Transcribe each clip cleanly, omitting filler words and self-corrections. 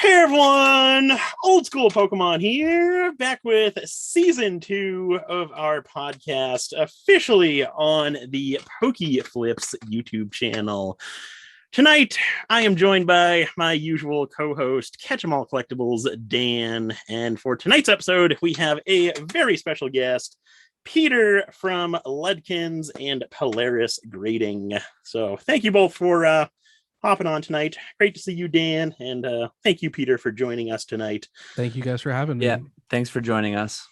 Hey everyone, old school Pokemon here, back with season 2 of our podcast, officially on the PokeFlipz YouTube channel. Tonight, I am joined by my usual co-host, Catch 'em All Collectibles, Dan, and for tonight's episode, we have a very special guest, Peter from Ludkins and Polaris Grading. So thank you both for hopping on tonight. Great to see you, Dan, and thank you, Peter, for joining us tonight. Thank you guys for having me. Yeah, thanks for joining us.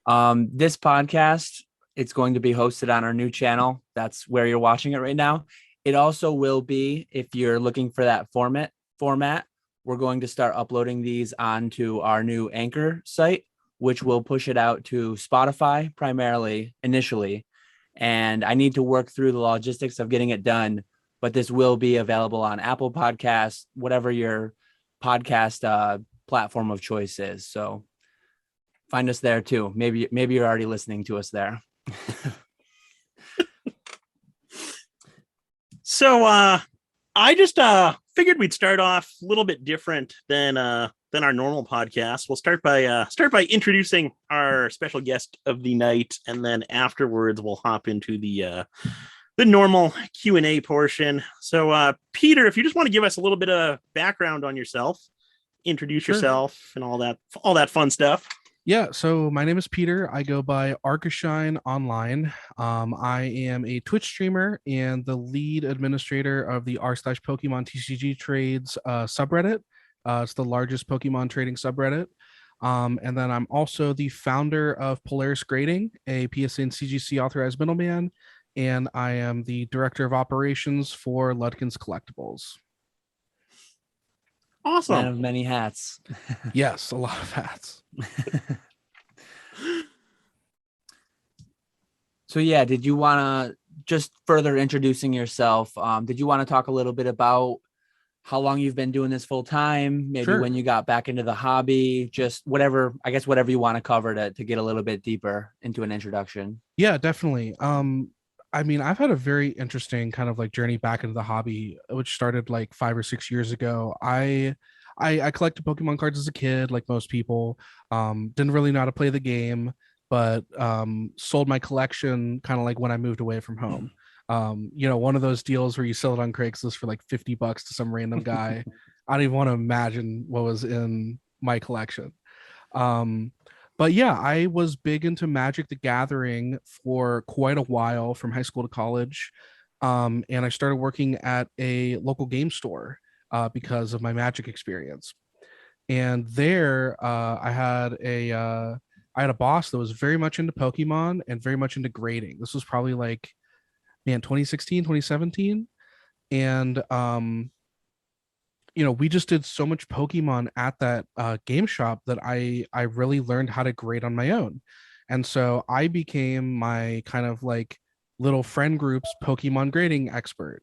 This podcast, it's going to be hosted on our new channel. That's where you're watching it right now. It also will be, if you're looking for that format, we're going to start uploading these onto our new Anchor site, which will push it out to Spotify primarily initially. And I need to work through the logistics of getting it done, but this will be available on Apple Podcasts, whatever your podcast platform of choice is. So find us there too. Maybe you're already listening to us there. So I just figured we'd start off a little bit different than our normal podcast. We'll start by introducing our special guest of the night, and then afterwards we'll hop into the normal Q&A portion. So Peter, if you just want to give us a little bit of background on yourself, introduce yourself and all that fun stuff. Yeah, so my name is Peter. I go by Arcashine online. I am a Twitch streamer and the lead administrator of the r/Pokemon TCG Trades subreddit. It's the largest Pokemon trading subreddit. And then I'm also the founder of Polaris Grading, a PSA and CGC authorized middleman. And I am the director of operations for Ludkins Collectibles. Awesome. Man of many hats. Yes, a lot of hats. So yeah, did you want to, just further introducing yourself, did you want to talk a little bit about how long you've been doing this full time, maybe when you got back into the hobby, just whatever you want to cover to get a little bit deeper into an introduction? Yeah, definitely. I mean, I've had a very interesting kind of like journey back into the hobby, which started like 5 or 6 years ago. I collected Pokemon cards as a kid, like most people. Didn't really know how to play the game, but sold my collection kind of like when I moved away from home. One of those deals where you sell it on Craigslist for like $50 to some random guy. I don't even want to imagine what was in my collection. But yeah, I was big into Magic the Gathering for quite a while, from high school to college. And I started working at a local game store because of my Magic experience. And there I had a boss that was very much into Pokemon and very much into grading. This was probably like, 2016, 2017. And we just did so much Pokemon at that game shop that I really learned how to grade on my own. And so I became my kind of like little friend group's Pokemon grading expert.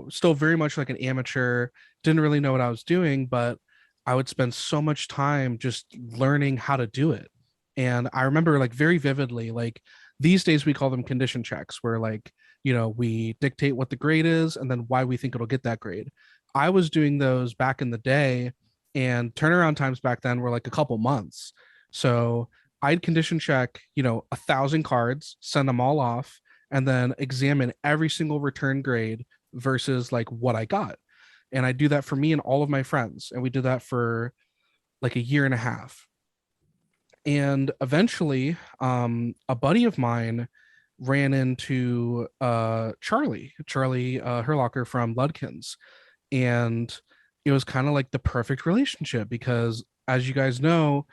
Still very much like an amateur, didn't really know what I was doing, but I would spend so much time just learning how to do it. And I remember like very vividly, like these days we call them condition checks, where like, we dictate what the grade is and then why we think it'll get that grade. I was doing those back in the day, and turnaround times back then were like a couple months. So I'd condition check, 1,000 cards, send them all off, and then examine every single return grade versus like what I got. And I do that for me and all of my friends. And we did that for like a year and a half. And eventually, a buddy of mine ran into Charlie Herlocker from Ludkins. And it was kind of like the perfect relationship because, as you guys know,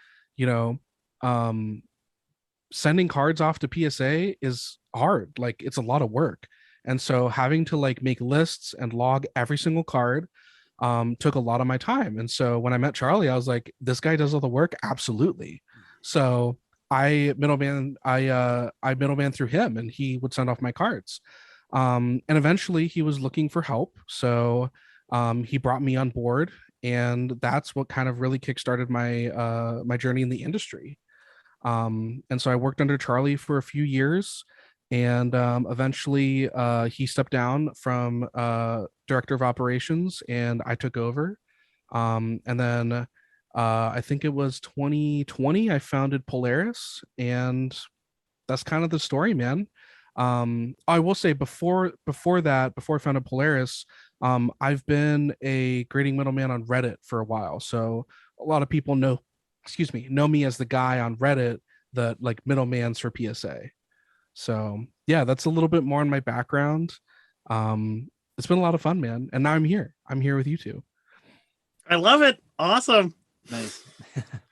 sending cards off to PSA is hard. Like, it's a lot of work. And so having to like make lists and log every single card took a lot of my time. And so when I met Charlie, I was like, this guy does all the work. Absolutely. So I middleman through him, and he would send off my cards. And eventually he was looking for help. So he brought me on board, and that's what kind of really kickstarted my journey in the industry. And so I worked under Charlie for a few years, and eventually he stepped down from director of operations, and I took over. And then I think it was 2020, I founded Polaris, and that's kind of the story, man. I will say before that, before I founded Polaris, I've been a grading middleman on Reddit for a while. So a lot of people know me as the guy on Reddit that like middlemans for PSA. So yeah, that's a little bit more in my background. It's been a lot of fun, man. And now I'm here with you two. I love it. Awesome. Nice.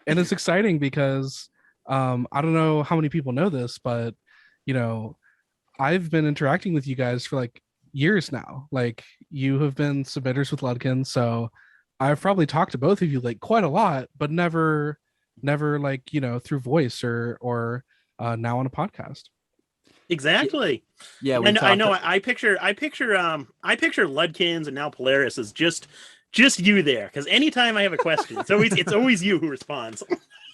And it's exciting because I don't know how many people know this, but I've been interacting with you guys for like years now. Like you have been submitters with Ludkins, so I've probably talked to both of you like quite a lot, but never like through voice or now on a podcast. Exactly. Yeah, and I know I picture Ludkins and now Polaris as just you there, because anytime I have a question, it's always you who responds.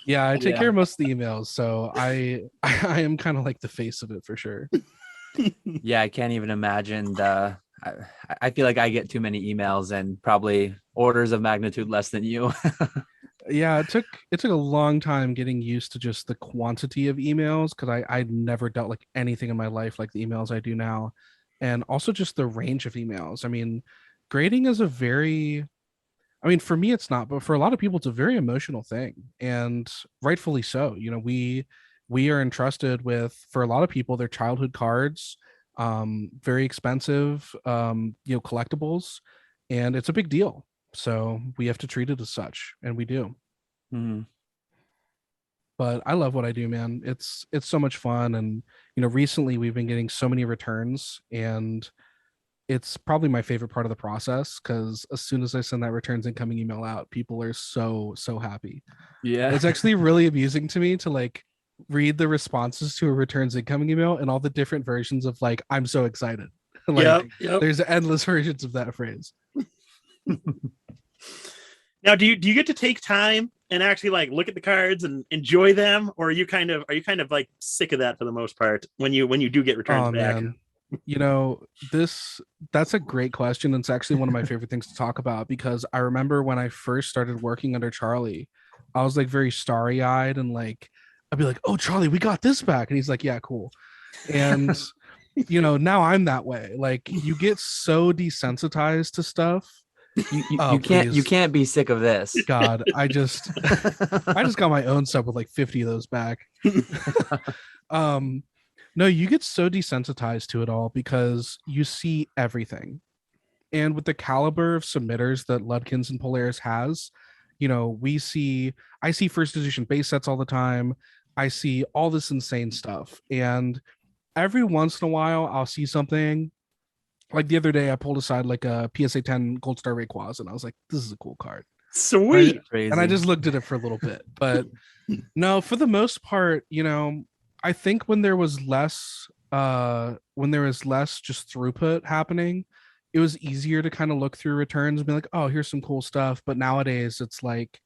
Yeah, I take care of most of the emails, so I am kind of like the face of it for sure. Yeah, I can't even imagine. I feel like I get too many emails and probably orders of magnitude less than you. Yeah, it took a long time getting used to just the quantity of emails, because I'd never dealt like anything in my life like the emails I do now, and also just the range of emails. I mean, grading is for me it's not, but for a lot of people it's a very emotional thing, and rightfully so. We are entrusted with, for a lot of people, their childhood cards, very expensive, collectibles, and it's a big deal. So we have to treat it as such, and we do. Mm-hmm. But I love what I do, man. It's so much fun, and recently we've been getting so many returns, and it's probably my favorite part of the process, because as soon as I send that returns incoming email out, people are so happy. Yeah, it's actually really amusing to me to like read the responses to a returns incoming email and all the different versions of like, I'm so excited. Like yep. There's endless versions of that phrase. Now, do you get to take time and actually like look at the cards and enjoy them, or are you kind of like sick of that for the most part when you do get returns back? Man. That's a great question. It's actually one of my favorite things to talk about, because I remember when I first started working under Charlie, I was like very starry-eyed, and like I'd be like, "Oh, Charlie, we got this back," and he's like, "Yeah, cool." And now I'm that way. Like you get so desensitized to stuff. You can't be sick of this. God, I just got my own sub with like 50 of those back. No, you get so desensitized to it all because you see everything. And with the caliber of submitters that Ludkins and Polaris has, I see first edition base sets all the time. I see all this insane stuff. And every once in a while, I'll see something. Like the other day, I pulled aside like a PSA 10 Gold Star Rayquaza, and I was like, this is a cool card. Sweet. And I just looked at it for a little bit. But no, for the most part, I think when there was less just throughput happening, it was easier to kind of look through returns and be like, oh, here's some cool stuff. But nowadays it's like,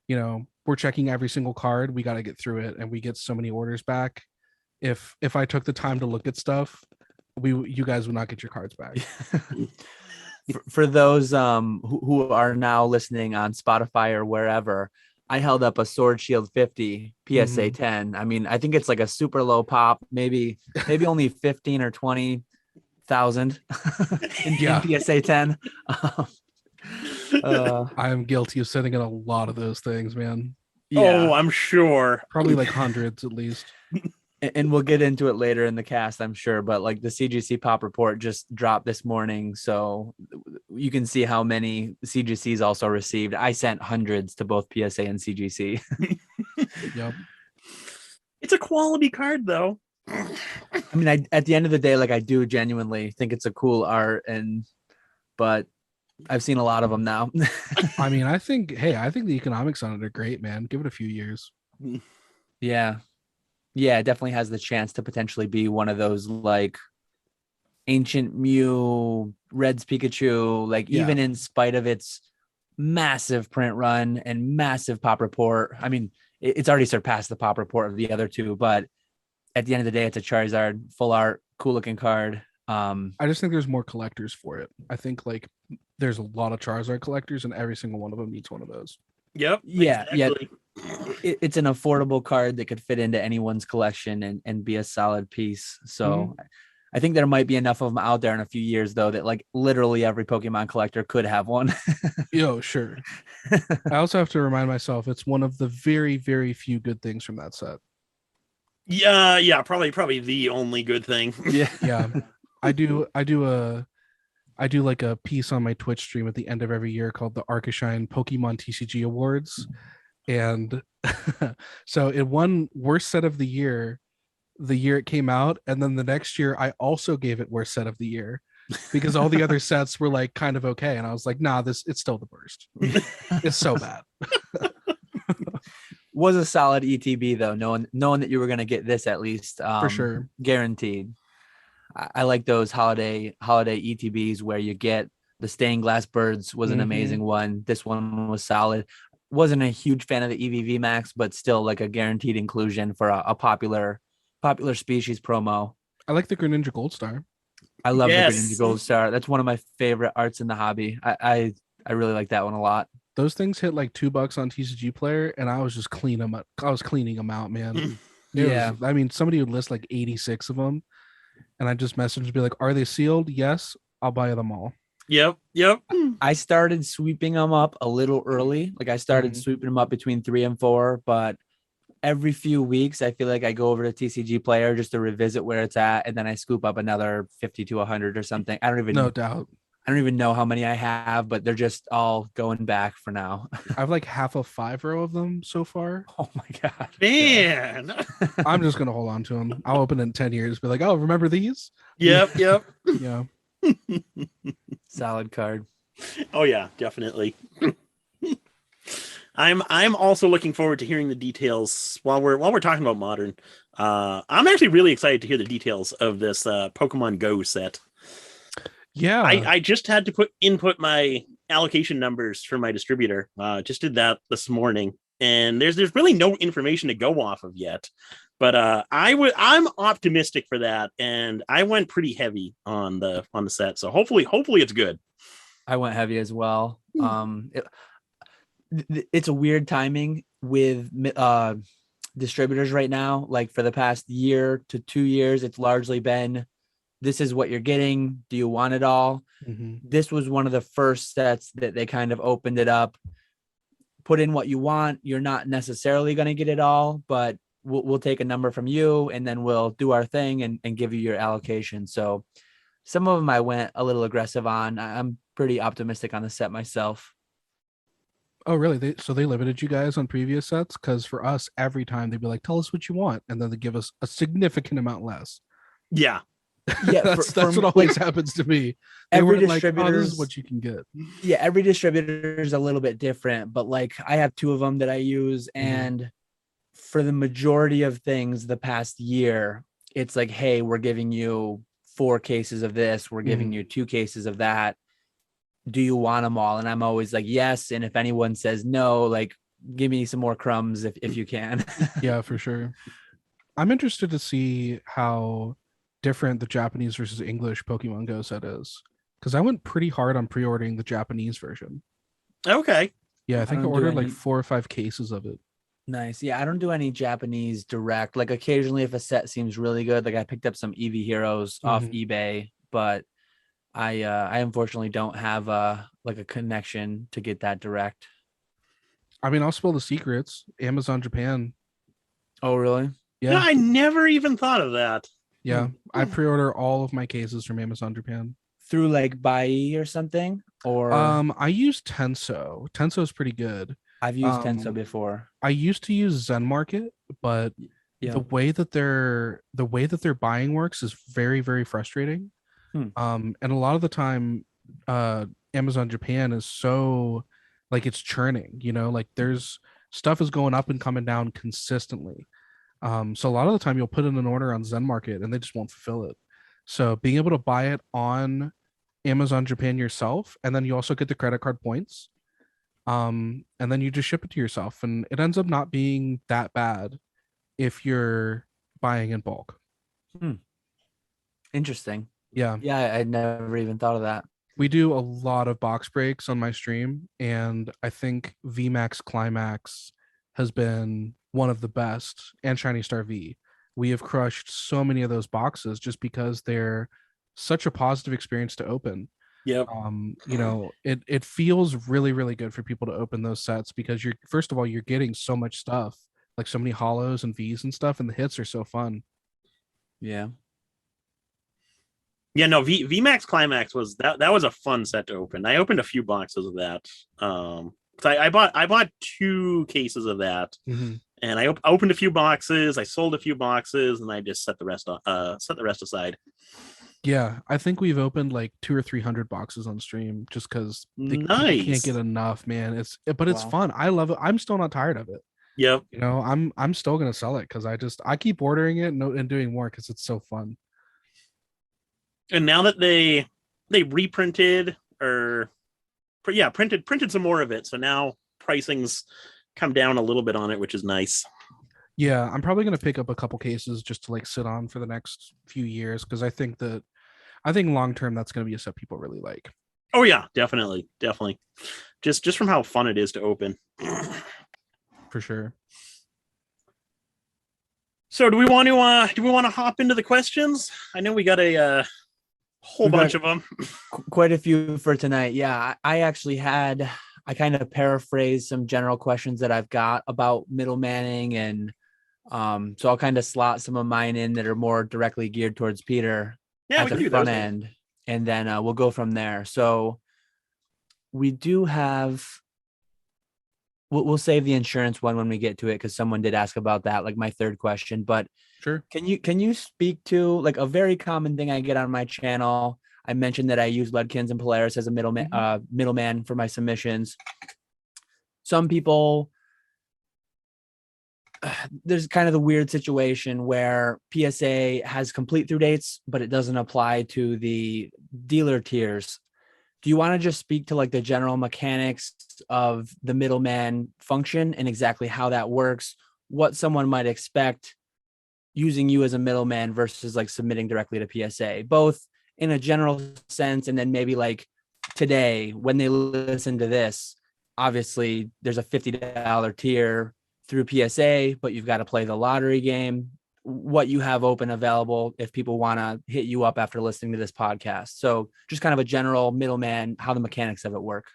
we're checking every single card. We got to get through it, and we get so many orders back. If I took the time to look at stuff, you guys would not get your cards back. For those who are now listening on Spotify or wherever, I held up a Sword Shield 50 PSA 10. I mean, I think it's like a super low pop, maybe only 15 or 20,000 in PSA 10. I am guilty of sitting in a lot of those things, man. Yeah. Oh, I'm sure. Probably like hundreds at least. And we'll get into it later in the cast, I'm sure. But like the CGC pop report just dropped this morning, so you can see how many CGCs also received. I sent hundreds to both PSA and CGC. Yep. It's a quality card, though. I mean, at the end of the day, like I do genuinely think it's a cool art, but I've seen a lot of them now. I mean, I think the economics on it are great, man. Give it a few years. Yeah, it definitely has the chance to potentially be one of those like Ancient Mew, Red's Pikachu, like even in spite of its massive print run and massive pop report. I mean, it's already surpassed the pop report of the other two, but at the end of the day, it's a Charizard full art, cool looking card. I just think there's more collectors for it. I think like there's a lot of Charizard collectors, and every single one of them needs one of those. Yep. Yeah, exactly. It's an affordable card that could fit into anyone's collection and be a solid piece. So I think there might be enough of them out there in a few years, though, that like literally every Pokemon collector could have one. Yo, sure. I also have to remind myself it's one of the very, very few good things from that set. Yeah, probably the only good thing. Yeah. I do like a piece on my Twitch stream at the end of every year called the Arcashine Pokemon TCG Awards. And so it won worst set of the year it came out, and then the next year I also gave it worst set of the year because all the other sets were like kind of okay, and I was like, nah, it's still the worst. It's so bad. Was a solid ETB though, knowing that you were going to get this at least, For sure, guaranteed. I like those holiday ETBs where you get the stained glass birds was an amazing one. This one was solid. Wasn't a huge fan of the EVV Max, but still like a guaranteed inclusion for a popular species promo. I like the Greninja Gold Star. I love the Greninja Gold Star. That's one of my favorite arts in the hobby. I really like that one a lot. Those things hit like $2 on TCG Player, and I was just cleaning them up. I was cleaning them out, man. I mean, somebody would list like 86 of them, and I just messaged and be like, "Are they sealed? Yes, I'll buy them all." Yep. I started sweeping them up a little early. Like I started sweeping them up between 3 and 4, but every few weeks, I feel like I go over to TCG Player just to revisit where it's at, and then I scoop up another 50 to 100 or something. No doubt. I don't even know how many I have, but they're just all going back for now. I have like half a 5-row of them so far. Oh my god, man! I'm just gonna hold on to them. I'll open it in 10 years. Be like, oh, remember these? Yep. Yeah. Solid card. Oh yeah, definitely. I'm also looking forward to hearing the details while we're talking about Modern. I'm actually really excited to hear the details of this Pokemon Go set. Yeah, I just had to input my allocation numbers for my distributor. Just did that this morning, and there's really no information to go off of yet. But I'm optimistic for that, and I went pretty heavy on the set. So hopefully it's good. I went heavy as well. It's a weird timing with distributors right now. Like for the past year to 2 years, it's largely been, this is what you're getting. Do you want it all? This was one of the first sets that they kind of opened it up, put in what you want. You're not necessarily going to get it all, but we'll take a number from you, and then we'll do our thing and give you your allocation. So some of them I went a little aggressive on. I'm pretty optimistic on the set myself. Oh, really? They limited you guys on previous sets? Because for us, every time they'd be like, tell us what you want. And then they give us a significant amount less. Yeah. Yeah, that's what always happens to me. Every distributor, like, oh, this is what you can get. Yeah, every distributor is a little bit different, but like I have 2 of them that I use, and for the majority of things the past year, it's like, hey, we're giving you 4 cases of this, we're giving you 2 cases of that. Do you want them all? And I'm always like, yes. And if anyone says no, like, give me some more crumbs if you can. Yeah, for sure. I'm interested to see how different the Japanese versus English Pokemon Go set is, because I went pretty hard on pre-ordering the Japanese version. Okay. Yeah, I think I ordered like 4 or 5 cases of it. Nice. Yeah, I don't do any Japanese direct. Like occasionally if a set seems really good, like I picked up some Eevee Heroes off eBay, but I unfortunately don't have like a connection to get that direct. I mean, I'll spill the secrets. Amazon Japan. Oh, really? Yeah. No, I never even thought of that. Yeah, I pre-order all of my cases from Amazon Japan. Through like Bai or something? Or I use Tenso. Tenso is pretty good. I've used Tenso before. I used to use Zen Market, but the way that their buying works is very, very frustrating. And a lot of the time, Amazon Japan is so like it's churning, like there's stuff is going up and coming down consistently. So a lot of the time you'll put in an order on Zen Market and they just won't fulfill it. So being able to buy it on Amazon Japan yourself, and then you also get the credit card points, and then you just ship it to yourself, and it ends up not being that bad if you're buying in bulk. Interesting. Yeah. I never even thought of that. We do a lot of box breaks on my stream, and I think VMAX Climax has been one of the best, and Shiny Star V. We have crushed so many of those boxes just because they're such a positive experience to open. Yep. It feels really, really good for people to open those sets because you're first of all, you're getting so much stuff, like so many holos and V's and stuff, and the hits are so fun. Yeah. Yeah, no, VMAX Climax was that was a fun set to open. I opened a few boxes of that. I bought 2 cases of that, and I opened a few boxes. I sold a few boxes, and I just set the rest aside. Yeah, I think we've opened like 200 or 300 boxes on stream just because people can't get enough, man. It's fun. I love it. I'm still not tired of it. Yep. I'm still gonna sell it because I keep ordering it and doing more because it's so fun. And now that they reprinted printed some more of it, so now pricing's come down a little bit on it, which is nice. Yeah, I'm probably gonna pick up a couple cases just to like sit on for the next few years because I think long term that's gonna be a set people really like. Oh yeah, definitely. Just from how fun it is to open. For sure. So do we want to hop into the questions? I know we got a whole bunch of them. Quite a few for tonight. Yeah, I kind of paraphrased some general questions that I've got about middlemanning, and so I'll kind of slot some of mine in that are more directly geared towards Peter at the front end, and then we'll go from there. So we do have. We'll save the insurance one when we get to it because someone did ask about that, like my third question. But sure, can you speak to like a very common thing I get on my channel? I mentioned that I use Ludkins and Polaris as a middleman for my submissions. Some people, there's kind of the weird situation where PSA has complete through dates, but it doesn't apply to the dealer tiers. Do you want to just speak to like the general mechanics of the middleman function and exactly how that works, what someone might expect using you as a middleman versus like submitting directly to PSA, both in a general sense, and then maybe like today when they listen to this, obviously there's a $50 tier through PSA, but you've got to play the lottery game, what you have open available if people want to hit you up after listening to this podcast. So just kind of a general middleman, how the mechanics of it work.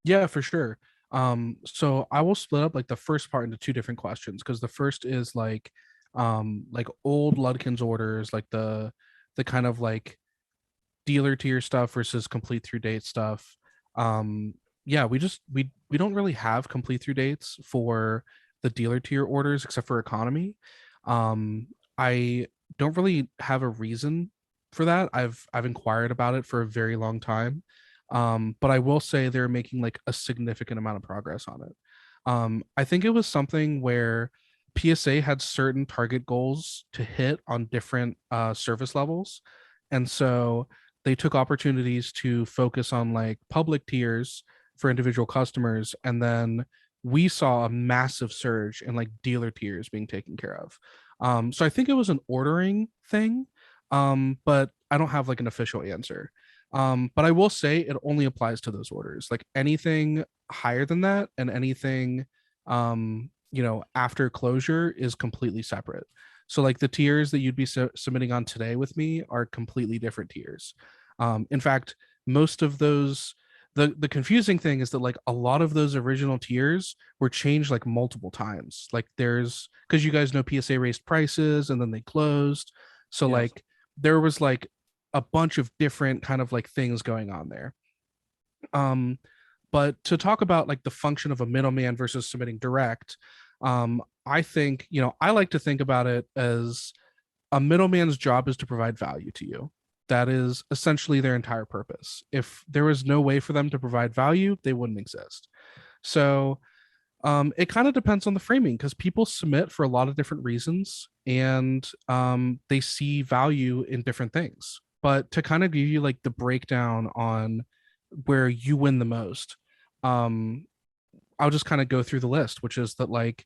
Yeah, for sure. So I will split up like the first part into 2 different questions because the first is like old Ludkins orders, like the kind of like dealer tier stuff versus complete through date stuff. Yeah, we don't really have complete through dates for the dealer tier orders except for economy. I don't really have a reason for that. I've inquired about it for a very long time. But I will say they're making like a significant amount of progress on it. I think it was something where PSA had certain target goals to hit on different service levels. And so they took opportunities to focus on like public tiers for individual customers. And then we saw a massive surge in like dealer tiers being taken care of. So I think it was an ordering thing, but I don't have like an official answer. But I will say it only applies to those orders. Like anything higher than that and anything, after closure is completely separate. So like the tiers that you'd be submitting on today with me are completely different tiers. In fact, most of those, the confusing thing is that like a lot of those original tiers were changed like multiple times. Like because you guys know PSA raised prices and then they closed. So yes. Like there was like a bunch of different kind of like things going on there. But to talk about like the function of a middleman versus submitting direct, I think, I like to think about it as a middleman's job is to provide value to you. That is essentially their entire purpose. If there was no way for them to provide value, they wouldn't exist. So it kind of depends on the framing because people submit for a lot of different reasons and they see value in different things. But to kind of give you like the breakdown on where you win the most, I'll just kind of go through the list, which is that like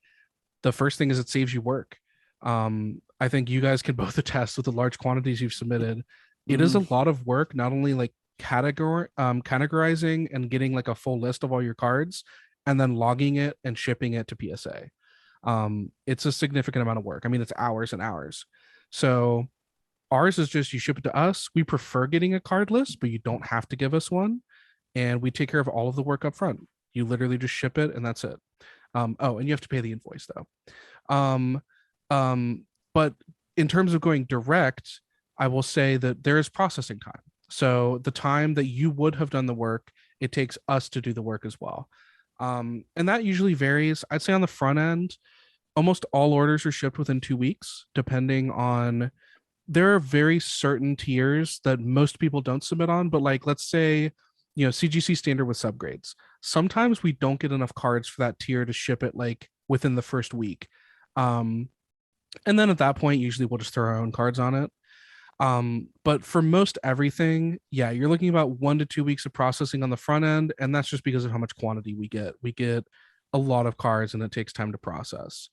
the first thing is it saves you work. I think you guys can both attest with the large quantities you've submitted. It is a lot of work, not only like categorizing and getting like a full list of all your cards, and then logging it and shipping it to PSA. It's a significant amount of work. I mean, it's hours and hours. So ours is just, you ship it to us. We prefer getting a card list, but you don't have to give us one, and we take care of all of the work up front. You literally just ship it, and that's it. Oh, and you have to pay the invoice though. But in terms of going direct, I will say that there is processing time. So the time that you would have done the work, it takes us to do the work as well. And that usually varies. I'd say on the front end, almost all orders are shipped within 2 weeks, depending on, there are very certain tiers that most people don't submit on, but like, let's say, CGC standard with subgrades. Sometimes we don't get enough cards for that tier to ship it like within the first week. And then at that point, usually we'll just throw our own cards on it. But for most everything, yeah, you're looking about 1 to 2 weeks of processing on the front end. And that's just because of how much quantity we get. We get a lot of cards and it takes time to process.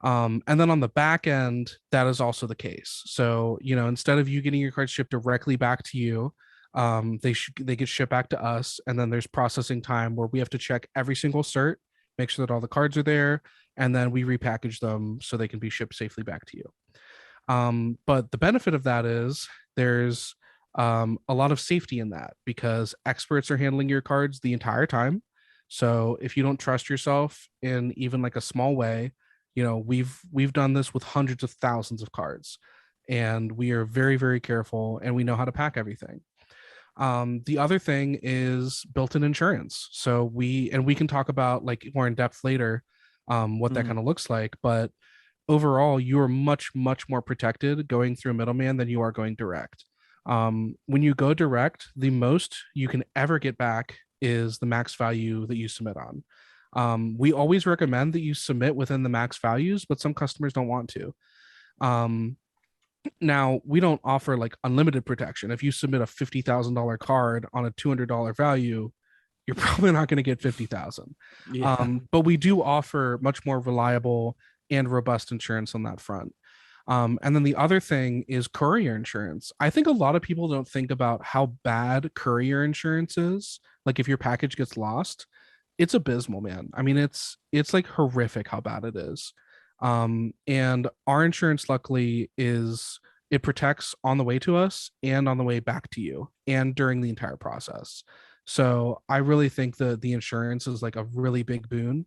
And then on the back end, that is also the case. So, instead of you getting your cards shipped directly back to you, they get shipped back to us. And then there's processing time where we have to check every single cert, make sure that all the cards are there, and then we repackage them so they can be shipped safely back to you. But the benefit of that is there's a lot of safety in that, because experts are handling your cards the entire time. So if you don't trust yourself in even like a small way, we've done this with hundreds of thousands of cards, and we are very, very careful, and we know how to pack everything. The other thing is built-in insurance. So we can talk about like more in depth later what that kind of looks like, but overall, you are much, much more protected going through a middleman than you are going direct. When you go direct, the most you can ever get back is the max value that you submit on. We always recommend that you submit within the max values, but some customers don't want to. Now, we don't offer like unlimited protection. If you submit a $50,000 card on a $200 value, you're probably not going to get 50,000. Yeah. But we do offer much more reliable and robust insurance on that front. And then the other thing is courier insurance. I think a lot of people don't think about how bad courier insurance is. Like if your package gets lost, it's abysmal, man. I mean, it's like horrific how bad it is. And our insurance, luckily, it protects on the way to us and on the way back to you and during the entire process. So I really think that the insurance is like a really big boon.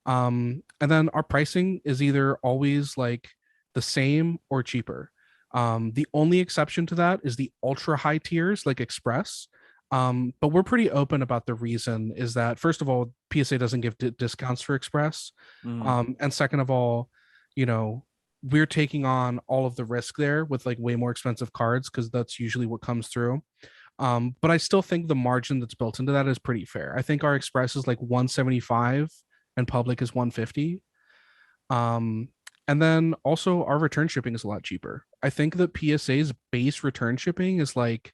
And then our pricing is either always like the same or cheaper. The only exception to that is the ultra high tiers like Express. But we're pretty open about the reason is that, first of all, PSA doesn't give discounts for Express. And second of all, we're taking on all of the risk there with like way more expensive cards, because that's usually what comes through. But I still think the margin that's built into that is pretty fair. I think our Express is like 175 and public is 150. And then also our return shipping is a lot cheaper. I think that PSA's base return shipping is like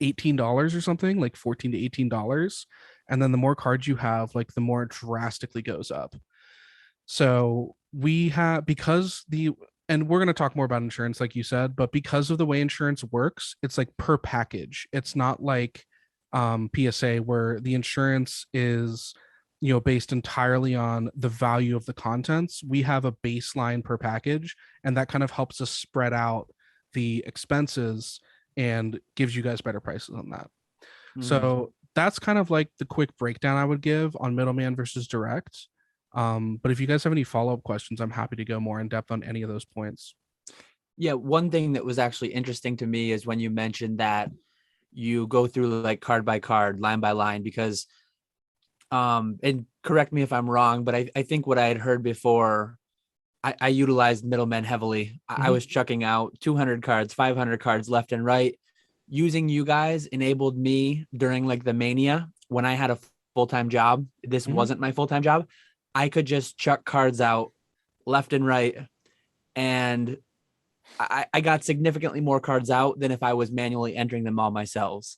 $18 or something, like $14 to $18. And then the more cards you have, like the more it drastically goes up. So we have, and we're going to talk more about insurance, like you said, but because of the way insurance works, it's like per package. It's not like PSA where the insurance is, based entirely on the value of the contents. We have a baseline per package, and that kind of helps us spread out the expenses and gives you guys better prices on that. So that's kind of like the quick breakdown I would give on middleman versus direct. But if you guys have any follow-up questions, I'm happy to go more in depth on any of those points. Yeah, one thing that was actually interesting to me is when you mentioned that you go through like card by card, line by line, because and correct me if I'm wrong, but I think what I had heard before, I utilized middlemen heavily. I was chucking out 200 cards, 500 cards left and right. Using you guys enabled me during like the mania when I had a full-time job. This wasn't my full-time job. I could just chuck cards out left and right, and I got significantly more cards out than if I was manually entering them all myself.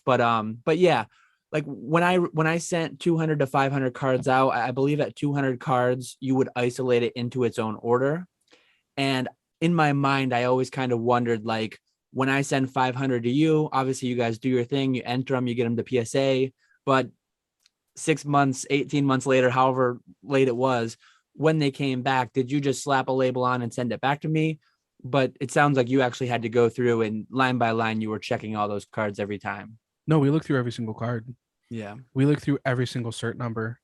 But yeah, like when I sent 200 to 500 cards out, I believe at 200 cards, you would isolate it into its own order. And in my mind, I always kind of wondered, like, when I send 500 to you, obviously you guys do your thing, you enter them, you get them to PSA, but 6 months, 18 months later, however late it was, when they came back, did you just slap a label on and send it back to me? But it sounds like you actually had to go through and line by line, you were checking all those cards every time. No, we look through every single card. Yeah. We look through every single cert number.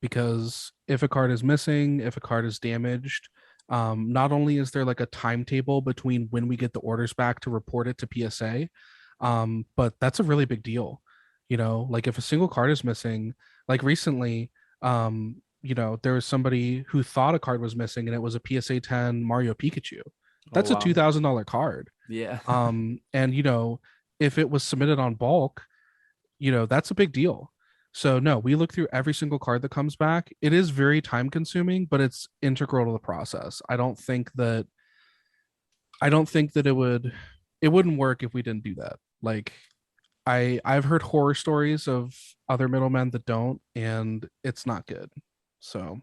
Because if a card is missing, if a card is damaged, not only is there like a timetable between when we get the orders back to report it to PSA, but that's a really big deal. You know, like if a single card is missing, like recently, you know, there was somebody who thought a card was missing and it was a PSA 10 Mario Pikachu. That's a $2,000 card. Yeah. And you know, if it was submitted on bulk, you know, that's a big deal. So no, we look through every single card that comes back. It is very time consuming, but it's integral to the process. I don't think that it wouldn't work if we didn't do that. Like I've heard horror stories of other middlemen that don't, and it's not good. So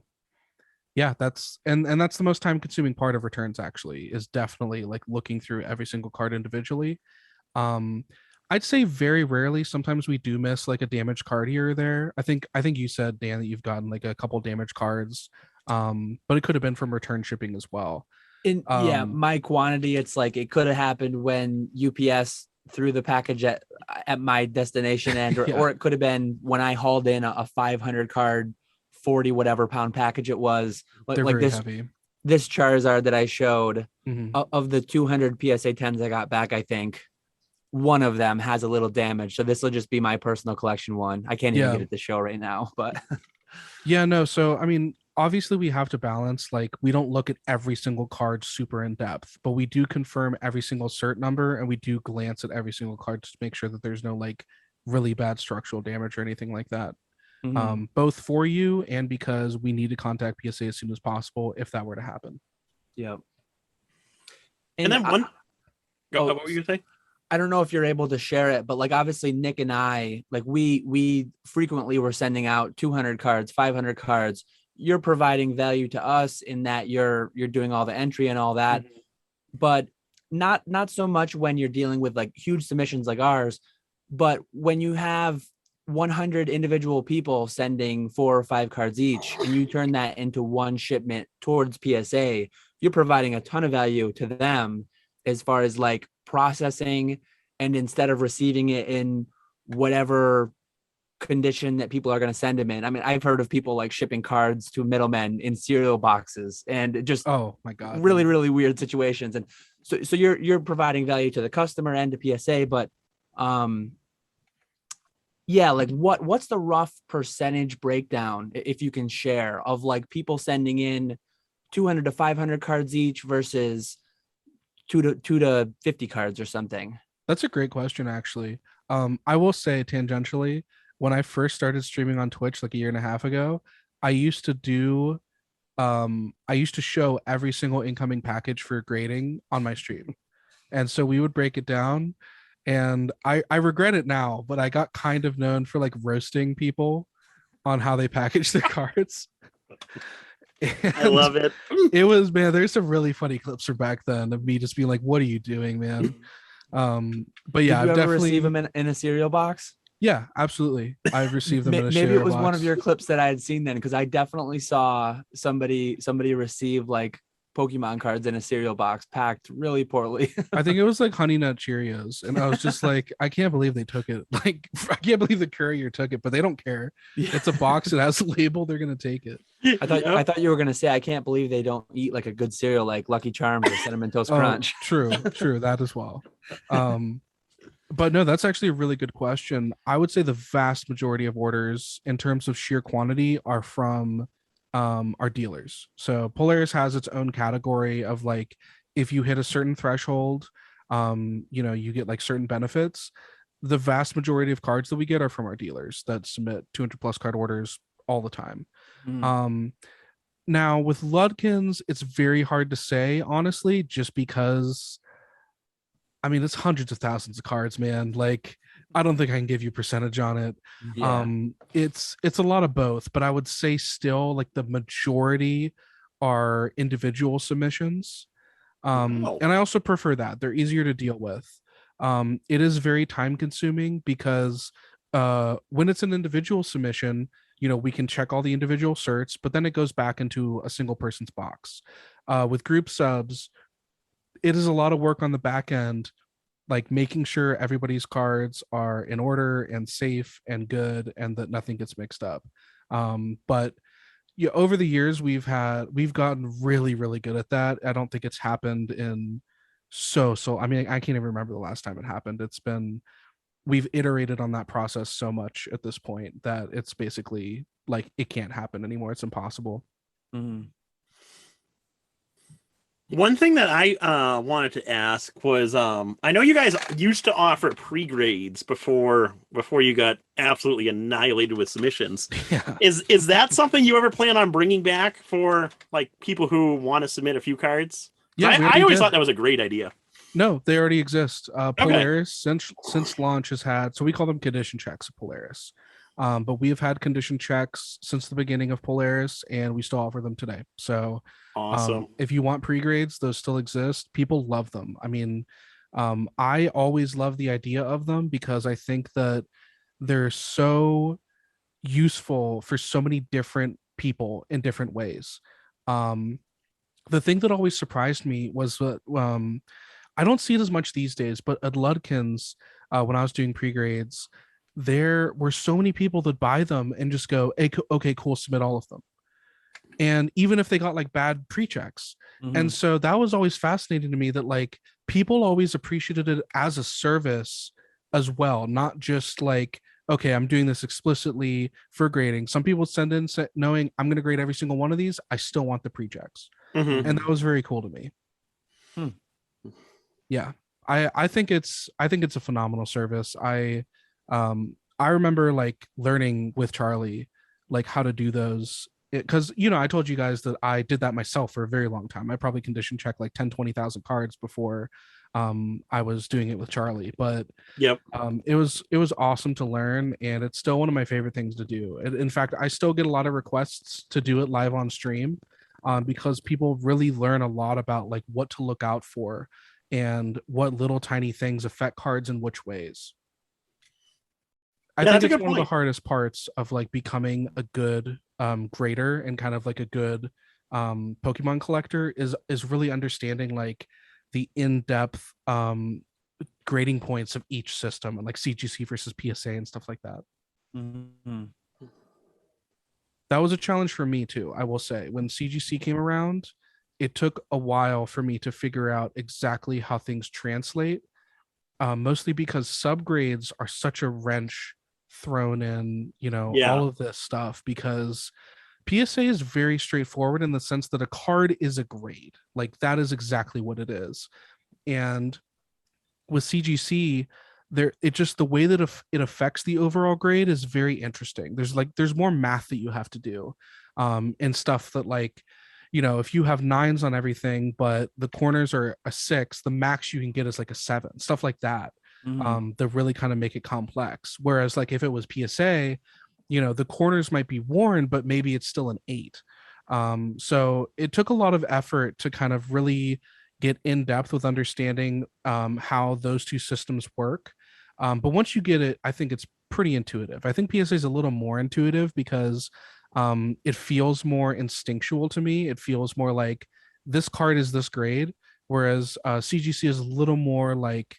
yeah, that's the most time consuming part of returns, actually, is definitely like looking through every single card individually. I'd say very rarely. Sometimes we do miss like a damaged card here or there. I think you said, Dan, that you've gotten like a couple damaged cards, but it could have been from return shipping as well. Yeah, my quantity, it's like it could have happened when UPS threw the package at my destination end, or it could have been when I hauled in a 500 card, 40 whatever pound package it was. They're like very heavy. This Charizard that I showed, Mm-hmm. of the 200 PSA 10s I got back, I think one of them has a little damage. So this will just be my personal collection one. I can't even get it to show right now, but yeah, no. So, I mean, obviously we have to balance, like we don't look at every single card super in depth, but we do confirm every single cert number and we do glance at every single card to make sure that there's no like really bad structural damage or anything like that. Both for you and because we need to contact PSA as soon as possible if that were to happen. Yep. And then what were you saying? I don't know if you're able to share it, but like obviously Nick and I, like we frequently were sending out 200 cards, 500 cards. You're providing value to us in that you're doing all the entry and all that, but not so much when you're dealing with like huge submissions like ours, but when you have 100 individual people sending 4 or 5 cards each, and you turn that into one shipment towards PSA, you're providing a ton of value to them as far as like processing, and instead of receiving it in whatever condition that people are going to send them in. I mean, I've heard of people like shipping cards to middlemen in cereal boxes, and just, oh my God, really, really weird situations. And so you're providing value to the customer and to PSA, but yeah, like what's the rough percentage breakdown, if you can share, of like people sending in 200 to 500 cards each versus 2 to 50 cards or something? That's a great question, actually. I will say tangentially, when I first started streaming on Twitch like a year and a half ago, I used to show every single incoming package for grading on my stream. And so we would break it down, and I regret it now, but I got kind of known for like roasting people on how they package their cards. I love it. It was, man, there's some really funny clips from back then of me just being like, what are you doing, man? But yeah, Did you I've ever definitely receive them in a cereal box? Yeah, absolutely. I've received them in a cereal maybe it was box. one of your clips that I had seen then, because I definitely saw somebody receive like Pokemon cards in a cereal box packed really poorly. I think it was like Honey Nut Cheerios, and I was just like, I can't believe they took it. Like, I can't believe the courier took it, but they don't care. Yeah. It's a box, it has a label, they're gonna take it. I thought you were gonna say, I can't believe they don't eat like a good cereal like Lucky Charms or Cinnamon Toast Crunch. True, that as well. But no, that's actually a really good question. I would say the vast majority of orders in terms of sheer quantity are from our dealers. So Polaris has its own category of like, if you hit a certain threshold, you know, you get like certain benefits. The vast majority of cards that we get are from our dealers that submit 200 plus card orders all the time. Now with Ludkins, it's very hard to say, honestly, just because, I mean, it's hundreds of thousands of cards, man. Like, I don't think I can give you percentage on it. Yeah. It's a lot of both, but I would say still like the majority are individual submissions. Oh. And I also prefer that. They're easier to deal with. It is very time consuming because when it's an individual submission, we can check all the individual certs, but then it goes back into a single person's box. With group subs, it is a lot of work on the back end, like making sure everybody's cards are in order and safe and good and that nothing gets mixed up. But over the years we've gotten really, really good at that. I don't think it's happened in I mean, I can't even remember the last time it happened. We've iterated on that process so much at this point that it's basically like it can't happen anymore. It's impossible. Mhm. One thing that I wanted to ask was, I know you guys used to offer pre-grades before you got absolutely annihilated with submissions. Yeah. Is that something you ever plan on bringing back for like people who want to submit a few cards? Yeah, I always thought that was a great idea. No, they already exist. Polaris since launch has had, so we call them condition checks of Polaris. But we have had condition checks since the beginning of Polaris, and we still offer them today. So Awesome. if you want pre-grades, those still exist. People love them. I mean, I always love the idea of them because I think that they're so useful for so many different people in different ways. The thing that always surprised me was that I don't see it as much these days, but at Ludkins, when I was doing pre-grades, there were so many people that buy them and just go, hey, okay, cool, submit all of them. And even if they got like bad pre-checks. And so that was always fascinating to me that like people always appreciated it as a service as well, not just like, okay, I'm doing this explicitly for grading. Some people send in knowing I'm going to grade every single one of these. I still want the pre-checks. Mm-hmm. And that was very cool to me. Yeah. I think it's a phenomenal service. I remember like learning with Charlie like how to do those, because I told you guys that I did that myself for a very long time. I probably condition checked like 10,000-20,000 cards before I was doing it with Charlie. But yep, it was awesome to learn, and it's still one of my favorite things to do. In fact, I still get a lot of requests to do it live on stream because people really learn a lot about like what to look out for and what little tiny things affect cards in which ways. I think it's one of the hardest parts of like becoming a good grader and kind of like a good Pokemon collector is really understanding like the in-depth grading points of each system and like CGC versus PSA and stuff like that. That was a challenge for me too. I will say when CGC came around, it took a while for me to figure out exactly how things translate, mostly because subgrades are such a wrench thrown in, all of this stuff, because PSA is very straightforward in the sense that a card is a grade. Like that is exactly what it is. And with CGC, the way that it affects the overall grade is very interesting. There's more math that you have to do, and stuff that like, if you have 9s on everything, but the corners are a 6, the max you can get is like a 7, stuff like that. That really kind of make it complex. Whereas like if it was PSA, the corners might be worn, but maybe it's still an 8. So it took a lot of effort to kind of really get in depth with understanding how those two systems work. But once you get it, I think it's pretty intuitive. I think PSA is a little more intuitive because it feels more instinctual to me. It feels more like this card is this grade, whereas CGC is a little more like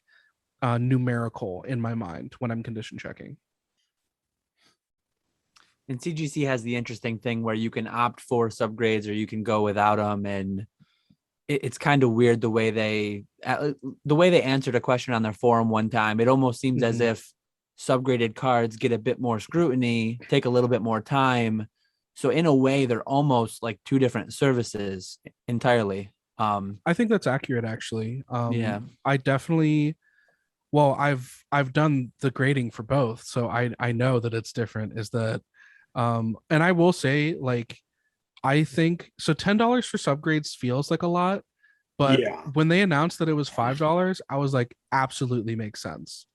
numerical in my mind when I'm condition checking. And CGC has the interesting thing where you can opt for subgrades or you can go without them, and it's kind of weird the way they answered a question on their forum one time. It almost seems as if subgraded cards get a bit more scrutiny, take a little bit more time. So in a way, they're almost like two different services entirely. I think that's accurate, actually. Yeah, I definitely. Well, I've done the grading for both, so I know that it's different. Is that, and I will say, like, I think so. $10 for subgrades feels like a lot, but when they announced that it was $5, I was like, absolutely makes sense,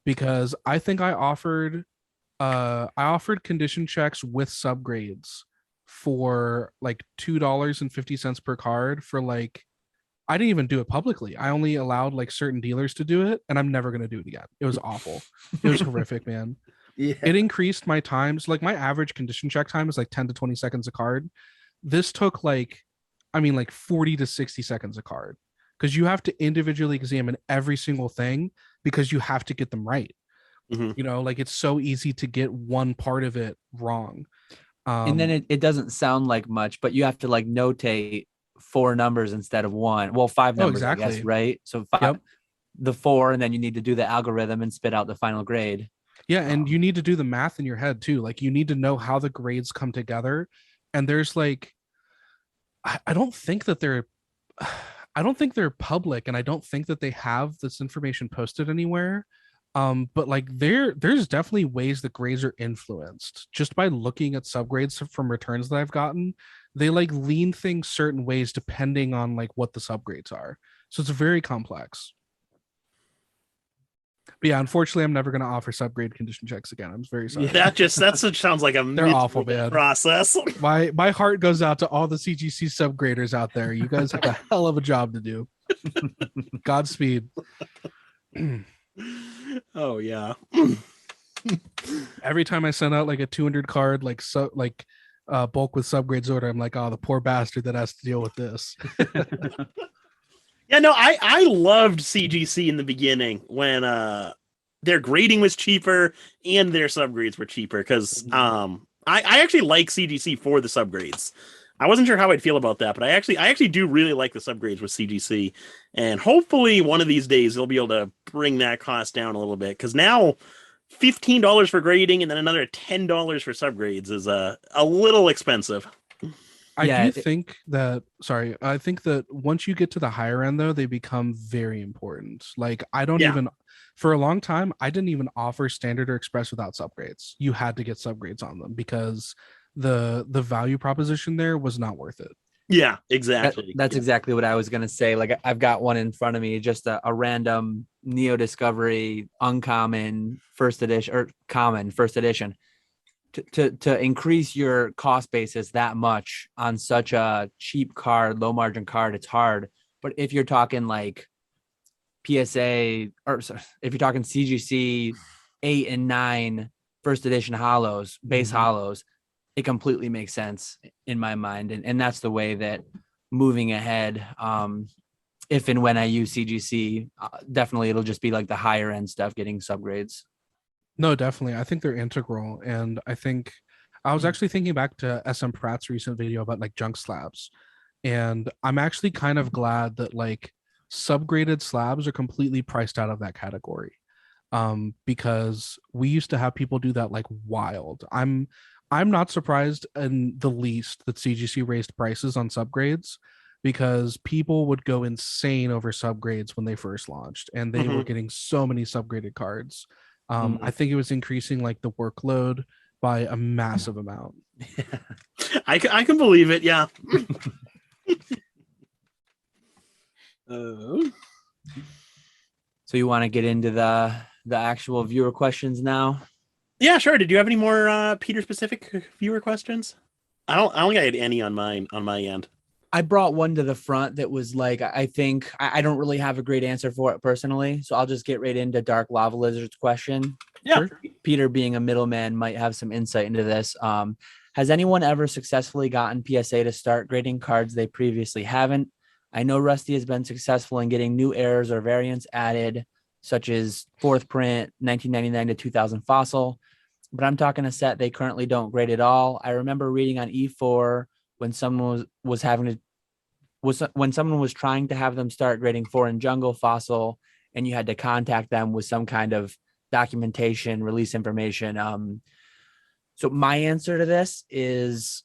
because I think I offered condition checks with subgrades for like $2.50 per card for like I didn't even do it publicly. I only allowed like certain dealers to do it, and I'm never going to do it again. It was awful. It was horrific, man. Yeah. It increased my times. Like my average condition check time is like 10 to 20 seconds a card. This took like 40 to 60 seconds a card, because you have to individually examine every single thing because you have to get them right. Mhm. You know, like it's so easy to get one part of it wrong. And then it doesn't sound like much, but you have to like notate 4 numbers instead of 1. Well, 5 numbers, I guess, exactly. right? So 5, the 4, and then you need to do the algorithm and spit out the final grade. Yeah, and you need to do the math in your head too. Like you need to know how the grades come together. And there's like, I don't think they're public, and I don't think that they have this information posted anywhere. But like there's definitely ways that grades are influenced just by looking at subgrades from returns that I've gotten. They like lean things certain ways depending on like what the subgrades are. So it's very complex. But yeah, unfortunately, I'm never going to offer subgrade condition checks again. I'm very sorry. That sounds like a They're awful, man. process. My heart goes out to all the CGC subgraders out there. You guys have a hell of a job to do. Godspeed. Oh yeah. Every time I send out like a 200 card bulk with subgrades order, I'm like, oh, the poor bastard that has to deal with this. Yeah, no, I loved CGC in the beginning when their grading was cheaper and their subgrades were cheaper, because I actually like CGC for the subgrades. I wasn't sure how I'd feel about that, but I actually do really like the subgrades with CGC, and hopefully one of these days they'll be able to bring that cost down a little bit, because now $15 for grading and then another $10 for subgrades is a little expensive. I think that once you get to the higher end, though, they become very important. Like for a long time, I didn't even offer standard or express without subgrades. You had to get subgrades on them because the value proposition there was not worth it. Yeah, exactly. That's exactly what I was going to say. Like I've got one in front of me, just a random Neo Discovery uncommon first edition or common first edition. To increase your cost basis that much on such a cheap card, low margin card, it's hard. But if you're talking like PSA, or if you're talking CGC 8 and 9 first edition hollows, base hollows, it completely makes sense in my mind. And that's the way that moving ahead, if and when I use CGC, definitely it'll just be like the higher end stuff getting subgrades. No, definitely. I think they're integral. And I think I was actually thinking back to SM Pratt's recent video about like junk slabs. And I'm actually kind of glad that like subgraded slabs are completely priced out of that category. Because we used to have people do that like wild. I'm not surprised in the least that CGC raised prices on subgrades, because people would go insane over subgrades when they first launched, and they were getting so many subgraded cards. I think it was increasing like the workload by a massive amount. Yeah. I can believe it. Yeah. So you want to get into the actual viewer questions now? Yeah, sure. Did you have any more Peter specific viewer questions? I don't think I had any on my end. I brought one to the front that was like, I think I don't really have a great answer for it personally. So I'll just get right into Dark Lava Lizard's question. Yeah. Sure. Peter, being a middleman, might have some insight into this. Has anyone ever successfully gotten PSA to start grading cards they previously haven't? I know Rusty has been successful in getting new errors or variants added, such as 4th print, 1999 to 2000 fossil, but I'm talking a set they currently don't grade at all. I remember reading on E4 when someone was trying to have them start grading foreign jungle fossil, and you had to contact them with some kind of documentation, release information. So my answer to this is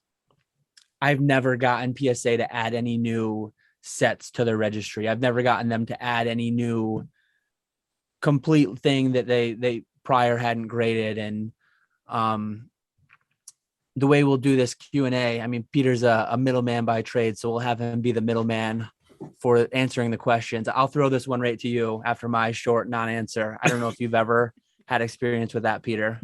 I've never gotten PSA to add any new sets to their registry. I've never gotten them to add any new complete thing that they prior hadn't graded. And the way we'll do this Q&A, I mean, Peter's a middleman by trade, so we'll have him be the middleman for answering the questions. I'll throw this one right to you after my short non-answer. I don't know if you've ever had experience with that, Peter.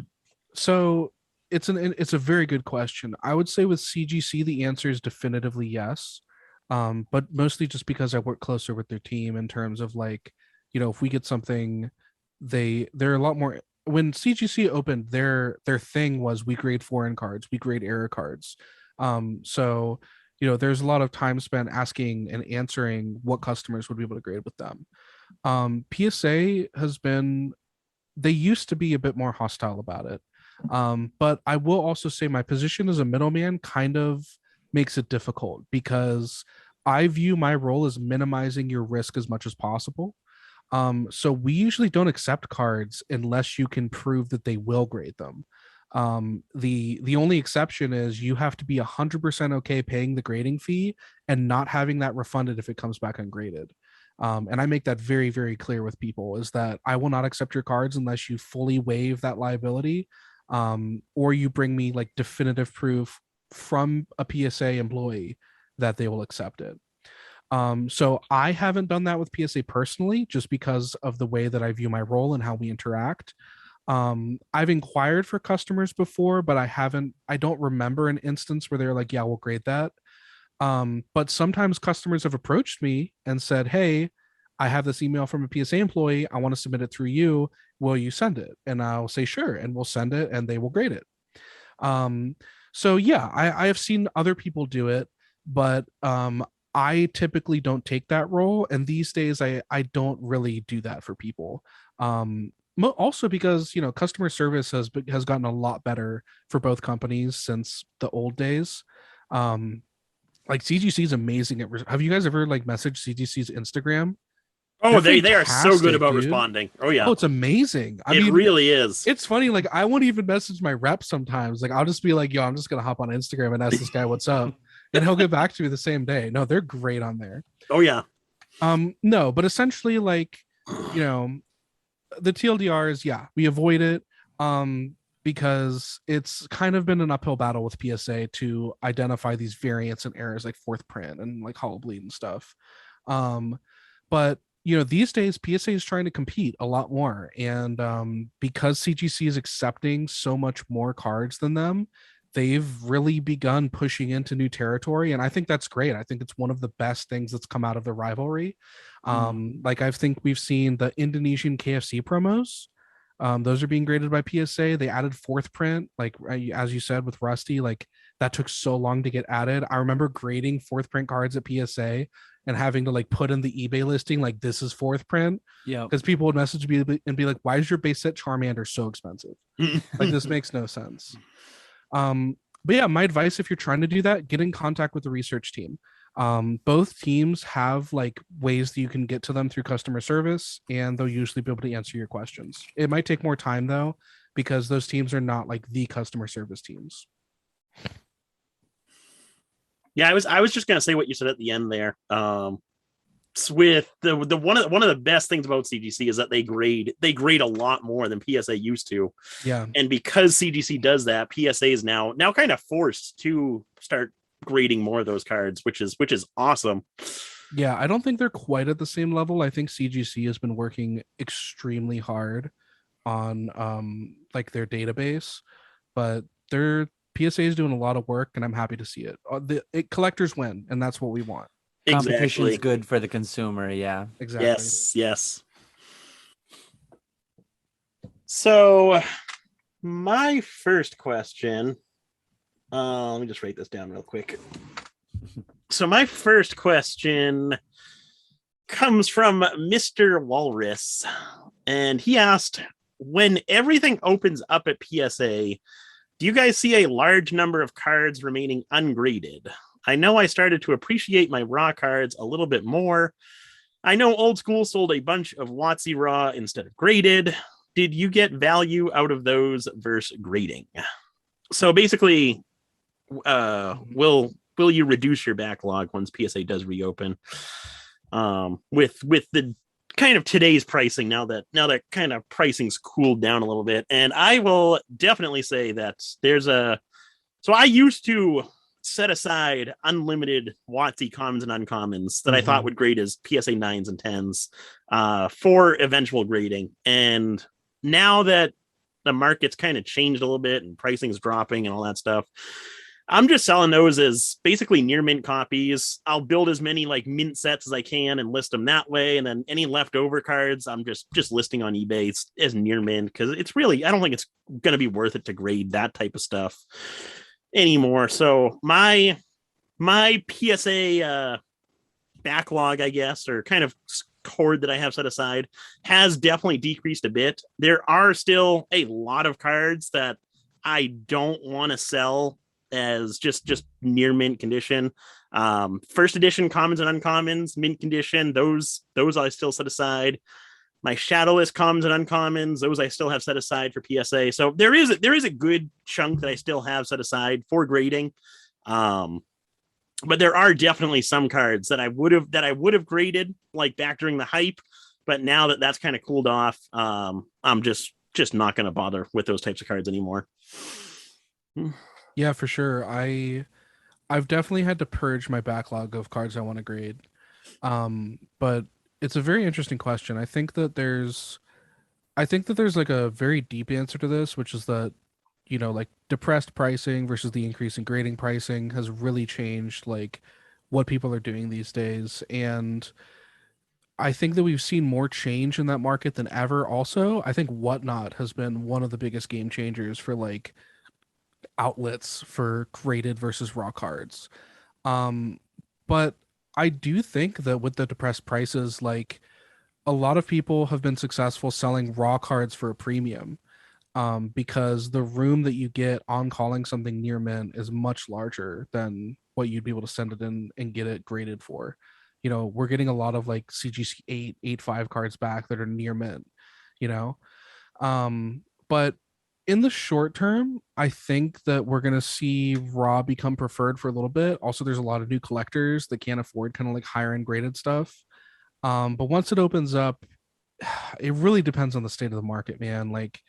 So it's a very good question. I would say with CGC, the answer is definitively yes. But mostly just because I work closer with their team in terms of like, if we get something, they're a lot more. When CGC opened, their thing was we grade foreign cards, we grade error cards. So there's a lot of time spent asking and answering what customers would be able to grade with them. PSA has been, they used to be a bit more hostile about it. But I will also say my position as a middleman kind of makes it difficult because I view my role as minimizing your risk as much as possible. So we usually don't accept cards unless you can prove that they will grade them. The only exception is you have to be 100% okay paying the grading fee and not having that refunded if it comes back ungraded. And I make that very, very clear with people is that I will not accept your cards unless you fully waive that liability, or you bring me like definitive proof from a PSA employee that they will accept it. So I haven't done that with PSA personally, just because of the way that I view my role and how we interact. I've inquired for customers before, but I don't remember an instance where they're like, yeah, we'll grade that. But sometimes customers have approached me and said, hey, I have this email from a PSA employee. I want to submit it through you. Will you send it? And I'll say, sure. And we'll send it and they will grade it. So yeah, I have seen other people do it, but I typically don't take that role. And these days I don't really do that for people. Also because, customer service has gotten a lot better for both companies since the old days. Like CGC is amazing have you guys ever like messaged CGC's Instagram? Oh, they are so good about dude. Responding. Oh yeah. Oh, it's amazing. I mean, it really is. It's funny. Like I won't even message my rep sometimes. Like I'll just be like, yo, I'm just gonna hop on Instagram and ask this guy what's up. And he'll get back to me the same day. No, they're great on there. Oh yeah. No, but essentially, like, the TLDR is, yeah, we avoid it. Because it's kind of been an uphill battle with PSA to identify these variants and errors like fourth print and like hollow bleed and stuff. But these days PSA is trying to compete a lot more, and because CGC is accepting so much more cards than them, they've really begun pushing into new territory, and I think that's great. I think it's one of the best things that's come out of the rivalry. Like I think we've seen the Indonesian KFC promos. Those are being graded by PSA. They added fourth print, like as you said with Rusty, like that took so long to get added. I remember grading fourth print cards at PSA and having to like put in the eBay listing like this is fourth print. Yeah, because people would message me and be like, why is your base set Charmander so expensive? Like this makes no sense. But yeah, my advice, if you're trying to do that, get in contact with the research team. Both teams have like ways that you can get to them through customer service, and they'll usually be able to answer your questions. It might take more time though, because those teams are not like the customer service teams. Yeah, I was just gonna say what you said at the end there. With the one of the best things about CGC is that they grade a lot more than PSA used to. Yeah, and because CGC does that, PSA is now kind of forced to start grading more of those cards, which is awesome. Yeah, I don't think they're quite at the same level. I think CGC has been working extremely hard on like their database, but their PSA is doing a lot of work, and I'm happy to see it. Collectors win, and that's what we want. Competition is good for the consumer. Yeah, exactly. Yes. So my first question, let me just write this down real quick. So my first question comes from Mr. Walrus, and he asked, when everything opens up at PSA, do you guys see a large number of cards remaining ungraded? I know I started to appreciate my raw cards a little bit more. I know Old School sold a bunch of WotC raw instead of graded. Did you get value out of those versus grading? So basically, will you reduce your backlog once PSA does reopen? With the kind of today's pricing, now that kind of pricing's cooled down a little bit, and I will definitely say that so I used to set aside unlimited WotC commons and uncommons that I thought would grade as PSA 9s and 10s for eventual grading. And now that the market's kind of changed a little bit and pricing's dropping and all that stuff, I'm just selling those as basically near mint copies. I'll build as many like mint sets as I can and list them that way. And then any leftover cards, I'm just listing on eBay as near mint because it's really, I don't think it's going to be worth it to grade that type of stuff anymore. So my PSA backlog, I guess, or kind of hoard that I have set aside has definitely decreased a bit. There are still a lot of cards that I don't want to sell as just near mint condition. First edition commons and uncommons, mint condition, those I still set aside. My shadowless commons and uncommons, those I still have set aside for PSA. So there is a good chunk that I still have set aside for grading. But there are definitely some cards that I would have graded like back during the hype, but now that that's kind of cooled off, I'm just not going to bother with those types of cards anymore. Yeah, for sure. I've definitely had to purge my backlog of cards I want to grade. But it's a very interesting question. I think that there's like a very deep answer to this, which is that, you know, like depressed pricing versus the increase in grading pricing has really changed like what people are doing these days. And I think that we've seen more change in that market than ever. Also, I think Whatnot has been one of the biggest game changers for like outlets for graded versus raw cards. But I do think that with the depressed prices, like a lot of people have been successful selling raw cards for a premium, because the room that you get on calling something near mint is much larger than what you'd be able to send it in and get it graded for. You know, we're getting a lot of like CGC 885 cards back that are near mint, you know. But in the short term, I think that we're going to see raw become preferred for a little bit. Also, there's a lot of new collectors that can't afford kind of like higher end graded stuff. But once it opens up, it really depends on the state of the market, man. Like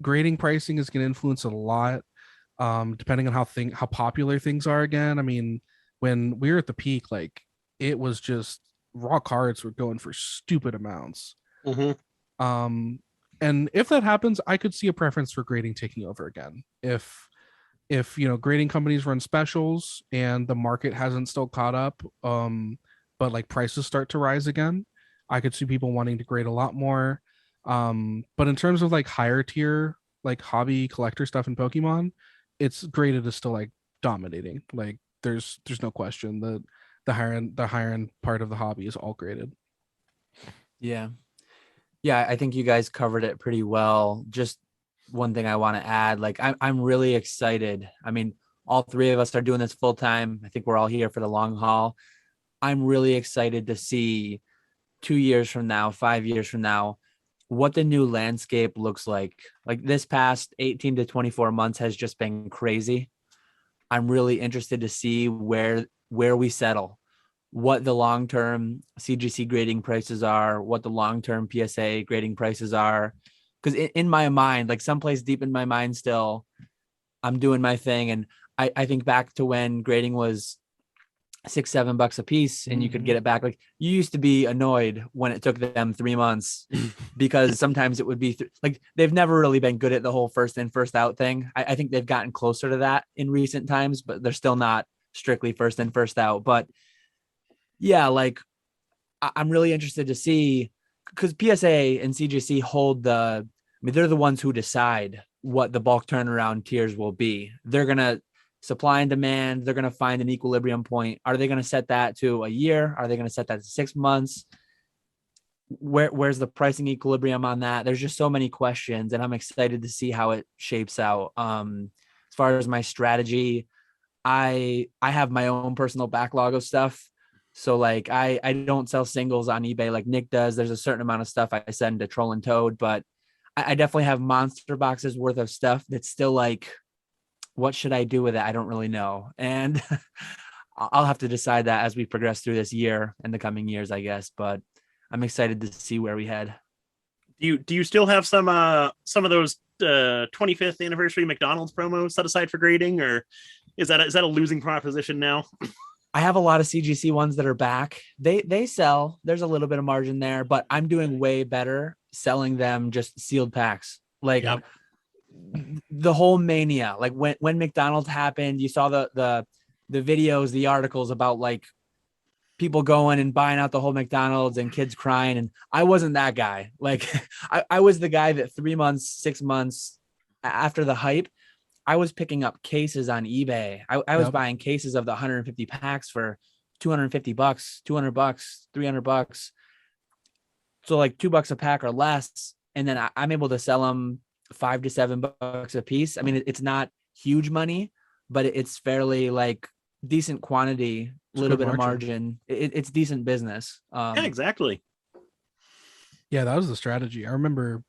grading pricing is going to influence a lot, depending on how popular things are again. I mean, when we were at the peak, like it was just raw cards were going for stupid amounts. Mm-hmm. And if that happens, I could see a preference for grading taking over again. If you know, grading companies run specials and the market hasn't still caught up, but like prices start to rise again, I could see people wanting to grade a lot more. But in terms of like higher tier, like hobby collector stuff in Pokemon, it's graded is still like dominating. Like there's no question that the higher end part of the hobby is all graded. Yeah, I think you guys covered it pretty well. Just one thing I want to add, like I'm really excited. I mean, all three of us are doing this full time. I think we're all here for the long haul. I'm really excited to see 2 years from now, 5 years from now, what the new landscape looks like. Like this past 18 to 24 months has just been crazy. I'm really interested to see where we settle, what the long-term CGC grading prices are, what the long-term PSA grading prices are. Because in my mind, like someplace deep in my mind still, I'm doing my thing. And I think back to when grading was $6-7 a piece and you could get it back. Like you used to be annoyed when it took them 3 months because sometimes it would be like they've never really been good at the whole first in first out thing. I think they've gotten closer to that in recent times, but they're still not strictly first in first out. But yeah, like I'm really interested to see, because PSA and CGC hold they're the ones who decide what the bulk turnaround tiers will be. They're going to supply and demand. They're going to find an equilibrium point. Are they going to set that to a year? Are they going to set that to 6 months? Where's the pricing equilibrium on that? There's just so many questions, and I'm excited to see how it shapes out. As far as my strategy, I have my own personal backlog of stuff. So like I don't sell singles on eBay like Nick does. There's a certain amount of stuff I send to Troll and Toad, but I definitely have monster boxes worth of stuff that's still like, what should I do with it? I don't really know. And I'll have to decide that as we progress through this year and the coming years, I guess. But I'm excited to see where we head. Do you still have some of those 25th anniversary McDonald's promos set aside for grading, or is that a losing proposition now? I have a lot of CGC ones that are back. They sell. There's a little bit of margin there, but I'm doing way better selling them just sealed packs. Like, yep. the whole mania, like when McDonald's happened, you saw the videos, the articles about like people going and buying out the whole McDonald's and kids crying. And I wasn't that guy. Like I was the guy that 3 months, 6 months after the hype, I was picking up cases on eBay. I was buying cases of the 150 packs for $250, $200, $300. So like $2 a pack or less. And then I'm able to sell them $5 to $7 a piece. I mean, it's not huge money, but it's fairly like decent quantity, a little bit of margin. It's decent business. Yeah, exactly. Yeah, that was the strategy. I remember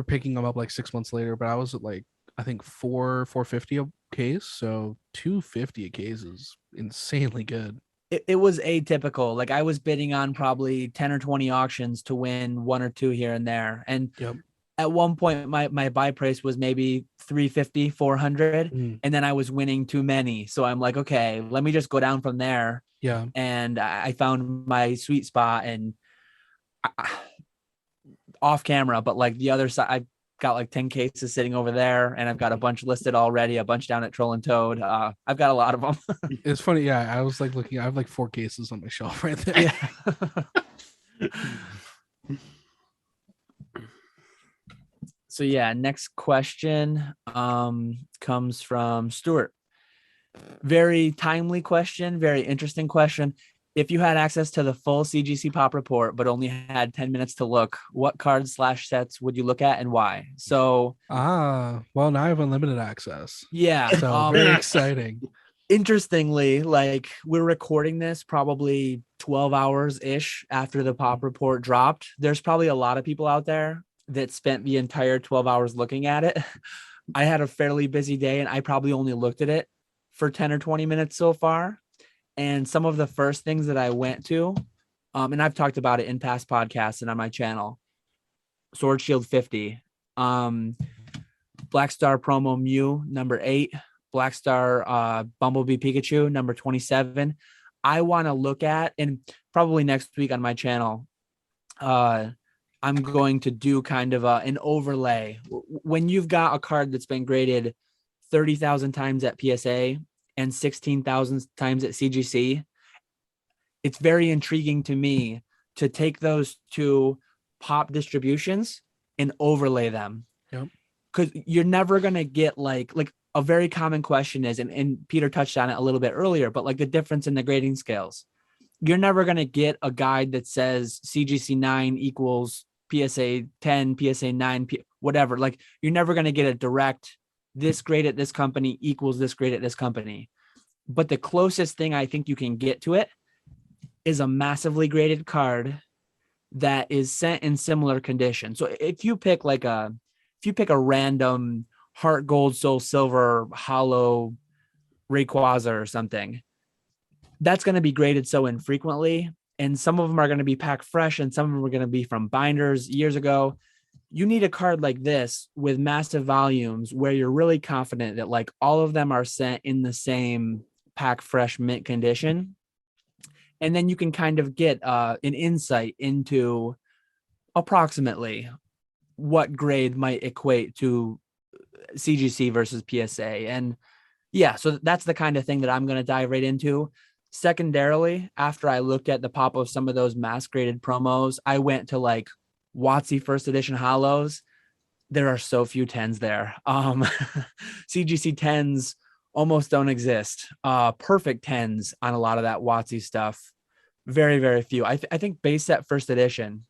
picking them up like 6 months later, but I was at like, I think $450 a case. So $250 a case is insanely good. It was atypical. Like I was bidding on probably 10 or 20 auctions to win 1 or 2 here and there. And at one point my buy price was maybe 350, 400. And then I was winning too many. So I'm like, okay, let me just go down from there. Yeah. And I found my sweet spot and off camera, but like the other side, I've got like 10 cases sitting over there and I've got a bunch listed already, a bunch down at Troll and Toad. I've got a lot of them. It's funny. Yeah. I was like looking, I have like 4 cases on my shelf right there. Yeah. So yeah, next question comes from Stuart. Very timely question, very interesting question. If you had access to the full CGC Pop report, but only had 10 minutes to look, what cards / sets would you look at and why? So, well, now I have unlimited access. Yeah. So very exciting. Interestingly, like we're recording this probably 12 hours ish after the Pop report dropped. There's probably a lot of people out there that spent the entire 12 hours looking at it. I had a fairly busy day and I probably only looked at it for 10 or 20 minutes so far. And some of the first things that I went to, and I've talked about it in past podcasts and on my channel, Sword Shield 50, Black Star Promo Mew, number 8, Black Star Bumblebee Pikachu, number 27. I want to look at, and probably next week on my channel, I'm going to do kind of an overlay. When you've got a card that's been graded 30,000 times at PSA and 16,000 times at CGC, it's very intriguing to me to take those two pop distributions and overlay them. Yep. Because you're never going to get like a very common question is, and Peter touched on it a little bit earlier, but like the difference in the grading scales. You're never going to get a guide that says CGC 9 equals PSA 10, PSA 9, whatever. Like you're never going to get a direct, this grade at this company equals this grade at this company. But the closest thing I think you can get to it is a massively graded card that is sent in similar condition. So if you pick a random Heart Gold, Soul Silver, Hollow Rayquaza or something, that's going to be graded so infrequently. And some of them are going to be packed fresh and some of them are going to be from binders years ago. You need a card like this with massive volumes where you're really confident that like all of them are sent in the same pack fresh mint condition. And then you can kind of get an insight into approximately what grade might equate to CGC versus PSA. And yeah, so that's the kind of thing that I'm going to dive right into. Secondarily, after I looked at the pop of some of those mass graded promos, I went to like WotC first edition hollows. There are so few 10s there. CGC 10s almost don't exist. Perfect 10s on a lot of that WotC stuff. Very, very few. I think base set first edition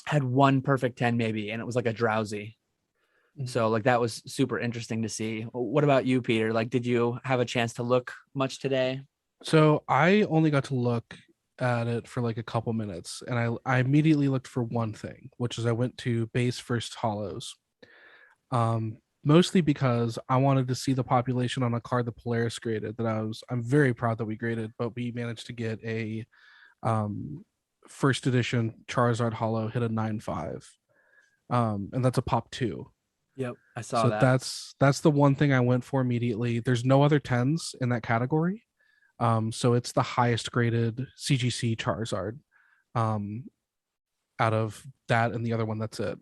had one perfect 10 maybe, and it was like a Drowsy. So like that was super interesting to see. What about you, Peter? Like, did you have a chance to look much today? So I only got to look at it for like a couple minutes, and I immediately looked for one thing, which is I went to base first hollows. Mostly because I wanted to see the population on a card that Polaris graded that I'm very proud that we graded, but we managed to get a first edition Charizard hollow hit a 9.5. And that's a pop 2. Yep, I saw that. That's the one thing I went for immediately. There's no other 10s in that category. So it's the highest graded CGC Charizard out of that and the other one. That's it.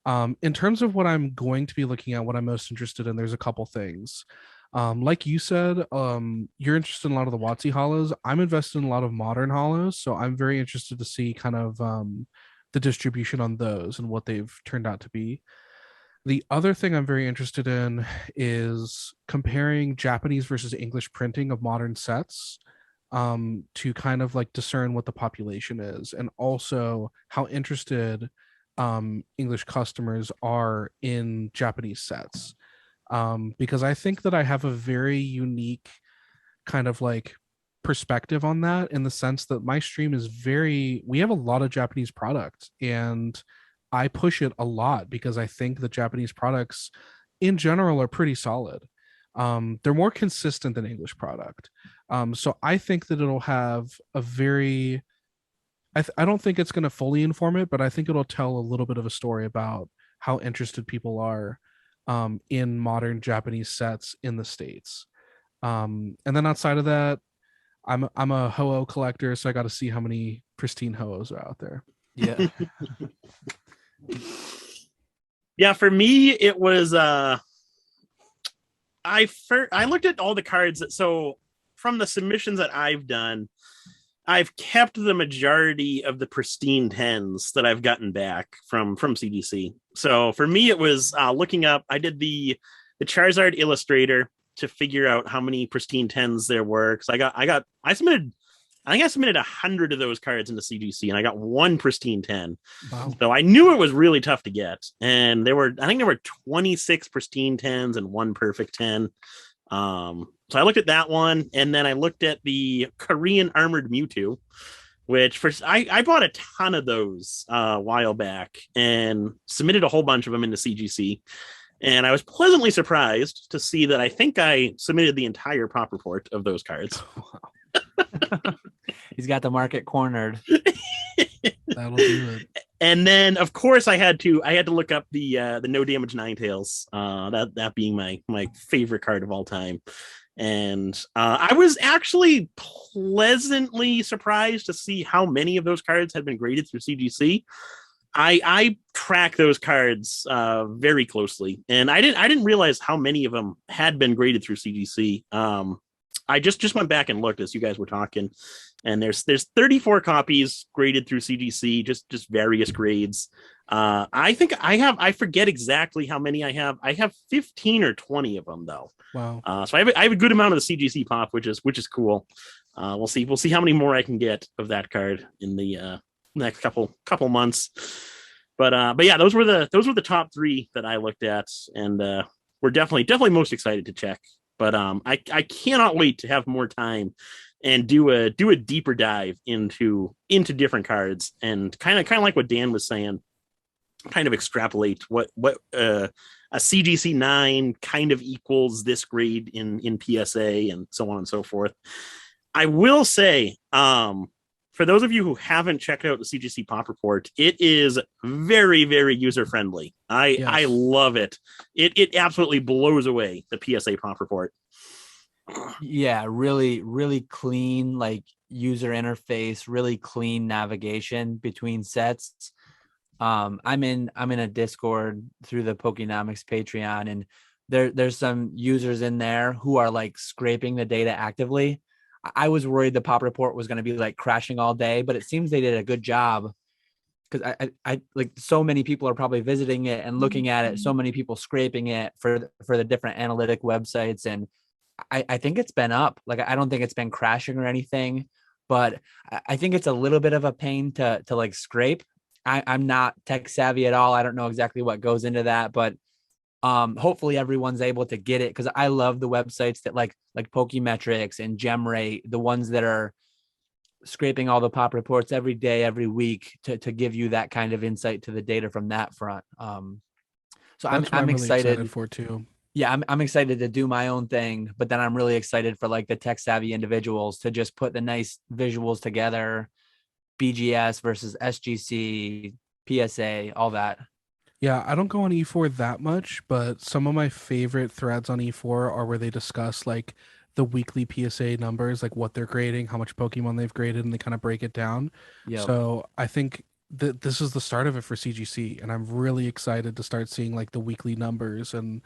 In terms of what I'm going to be looking at, what I'm most interested in, there's a couple things. Like you said, you're interested in a lot of the WotC hollows. I'm invested in a lot of modern hollows, so I'm very interested to see kind of the distribution on those and what they've turned out to be. The other thing I'm very interested in is comparing Japanese versus English printing of modern sets, to kind of like discern what the population is, and also how interested English customers are in Japanese sets. Because I think that I have a very unique kind of like perspective on that, in the sense that my stream is we have a lot of Japanese products, and I push it a lot because I think the Japanese products in general are pretty solid. They're more consistent than English product. So I think that it'll have a very, I don't think it's going to fully inform it, but I think it'll tell a little bit of a story about how interested people are in modern Japanese sets in the States. And then outside of that, I'm a Ho-Oh collector, so I got to see how many pristine Ho-Ohs are out there. Yeah. Yeah, for me, it was I looked at all the cards so from the submissions that I've done, I've kept the majority of the pristine 10s that I've gotten back from CGC. So for me, it was looking up. I did the Charizard Illustrator to figure out how many pristine 10s there were, because I submitted 100 of those cards into CGC, and I got one pristine 10. Wow. So I knew it was really tough to get, and I think there were 26 pristine 10s and one perfect 10. So I looked at that one, and then I looked at the Korean Armored Mewtwo, which I bought a ton of those a while back and submitted a whole bunch of them into CGC. And I was pleasantly surprised to see that I think I submitted the entire pop report of those cards. He's got the market cornered. That'll do it. And then, of course, I had to look up the No Damage Ninetales. That being my favorite card of all time. And I was actually pleasantly surprised to see how many of those cards had been graded through CGC. I track those cards very closely, and I didn't realize how many of them had been graded through CGC. I just went back and looked as you guys were talking, and there's 34 copies graded through CGC, just various grades. I think I forget exactly how many I have. I have 15 or 20 of them though. Wow. So I have a good amount of the CGC pop, which is cool. We'll see how many more I can get of that card in the next couple months. But yeah, those were the top 3 that I looked at, and we're definitely most excited to check. But I cannot wait to have more time and do a deeper dive into different cards, and kind of like what Dan was saying, kind of extrapolate what a CGC 9 kind of equals this grade in PSA, and so on and so forth. I will say, for those of you who haven't checked out the CGC Pop Report, it is very, very user-friendly. I love it. It absolutely blows away the PSA Pop Report. Yeah, really, really clean, like user interface, really clean navigation between sets. I'm in a Discord through the Pokenomics Patreon, and there's some users in there who are like scraping the data actively. I was worried the pop report was going to be like crashing all day, but it seems they did a good job, because I like so many people are probably visiting it and looking at it. So many people scraping it for the different analytic websites. And I think it's been up. Like, I don't think it's been crashing or anything, but I think it's a little bit of a pain to like scrape. I'm not tech savvy at all. I don't know exactly what goes into that, but hopefully everyone's able to get it, because I love the websites that like Pokemetrics and GemRate, the ones that are scraping all the pop reports every day, every week to give you that kind of insight to the data from that front. So I'm really excited for too. Yeah, I'm excited to do my own thing, but then I'm really excited for like the tech savvy individuals to just put the nice visuals together, BGS versus SGC, PSA, all that. Yeah, I don't go on E4 that much, but some of my favorite threads on E4 are where they discuss like the weekly PSA numbers, like what they're grading, how much Pokemon they've graded, and they kind of break it down. Yep. So I think this is the start of it for CGC, and I'm really excited to start seeing like the weekly numbers and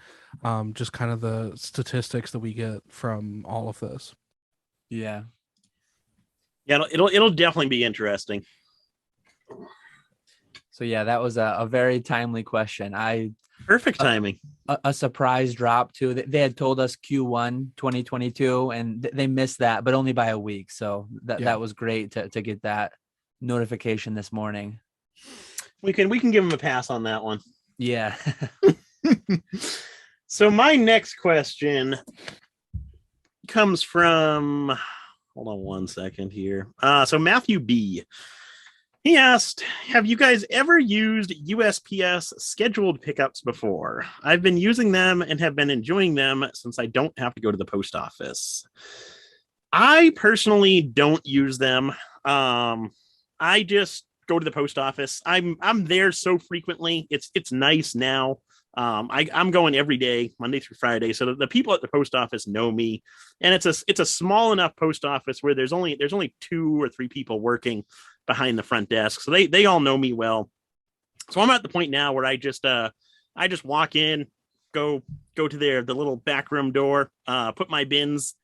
just kind of the statistics that we get from all of this. Yeah. Yeah, it'll definitely be interesting. So yeah, that was a very timely question. Perfect timing. A surprise drop too. They had told us Q1 2022, and they missed that, but only by a week. So that was great to get that notification this morning. We can give them a pass on that one. Yeah. So my next question comes from, hold on one second here. So Matthew B. He asked, have you guys ever used USPS scheduled pickups before? I've been using them and have been enjoying them since I don't have to go to the post office. I personally don't use them. I just go to the post office. I'm there so frequently. It's nice now. I'm going every day, Monday through Friday. So the people at the post office know me, and it's a small enough post office where there's only 2 or 3 people working behind the front desk. So they all know me well. So I'm at the point now where I just walk in, go to the little back room door, put my bins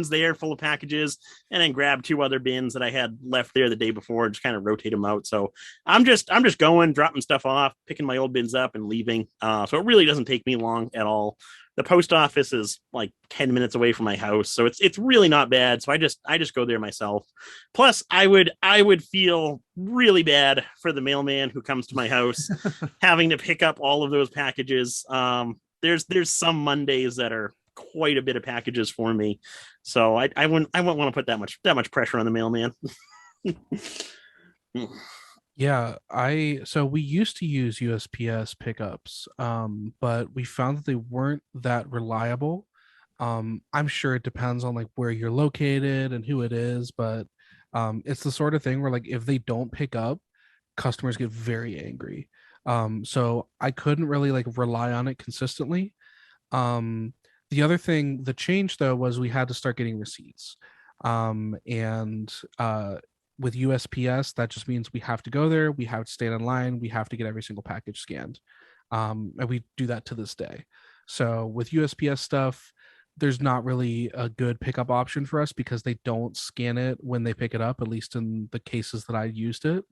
there full of packages, and then grab 2 other bins that I had left there the day before, just kind of rotate them out. So I'm just going, dropping stuff off, picking my old bins up and leaving. So it really doesn't take me long at all. The post office is like 10 minutes away from my house, so it's really not bad. So I just go there myself. Plus, I would feel really bad for the mailman who comes to my house having to pick up all of those packages. There's some Mondays that are quite a bit of packages for me, so I wouldn't want to put that much pressure on the mailman. Yeah, so we used to use USPS pickups, but we found that they weren't that reliable. I'm sure it depends on like where you're located and who it is, but it's the sort of thing where like if they don't pick up, customers get very angry. So I couldn't really like rely on it consistently. The other thing, the change though, was we had to start getting receipts. And with USPS, that just means we have to go there, we have to stand in line, we have to get every single package scanned. And we do that to this day. So with USPS stuff, there's not really a good pickup option for us because they don't scan it when they pick it up, at least in the cases that I used it.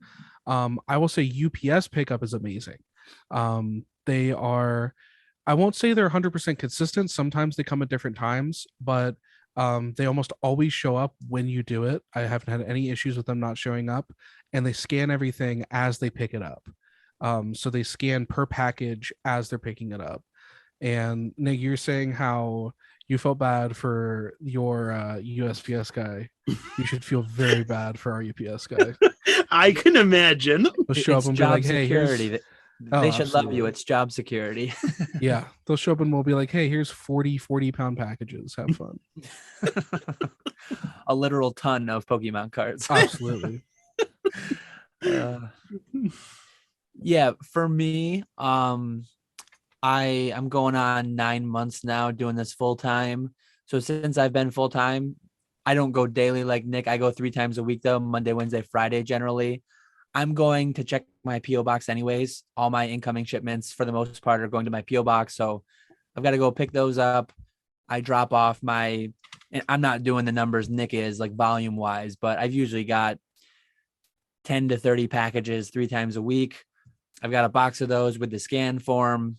I will say UPS pickup is amazing. They are, I won't say they're 100% consistent. Sometimes they come at different times, but they almost always show up when you do it. I haven't had any issues with them not showing up, and they scan everything as they pick it up. So they scan per package as they're picking it up. And Nick, you're saying how you felt bad for your USPS guy. You should feel very bad for our UPS guy. I can imagine. They'll show up and be like, "Hey, security. Oh, they should absolutely. love you. It's job security." Yeah, they'll show up and we'll be like, "Hey, here's 40-pound packages. Have fun." A literal ton of Pokemon cards. Absolutely. Yeah, for me, I'm going on 9 months now doing this full time. So since I've been full time, I don't go daily like Nick. I go 3 times a week though, Monday, Wednesday, Friday generally. I'm going to check my PO box anyways. All my incoming shipments for the most part are going to my PO box. So I've got to go pick those up. I drop off and I'm not doing the numbers Nick is like volume wise, but I've usually got 10 to 30 packages 3 times a week. I've got a box of those with the scan form.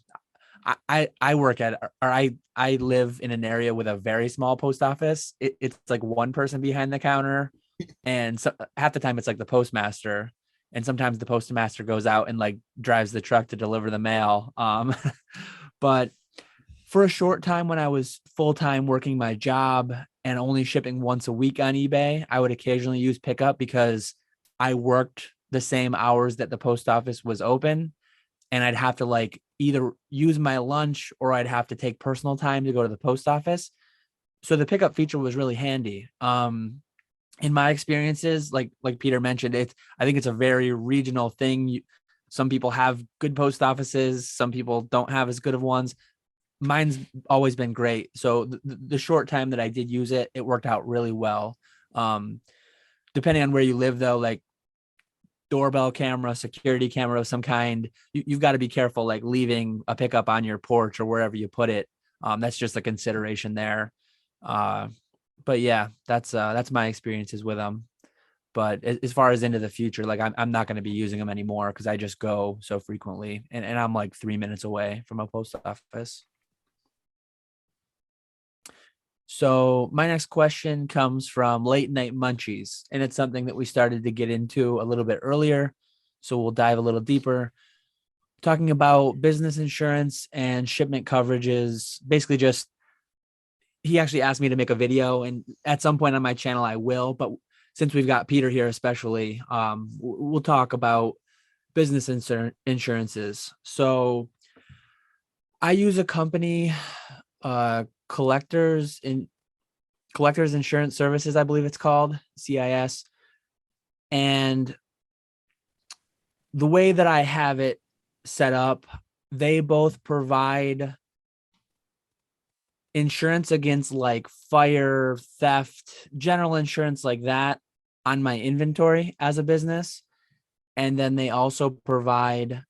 I work at, or I live in an area with a very small post office. It's like one person behind the counter, and so half the time it's like the postmaster, and sometimes the postmaster goes out and like drives the truck to deliver the mail. But for a short time when I was full time working my job and only shipping once a week on eBay, I would occasionally use pickup because I worked the same hours that the post office was open, and I'd have to like either use my lunch or I'd have to take personal time to go to the post office. So the pickup feature was really handy. In my experiences, like Peter mentioned, I think it's a very regional thing. Some people have good post offices, some people don't have as good of ones. Mine's always been great. So the short time that I did use it, it worked out really well. Depending on where you live though, like doorbell camera, security camera of some kind, you've got to be careful, like leaving a pickup on your porch or wherever you put it. That's just a consideration there. But yeah, that's my experiences with them. But as far as into the future, like I'm not going to be using them anymore because I just go so frequently, and I'm like 3 minutes away from a post office. So my next question comes from Late Night Munchies, and it's something that we started to get into a little bit earlier. So we'll dive a little deeper, talking about business insurance and shipment coverages. Basically, just he actually asked me to make a video, and at some point on my channel I will. But since we've got Peter here, especially, we'll talk about business insurances. So I use a company, Collectors Insurance Services, I believe it's called, CIS. And the way that I have it set up, they both provide insurance against like fire, theft, general insurance like that on my inventory as a business. And then they also provide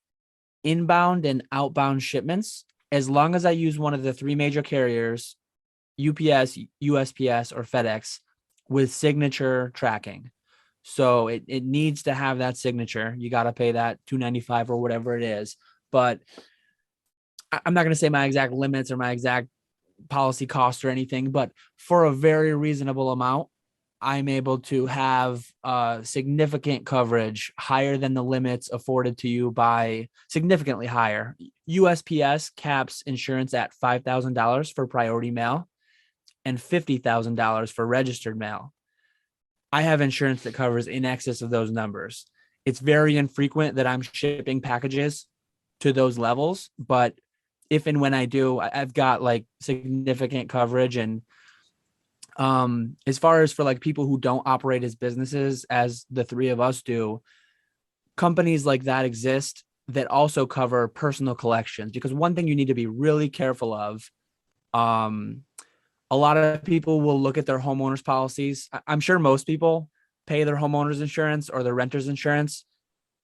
inbound and outbound shipments as long as I use one of the three major carriers, UPS, USPS, or FedEx, with signature tracking. So it needs to have that signature. You got to pay that $295 or whatever it is. But I'm not going to say my exact limits or my exact policy cost or anything, but for a very reasonable amount, I'm able to have significant coverage higher than the limits afforded to you by significantly higher. USPS caps insurance at $5,000 for priority mail and $50,000 for registered mail. I have insurance that covers in excess of those numbers. It's very infrequent that I'm shipping packages to those levels, but if and when I do, I've got like significant coverage. And as far as for like people who don't operate as businesses as the three of us do, companies like that exist that also cover personal collections, because one thing you need to be really careful of, a lot of people will look at their homeowners policies. I'm sure most people pay their homeowners insurance or their renter's insurance.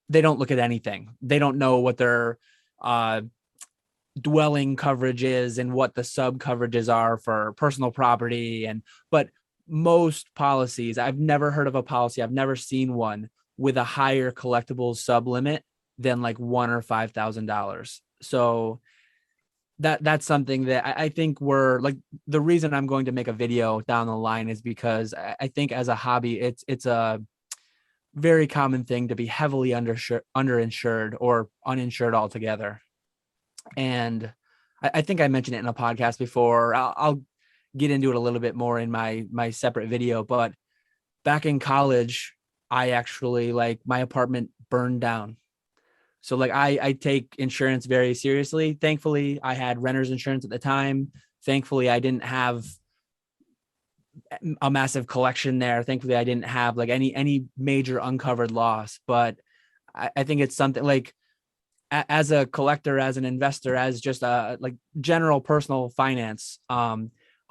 They don't look at anything. They don't know what their dwelling coverage is and what the sub coverages are for personal property. But most policies, I've never heard of a policy, I've never seen one with a higher collectibles sub limit than like $1,000 or $5,000. So that's something that I think we're like, the reason I'm going to make a video down the line is because I think as a hobby, it's a very common thing to be heavily underinsured or uninsured altogether. And I think I mentioned it in a podcast before. I'll get into it a little bit more in my separate video, but back in college, I actually, like, my apartment burned down. So like I take insurance very seriously. Thankfully, I had renter's insurance at the time. Thankfully, I didn't have a massive collection there. Thankfully, I didn't have like any major uncovered loss. But I think it's something like, as a collector, as an investor, as just a like general personal finance,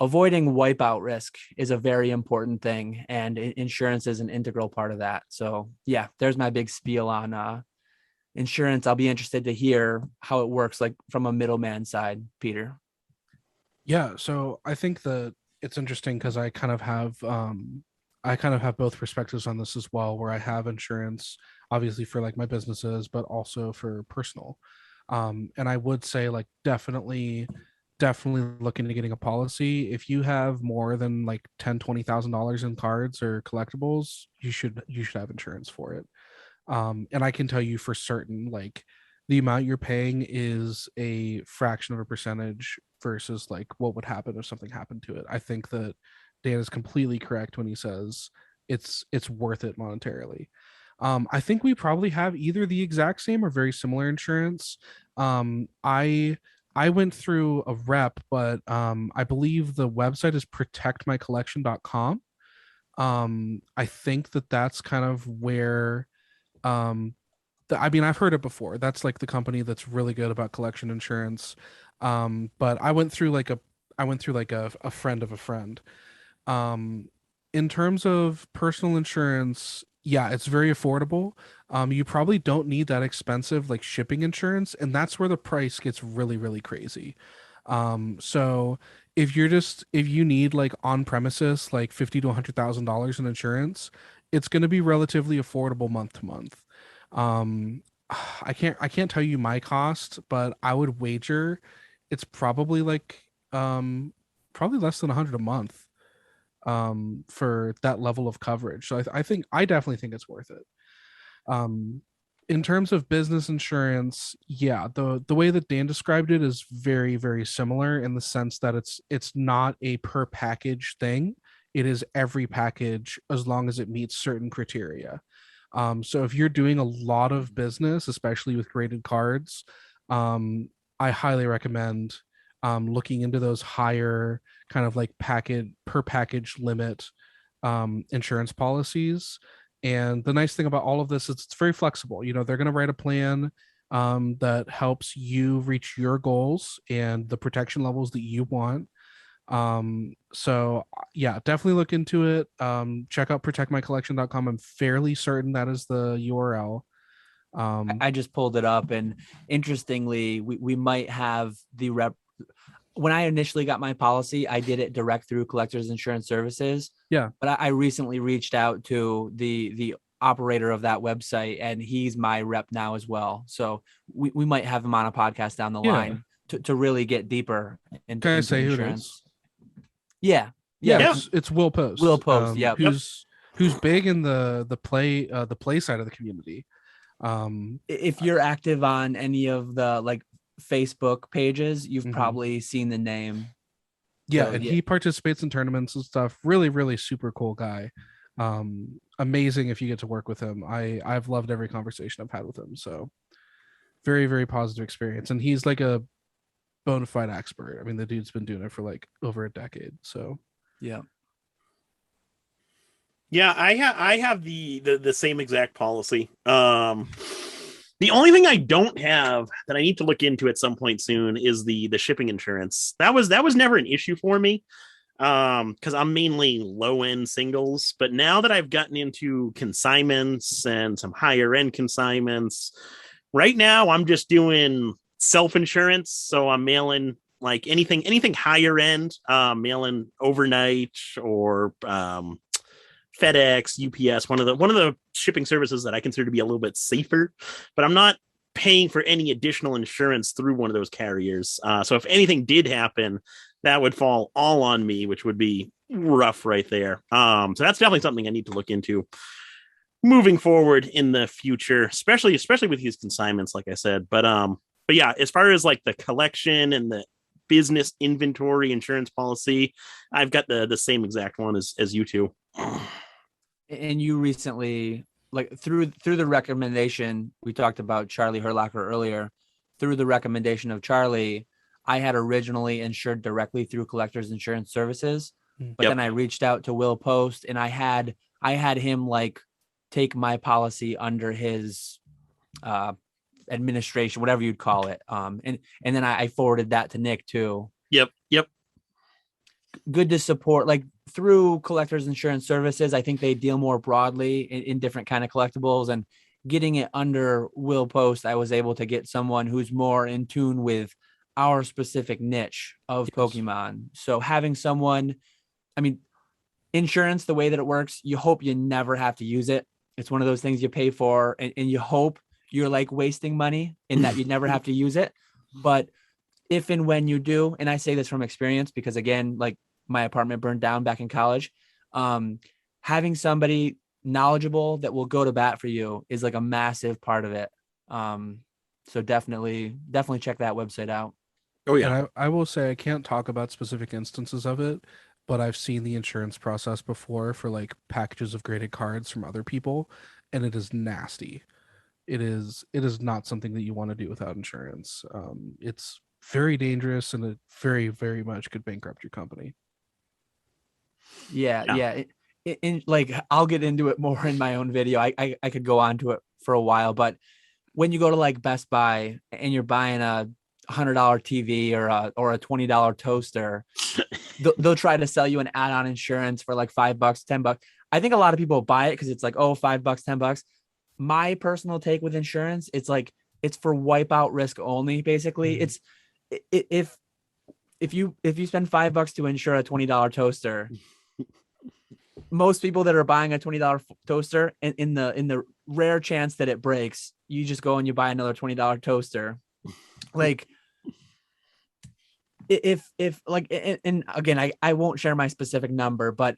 avoiding wipeout risk is a very important thing, and insurance is an integral part of that. So yeah, there's my big spiel on insurance. I'll be interested to hear how it works, like from a middleman side, Peter. Yeah, so I think that it's interesting because I kind of have both perspectives on this as well, where I have insurance obviously for like my businesses, but also for personal. And I would say like definitely looking into getting a policy. If you have more than like $10,000-$20,000 in cards or collectibles, you should have insurance for it. And I can tell you for certain, like, the amount you're paying is a fraction of a percentage versus like what would happen if something happened to it. I think that Dan is completely correct when he says it's worth it monetarily. I think we probably have either the exact same or very similar insurance. I went through a rep, but I believe the website is protectmycollection.com. I think that's kind of where I mean, I've heard it before. That's like the company that's really good about collection insurance. But I went through like a friend of a friend. In terms of personal insurance, Yeah, it's very affordable. You probably don't need that expensive like shipping insurance, and that's where the price gets really, really crazy. So if you need like on premises like 50 to $100,000 in insurance, it's going to be relatively affordable month to month. Um, I can't tell you my cost, but I would wager it's probably like probably less than 100 a month for that level of coverage. So I think I definitely think it's worth it. Um, in terms of business insurance, yeah, the way that Dan described it is very, very similar in the sense that it's not a per package thing. It is every package as long as it meets certain criteria. So if you're doing a lot of business, especially with graded cards, I highly recommend looking into those higher kind of like package per package limit insurance policies. And the nice thing about all of this is it's very flexible. You know, they're going to write a plan that helps you reach your goals and the protection levels that you want. So yeah, definitely look into it. Check out protectmycollection.com. I'm fairly certain that is the URL. I just pulled it up, and interestingly, we might have the rep. When I initially got my policy, I did it direct through Collectors Insurance Services. Yeah. But I recently reached out to the operator of that website, and he's my rep now as well. So we might have him on a podcast down the line to really get deeper into, Can I into say who it insurance. is? Yeah. It's Will Post. Will Post, yeah. Who's big in the play side of the community. If you're active on any of the like Facebook pages, you've probably seen the name. Yeah, so, and he participates in tournaments and stuff. Really, really super cool guy. Amazing if you get to work with him. I've loved every conversation I've had with him. So very, very positive experience. And he's like a bona fide expert. I mean, the dude's been doing it for like over a decade. So yeah. Yeah, I have the same exact policy. The only thing I don't have that I need to look into at some point soon is the shipping insurance. That was never an issue for me because I'm mainly low end singles. But now that I've gotten into consignments and some higher end consignments, right now I'm just doing self insurance. So I'm mailing like anything higher end, mailing overnight or FedEx, UPS, one of the shipping services that I consider to be a little bit safer, but I'm not paying for any additional insurance through one of those carriers. So if anything did happen, that would fall all on me, which would be rough right there. So that's definitely something I need to look into moving forward in the future, especially with these consignments, like I said. But yeah, as far as like the collection and the business inventory insurance policy, I've got the same exact one as you two. And you recently, like through the recommendation, we talked about Charlie Herlocker earlier. Through the recommendation of Charlie, I had originally insured directly through Collectors Insurance Services, but then I reached out to Will Post, and I had him like take my policy under his administration, whatever you'd call it. And then I forwarded that to Nick too. Yep. Good to support, like through Collectors Insurance Services. I think they deal more broadly in different kind of collectibles, and getting it under Will Post, I was able to get someone who's more in tune with our specific niche of Pokemon. So having someone, I mean, insurance, the way that it works, you hope you never have to use it. It's one of those things you pay for, and you hope you're like wasting money in that you never have to use it. But if and when you do, and I say this from experience, because again, like my apartment burned down back in college, having somebody knowledgeable that will go to bat for you is like a massive part of it. So definitely check that website out. Oh yeah. And I will say I can't talk about specific instances of it, but I've seen the insurance process before for like packages of graded cards from other people, and it is nasty. It is not something that you want to do without insurance. It's very dangerous, and it very, very much could bankrupt your company. Yeah. Like I'll get into it more in my own video. I could go on to it for a while, but when you go to like Best Buy and you're buying a $100 TV or a $20 toaster, they'll try to sell you an add-on insurance for like $5, $10. I think a lot of people buy it because it's like, oh, $5, $10. My personal take with insurance, it's like, it's for wipeout risk only. Basically, it's if you spend $5 to insure a $20 toaster, most people that are buying a $20 toaster, in the rare chance that it breaks, you just go and you buy another $20 toaster. Like, if like, and again, I won't share my specific number, but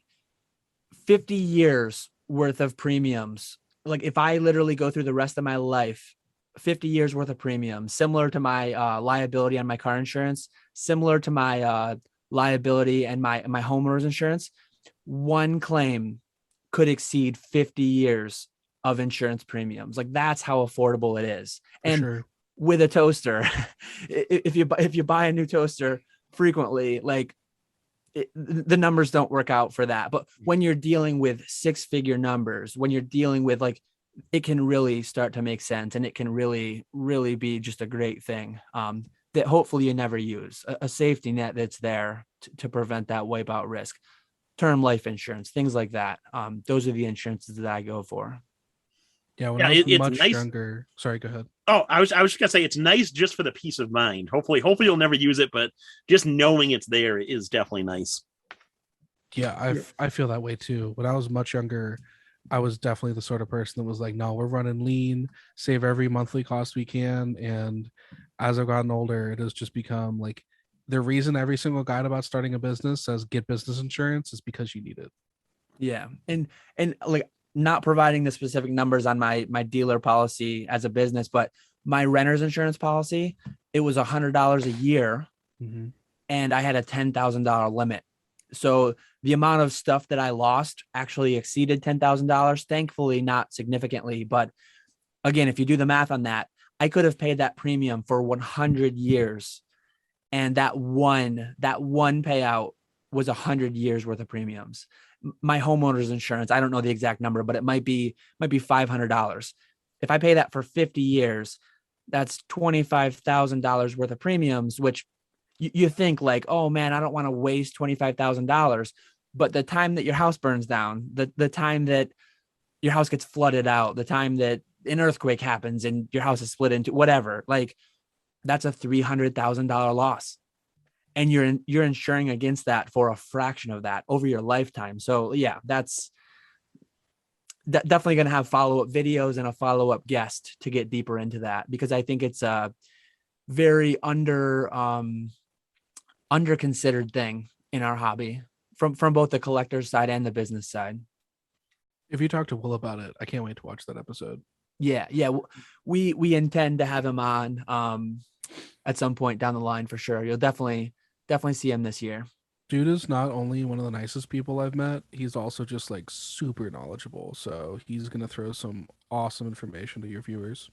50 years worth of premiums. Like, if I literally go through the rest of my life, 50 years worth of premiums, similar to my liability on my car insurance, similar to my liability and my homeowner's insurance, one claim could exceed 50 years of insurance premiums. Like, that's how affordable it is. And Sure. with a toaster, if you buy a new toaster frequently, like, the numbers don't work out for that. But when you're dealing with 6-figure numbers, when you're dealing with, like, it can really start to make sense, and it can really, really be just a great thing that hopefully you never use, a safety net that's there to prevent that wipeout risk. Term life insurance, things like that. Those are the insurances that I go for. Yeah, when I was it's much nice. younger. Sorry, go ahead. Oh, I was just gonna say it's nice just for the peace of mind. Hopefully you'll never use it, but just knowing it's there is definitely nice. Yeah, I feel that way too. When I was much younger, I was definitely the sort of person that was like, no, we're running lean, save every monthly cost we can. And as I've gotten older, it has just become like, the reason every single guide about starting a business says get business insurance is because you need it. Yeah. And like, not providing the specific numbers on my dealer policy as a business, but my renter's insurance policy, it was $100 a year. Mm-hmm. And I had a $10,000 limit. So the amount of stuff that I lost actually exceeded $10,000. Thankfully, not significantly. But again, if you do the math on that, I could have paid that premium for 100 years. And that one payout was 100 years worth of premiums. My homeowner's insurance, I don't know the exact number, but it might be $500. If I pay that for 50 years, that's $25,000 worth of premiums, which you think like, oh man, I don't want to waste $25,000. But the time that your house burns down, the time that your house gets flooded out, the time that an earthquake happens and your house is split into whatever, like, that's a $300,000 loss. And you're insuring against that for a fraction of that over your lifetime. So yeah, that's definitely going to have follow-up videos and a follow-up guest to get deeper into that, because I think it's a very under-considered thing in our hobby from both the collector's side and the business side. If you talk to Will about it, I can't wait to watch that episode. Yeah. We intend to have him on at some point down the line for sure. You'll definitely see him this year. Dude is not only one of the nicest people I've met, he's also just like super knowledgeable. So he's going to throw some awesome information to your viewers.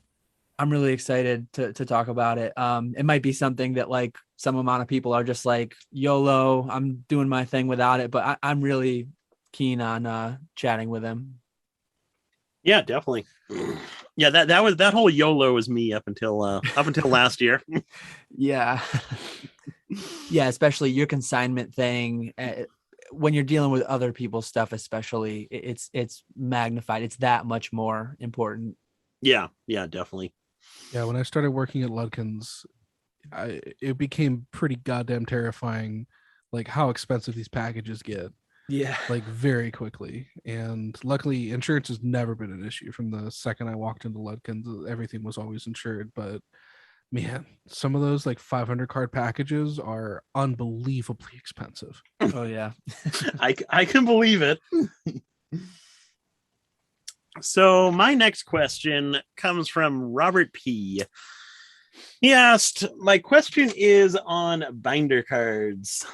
I'm really excited to talk about it. It might be something that like some amount of people are just like, YOLO, I'm doing my thing without it. But I'm really keen on chatting with him. Yeah, definitely. Yeah, that whole YOLO was me up until last year. Yeah. Yeah, especially your consignment thing. When you're dealing with other people's stuff, especially, it's magnified. It's that much more important. Yeah, definitely. Yeah, when I started working at Ludkins, it became pretty goddamn terrifying, like how expensive these packages get. Yeah, like very quickly. And luckily, insurance has never been an issue. From the second I walked into Ludkins, everything was always insured. But man, some of those like 500 card packages are unbelievably expensive. Oh yeah. I can believe it. So my next question comes from Robert P. He asked, my question is on binder cards.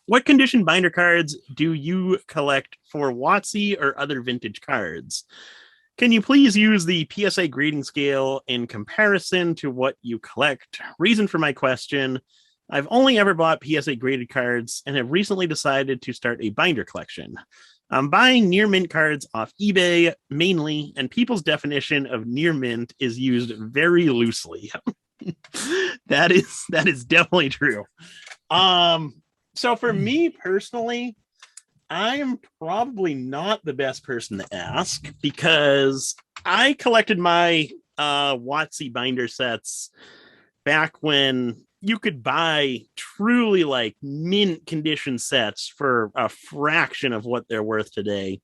What condition binder cards do you collect for WotC or other vintage cards? Can you please use the PSA grading scale in comparison to what you collect? Reason for my question, I've only ever bought PSA graded cards and have recently decided to start a binder collection. I'm buying near mint cards off eBay mainly, and people's definition of near mint is used very loosely. That is definitely true. So for me personally, I'm probably not the best person to ask because I collected my WotC binder sets back when you could buy truly like mint condition sets for a fraction of what they're worth today.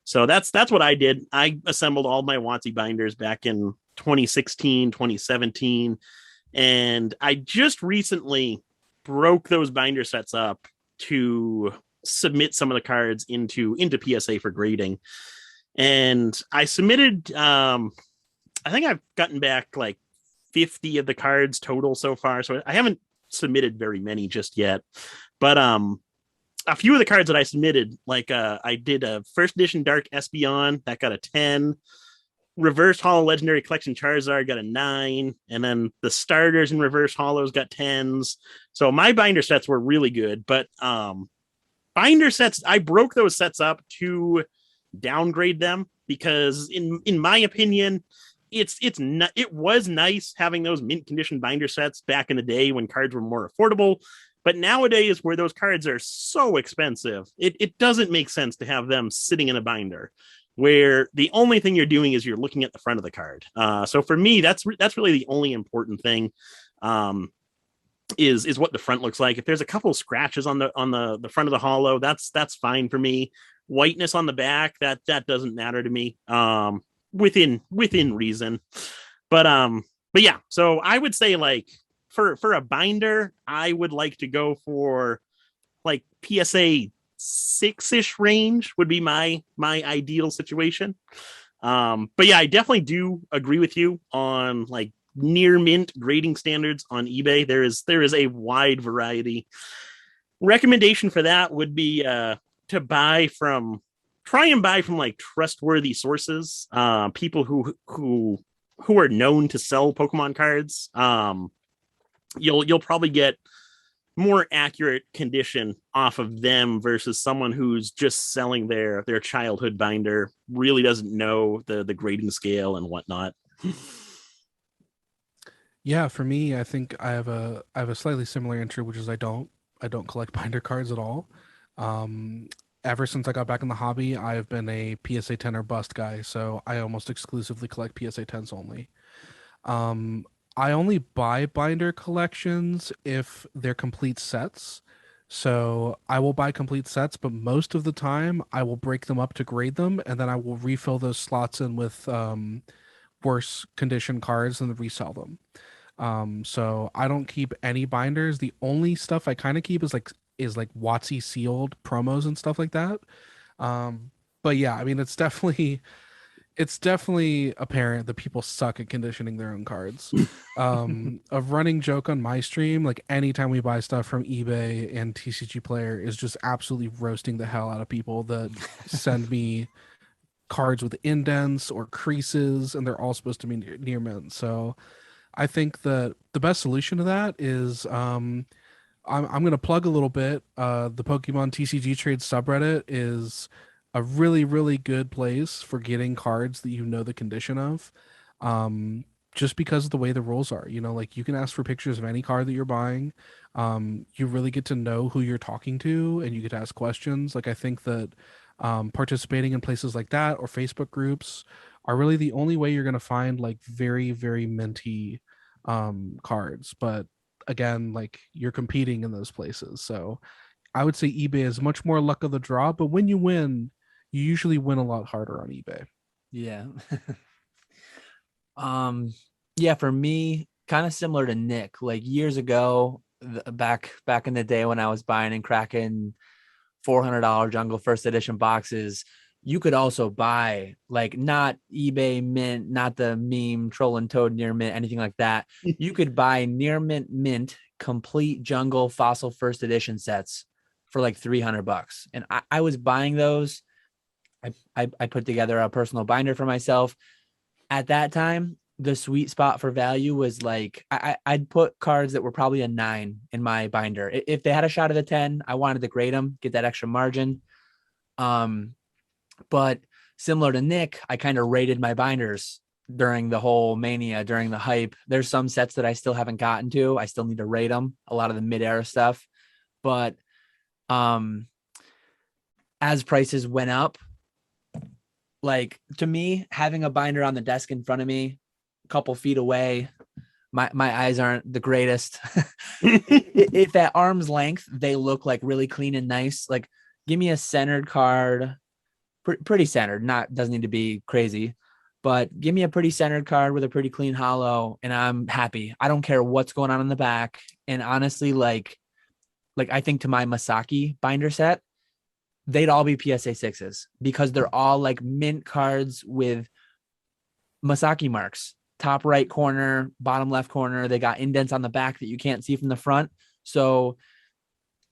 So that's what I did. I assembled all my WotC binders back in 2016, 2017, and I just recently broke those binder sets up to submit some of the cards into PSA for grading. And I submitted I think I've gotten back like 50 of the cards total so far. So I haven't submitted very many just yet. But a few of the cards that I submitted, like I did a first edition Dark Espeon that got a 10. Reverse Holo Legendary Collection Charizard got a 9, and then the starters in Reverse Holos got 10s. So my binder sets were really good, but binder sets, I broke those sets up to downgrade them because in my opinion, it was nice having those mint condition binder sets back in the day when cards were more affordable. But nowadays, where those cards are so expensive, it doesn't make sense to have them sitting in a binder where the only thing you're doing is you're looking at the front of the card. So for me, that's really the only important thing, is what the front looks like. If there's a couple of scratches on the front of the holo, that's fine for me. Whiteness on the back, that doesn't matter to me, within reason. But yeah, so I would say like for a binder, I would like to go for like PSA 6-ish range would be my ideal situation. But yeah, I definitely do agree with you on like near mint grading standards on eBay. There is a wide variety. Recommendation for that would be to try and buy from like trustworthy sources, people who are known to sell Pokemon cards. You'll probably get more accurate condition off of them versus someone who's just selling their childhood binder, really doesn't know the grading scale and whatnot. Yeah, for me, I think I have a slightly similar answer, which is I don't collect binder cards at all. Ever since I got back in the hobby, I've been a PSA 10 or bust guy, so I almost exclusively collect PSA 10s only. I only buy binder collections if they're complete sets. So I will buy complete sets, but most of the time I will break them up to grade them, and then I will refill those slots in with worse condition cards and then resell them. So I don't keep any binders. The only stuff I kind of keep is like WotC sealed promos and stuff like that. But yeah, I mean it's definitely apparent that people suck at conditioning their own cards. A running joke on my stream, like anytime we buy stuff from eBay and TCG Player, is just absolutely roasting the hell out of people that send me cards with indents or creases, and they're all supposed to be near mint. So I think that the best solution to that is I'm going to plug a little bit. The Pokemon TCG Trade subreddit is a really, really good place for getting cards that you know the condition of, just because of the way the rules are. You know, like you can ask for pictures of any card that you're buying. You really get to know who you're talking to, and you get to ask questions. Like I think that participating in places like that or Facebook groups are really the only way you're going to find like very, very minty cards. But again, like you're competing in those places. So I would say eBay is much more luck of the draw, but when you win, you usually win a lot harder on eBay. Yeah. Yeah, for me, kind of similar to Nick, like years ago, back in the day when I was buying and cracking $400 Jungle first edition boxes, you could also buy like not eBay mint, not the meme troll and toad near mint, anything like that. You could buy near mint complete Jungle fossil first edition sets for like $300. And I was buying those. I put together a personal binder for myself. At that time, the sweet spot for value was like I'd put cards that were probably a 9 in my binder. If they had a shot at a 10, I wanted to grade them, get that extra margin. But similar to Nick, I kind of rated my binders during the whole mania, during the hype. There's some sets that I still haven't gotten to. I still need to rate them, a lot of the mid-era stuff. But as prices went up, like to me, having a binder on the desk in front of me, a couple feet away, my eyes aren't the greatest. If at arm's length, they look like really clean and nice. Like, give me a centered card, pretty centered, doesn't need to be crazy, but give me a pretty centered card with a pretty clean hollow, and I'm happy. I don't care what's going on in the back. And honestly, like I think to my Masaki binder set, they'd all be PSA 6s because they're all like mint cards with Masaki marks. Top right corner, bottom left corner. They got indents on the back that you can't see from the front. So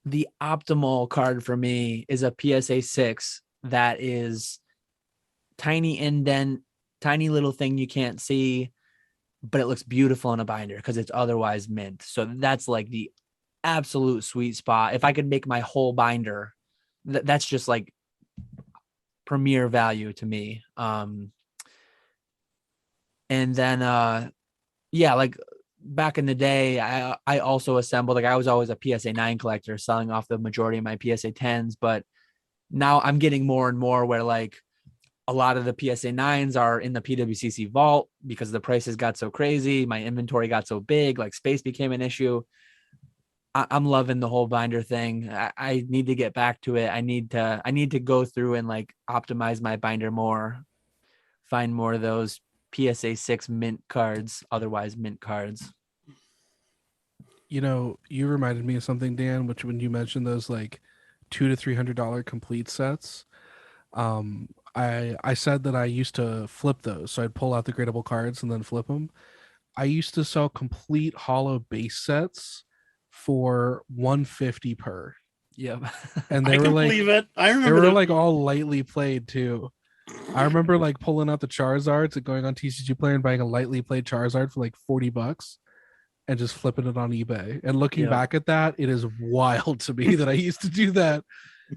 the optimal card for me is a PSA 6 that is tiny indent, tiny little thing you can't see, but it looks beautiful in a binder because it's otherwise mint. So that's like the absolute sweet spot. If I could make my whole binder, that's just like premier value to me. And then, yeah, like back in the day, I also assembled, like I was always a PSA 9 collector selling off the majority of my PSA 10s, but now I'm getting more and more where like a lot of the PSA 9s are in the PWCC vault because the prices got so crazy. My inventory got so big, like space became an issue. I'm loving the whole binder thing. I need to get back to it. I need to go through and like optimize my binder more, find more of those PSA 6 mint cards, otherwise mint cards. You know, you reminded me of something, Dan, which when you mentioned those like $200 to $300 complete sets, I said that I used to flip those. So I'd pull out the gradable cards and then flip them. I used to sell complete hollow base sets for $150 per. Yep. And they I were can like, believe it. I they remember were like all lightly played too. I remember like pulling out the Charizards and going on TCG Player and buying a lightly played Charizard for like $40 and just flipping it on eBay. And looking back at that, it is wild to me that I used to do that.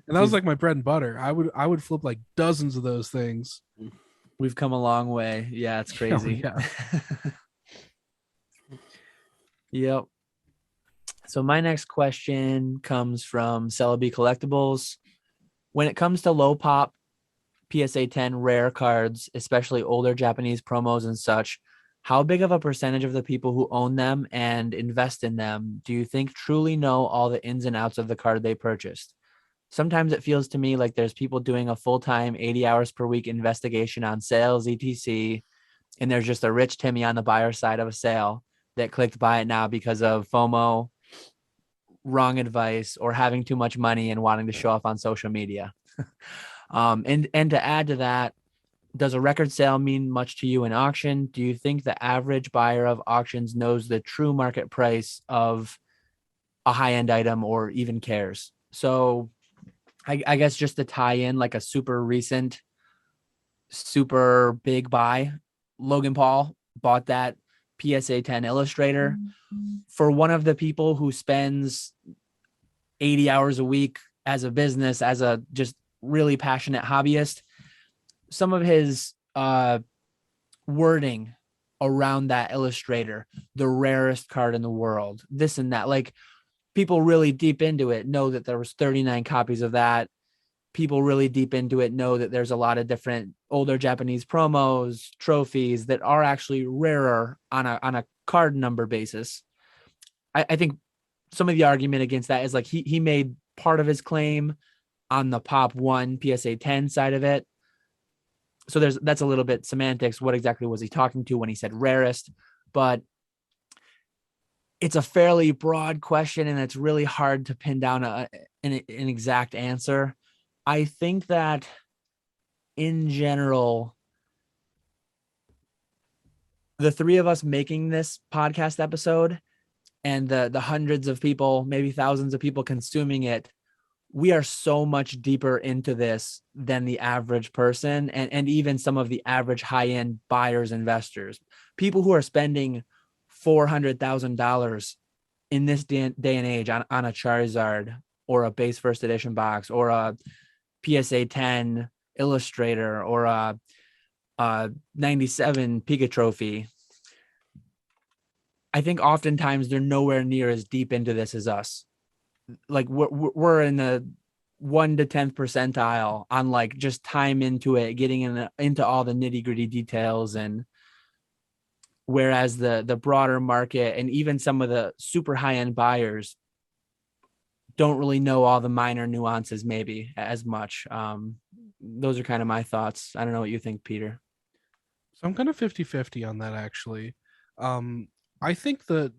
And that was like my bread and butter. I would flip like dozens of those things. We've come a long way. Yeah, it's crazy. Oh, yeah. Yep. So my next question comes from Celebi Collectibles. When it comes to low pop PSA 10 rare cards, especially older Japanese promos and such, how big of a percentage of the people who own them and invest in them do you think truly know all the ins and outs of the card they purchased? Sometimes it feels to me like there's people doing a full-time 80 hours per week investigation on sales, etc. And there's just a rich Timmy on the buyer side of a sale that clicked buy it now because of FOMO, wrong advice, or having too much money and wanting to show off on social media. And to add to that, does a record sale mean much to you in auction? Do you think the average buyer of auctions knows the true market price of a high-end item or even cares? So I guess just to tie in like a super recent, super big buy, Logan Paul bought that PSA 10 Illustrator for one of the people who spends 80 hours a week as a business, as a just really passionate hobbyist. Some of his wording around that Illustrator, the rarest card in the world, this and that, like people really deep into it know that there was 39 copies of that. People really deep into it know that there's a lot of different older Japanese promos, trophies that are actually rarer on a card number basis. I think some of the argument against that is like he made part of his claim on the Pop 1 PSA 10 side of it. So that's a little bit semantics. What exactly was he talking to when he said rarest? But it's a fairly broad question, and it's really hard to pin down an exact answer. I think that in general, the three of us making this podcast episode and the hundreds of people, maybe thousands of people consuming it, we are so much deeper into this than the average person and even some of the average high-end buyers, investors, people who are spending $400,000 in this day and age on a Charizard or a base first edition box or a PSA 10 Illustrator or a 97 Pika Trophy. I think oftentimes they're nowhere near as deep into this as us. Like we're in the 1 to 10th percentile on like just time into it, getting into all the nitty gritty details. And whereas the broader market and even some of the super high end buyers don't really know all the minor nuances maybe as much. Those are kind of my thoughts. I don't know what you think, Peter. So I'm kind of 50-50 on that, actually. I think that,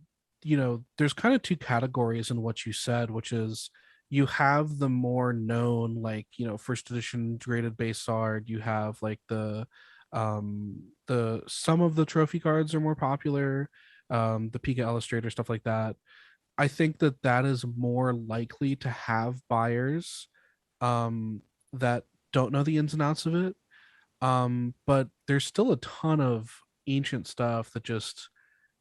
there's kind of two categories in what you said, which is you have the more known, like, first edition graded base art. You have like the some of the trophy cards are more popular, the Pika Illustrator, stuff like that. I think that is more likely to have buyers that don't know the ins and outs of it. But there's still a ton of ancient stuff that just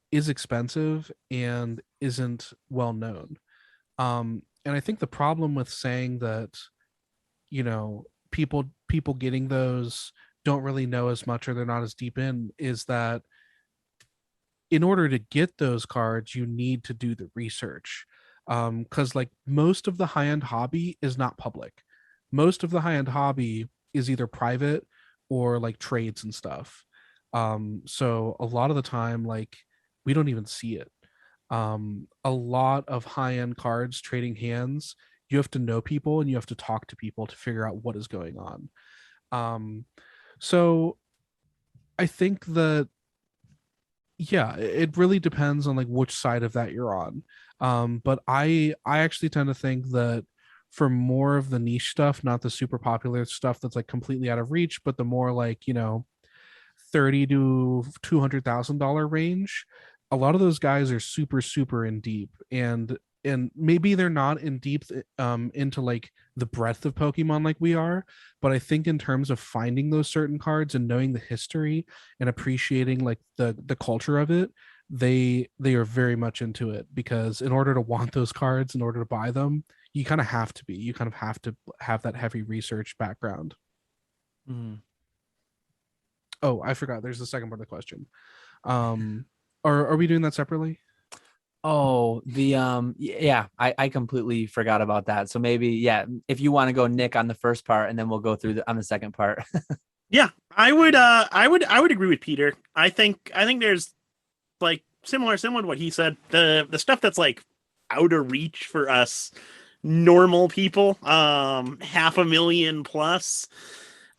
is expensive and isn't well known. And I think the problem with saying that, people getting those don't really know as much or they're not as deep in is that in order to get those cards, you need to do the research. Because like most of the high-end hobby is not public. Most of the high-end hobby is either private or like trades and stuff. So a lot of the time, like, we don't even see it. A lot of high-end cards trading hands, you have to know people and you have to talk to people to figure out what is going on. So I think that, yeah, it really depends on like which side of that you're on. But I actually tend to think that for more of the niche stuff, not the super popular stuff that's like completely out of reach, but the more like, $30,000 to $200,000 range, a lot of those guys are super in deep, and maybe they're not in deep into like the breadth of Pokemon like we are, but I think in terms of finding those certain cards and knowing the history and appreciating like the culture of it, they are very much into it, because in order to want those cards, in order to buy them, you kind of have to have that heavy research background. Oh, I forgot, there's the second part of the question. Are we doing that separately? Oh, yeah, I completely forgot about that. So maybe, yeah, if you want to go, Nick, on the first part, and then we'll go through on the second part. Yeah, I would agree with Peter. I think there's like similar to what he said. The stuff that's like out of reach for us normal people, 500,000 plus.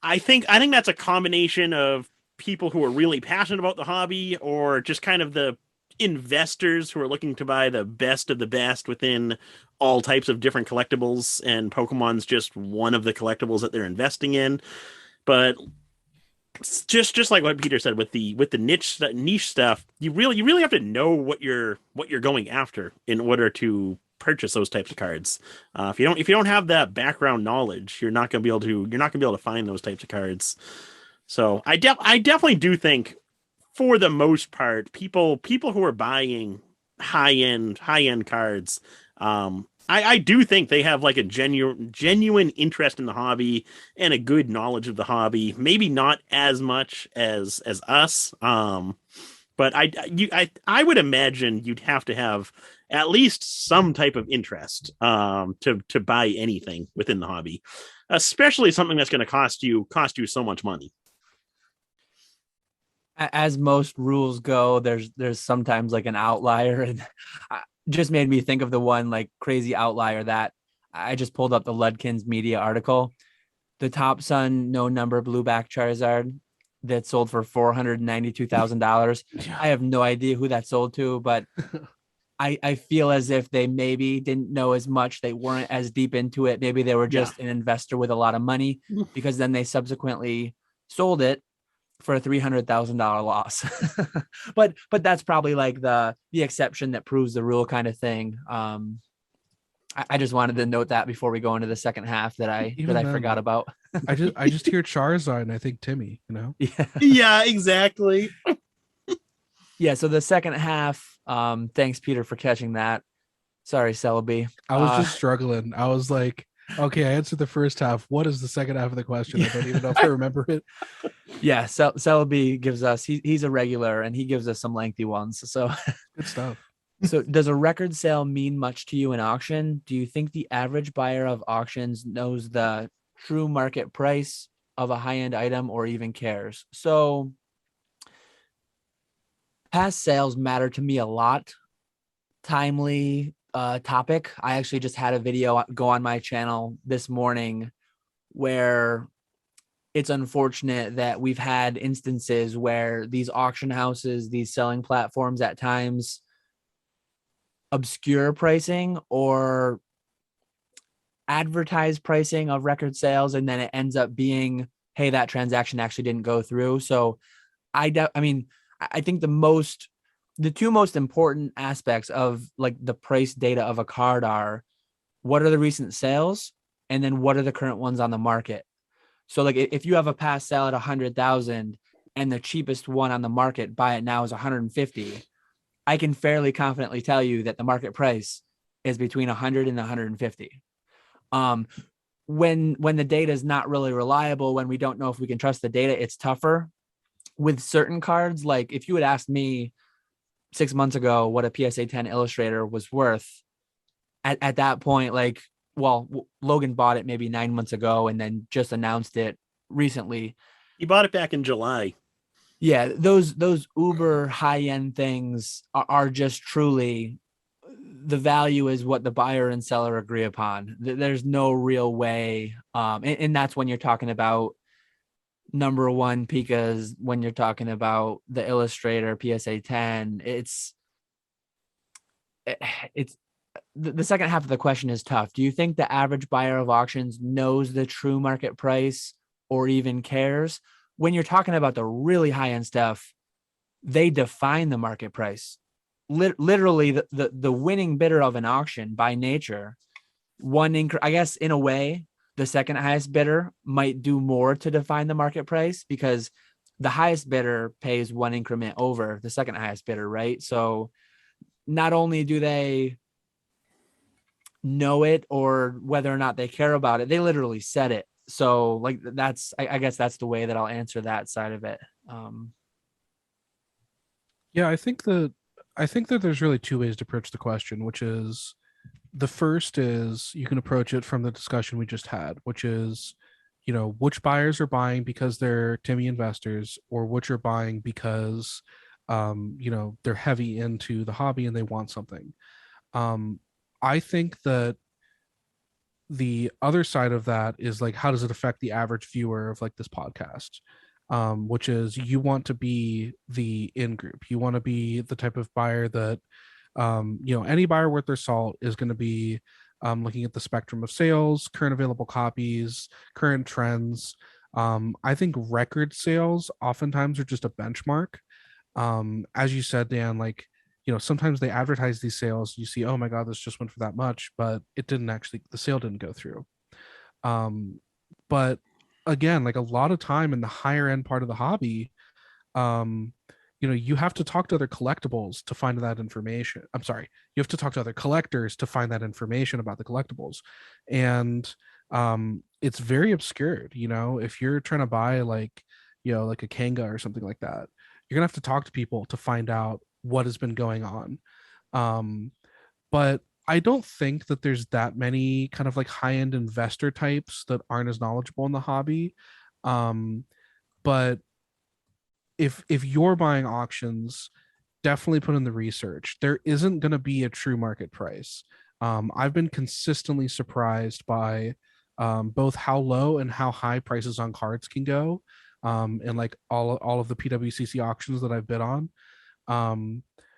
I think that's a combination of people who are really passionate about the hobby, or just kind of the investors who are looking to buy the best of the best within all types of different collectibles, and Pokemon's just one of the collectibles that they're investing in. But just like what Peter said with the niche stuff, you really have to know what you're going after in order to purchase those types of cards. If you don't have that background knowledge, you're not going to be able to find those types of cards. So I definitely do think, for the most part, people who are buying high end cards, I do think they have like a genuine interest in the hobby and a good knowledge of the hobby. Maybe not as much as us, but I would imagine you'd have to have at least some type of interest to buy anything within the hobby, especially something that's going to cost you so much money. As most rules go, there's sometimes like an outlier, and just made me think of the one like crazy outlier that I just pulled up, the Ludkins media article. The Top Sun no number blueback Charizard that sold for $492,000. I have no idea who that sold to, but I feel as if they maybe didn't know as much. They weren't as deep into it. Maybe they were just an investor with a lot of money, because then they subsequently sold it for a $300,000 loss. but that's probably like the exception that proves the rule kind of thing. I just wanted to note that before we go into the second half that I forgot about. I just hear Charizard and I think Timmy, Yeah, exactly. Yeah, so the second half, thanks Peter for catching that. Sorry, Celebi. I was just struggling. I was like, okay, I answered the first half. What is the second half of the question? I don't even know if I remember it. Yeah, Celebi gives us, he's a regular, and he gives us some lengthy ones. So good stuff. So does a record sale mean much to you in auction? Do you think the average buyer of auctions knows the true market price of a high-end item or even cares? So past sales matter to me a lot. Timely topic. I actually just had a video go on my channel this morning where it's unfortunate that we've had instances where these auction houses, these selling platforms at times obscure pricing or advertise pricing of record sales, and then it ends up being, hey, that transaction actually didn't go through. So I think the two most important aspects of like the price data of a card are what are the recent sales and then what are the current ones on the market. So like if you have a past sale at 100,000 and the cheapest one on the market, buy it now is 150, I can fairly confidently tell you that the market price is between 100 and 150. When the data is not really reliable, when we don't know if we can trust the data, it's tougher. With certain cards, like if you had asked me 6 months ago what a PSA 10 Illustrator was worth, at that point, like, well, Logan bought it maybe 9 months ago and then just announced it recently. He bought it back in July. Yeah, those uber high-end things are just truly, the value is what the buyer and seller agree upon. There's no real way. And that's when you're talking about number one Pikas, when you're talking about the Illustrator PSA 10. It's the second half of the question is tough. Do you think the average buyer of auctions knows the true market price or even cares? When you're talking about the really high-end stuff, they define the market price. Literally, the winning bidder of an auction by nature, I guess in a way, the second highest bidder might do more to define the market price because the highest bidder pays one increment over the second highest bidder, right? So not only do they know it or whether or not they care about it, they literally said it. So like I guess that's the way that I'll answer that side of it. Yeah, I think that there's really two ways to approach the question, which is the first is you can approach it from the discussion we just had, which is, which buyers are buying because they're Timmy investors or which are buying because, they're heavy into the hobby and they want something. I think that the other side of that is like, how does it affect the average viewer of like this podcast? Which is you want to be the in group. You want to be the type of buyer that, any buyer worth their salt is going to be looking at the spectrum of sales, current available copies, current trends. I think record sales oftentimes are just a benchmark. As you said, Dan, like, sometimes they advertise these sales. You see, oh my God, this just went for that much, but the sale didn't go through. But again, like a lot of time in the higher end part of the hobby, you have to talk to other collectibles to find that information. I'm sorry, you have to talk to other collectors to find that information about the collectibles. And it's very obscured. If you're trying to buy like a Kanga or something like that, you're gonna have to talk to people to find out what has been going on. But I don't think that there's that many kind of like high-end investor types that aren't as knowledgeable in the hobby. But if you're buying auctions, definitely put in the research. There isn't going to be a true market price. I've been consistently surprised by both how low and how high prices on cards can go, and like all of the PWCC auctions that I've bid on.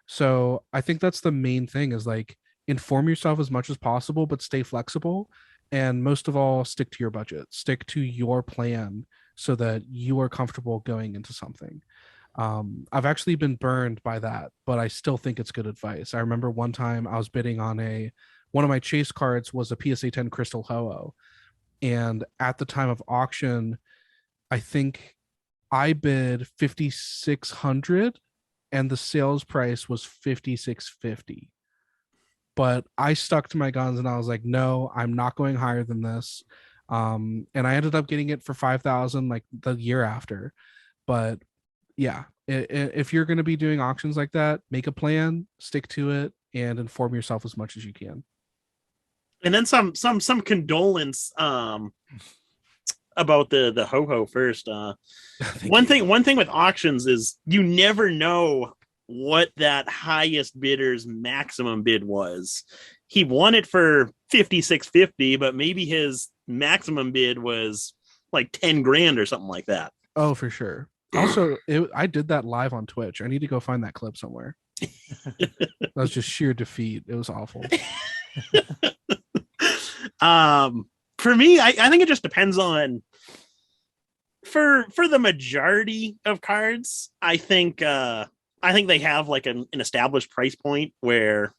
So I think that's the main thing is like inform yourself as much as possible, but stay flexible. And most of all, stick to your budget, stick to your plan so that you are comfortable going into something. I've actually been burned by that, but I still think it's good advice. I remember one time I was bidding on one of my chase cards was a PSA 10 Crystal Ho-Oh. And at the time of auction, I think I bid 5,600 and the sales price was 5,650. But I stuck to my guns and I was like, no, I'm not going higher than this. And I ended up getting it for 5,000 like the year after. But yeah, if you're going to be doing auctions like that, make a plan, stick to it, and inform yourself as much as you can. And then some condolence about the ho-ho first. One thing with auctions is you never know what that highest bidder's maximum bid was. He won it for $56.50, but maybe his maximum bid was like 10 grand or something like that. Oh, for sure. Also, I did that live on Twitch. I need to go find that clip somewhere. That was just sheer defeat. It was awful. For me, I think it just depends on for the majority of cards. I think they have like an established price point where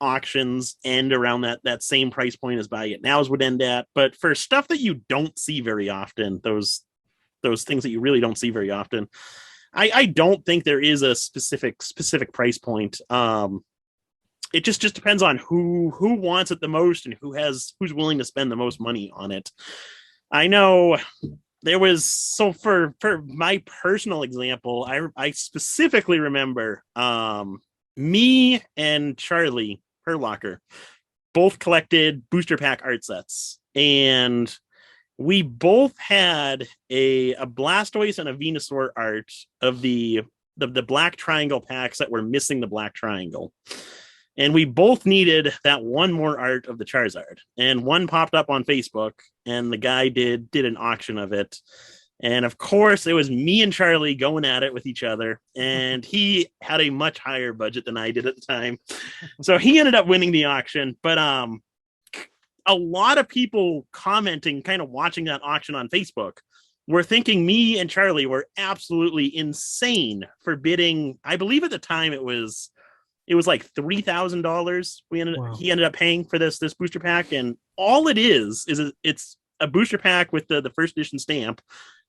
auctions end around that same price point as Buy It Nows would end at. But for stuff that you don't see very often, those things that you really don't see very often, I don't think there is a specific price point. It just depends on who wants it the most and who's willing to spend the most money on it. I know there was, so for my personal example, I specifically remember me and Charlie Herlocker both collected booster pack art sets, and we both had a Blastoise and a Venusaur art of the black triangle packs that were missing the black triangle. And we both needed that one more art of the Charizard. And one popped up on Facebook, and the guy did an auction of it. And of course, it was me and Charlie going at it with each other. And he had a much higher budget than I did at the time. So he ended up winning the auction. But a lot of people commenting, kind of watching that auction on Facebook, were thinking me and Charlie were absolutely insane for bidding. I believe at the time it was like $3,000 he ended up paying for this booster pack. And all it is it's a booster pack with the first edition stamp,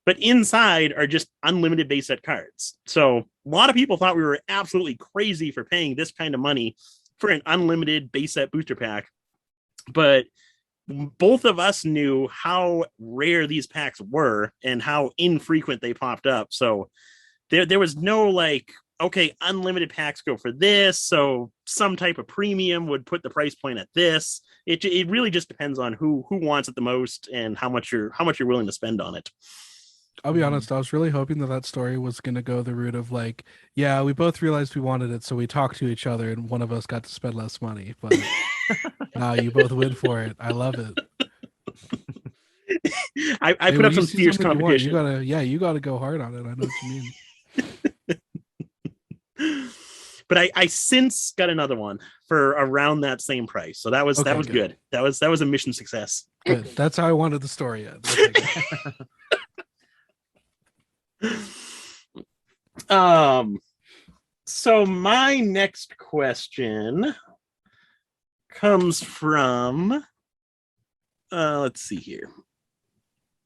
but inside are just unlimited base set cards. So a lot of people thought we were absolutely crazy for paying this kind of money for an unlimited base set booster pack. But both of us knew how rare these packs were and how infrequent they popped up. So there was no like, okay, unlimited packs go for this, so some type of premium would put the price point at this. It really just depends on who wants it the most and how much you're willing to spend on it. I'll be honest, I was really hoping that story was going to go the route of like, yeah, we both realized we wanted it, so we talked to each other and one of us got to spend less money. But no, you both win for it. I love it. I put up some fierce competition. You gotta go hard on it. I know what you mean. But I since got another one for around that same price. So that was good. That was a mission success. Good. That's how I wanted the story yet. So my next question comes from let's see here.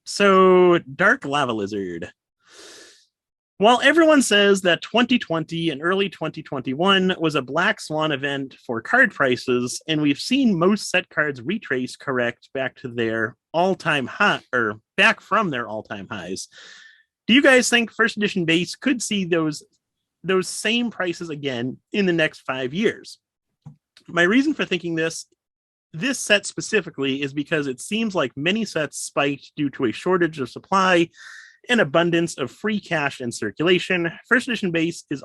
So Dark Lava Lizard. While everyone says that 2020 and early 2021 was a black swan event for card prices, and we've seen most set cards retrace correct back to their all-time high, or back from their all-time highs, do you guys think first edition base could see those same prices again in the next 5 years? My reason for thinking this set specifically is because it seems like many sets spiked due to a shortage of supply and abundance of free cash in circulation. First edition base is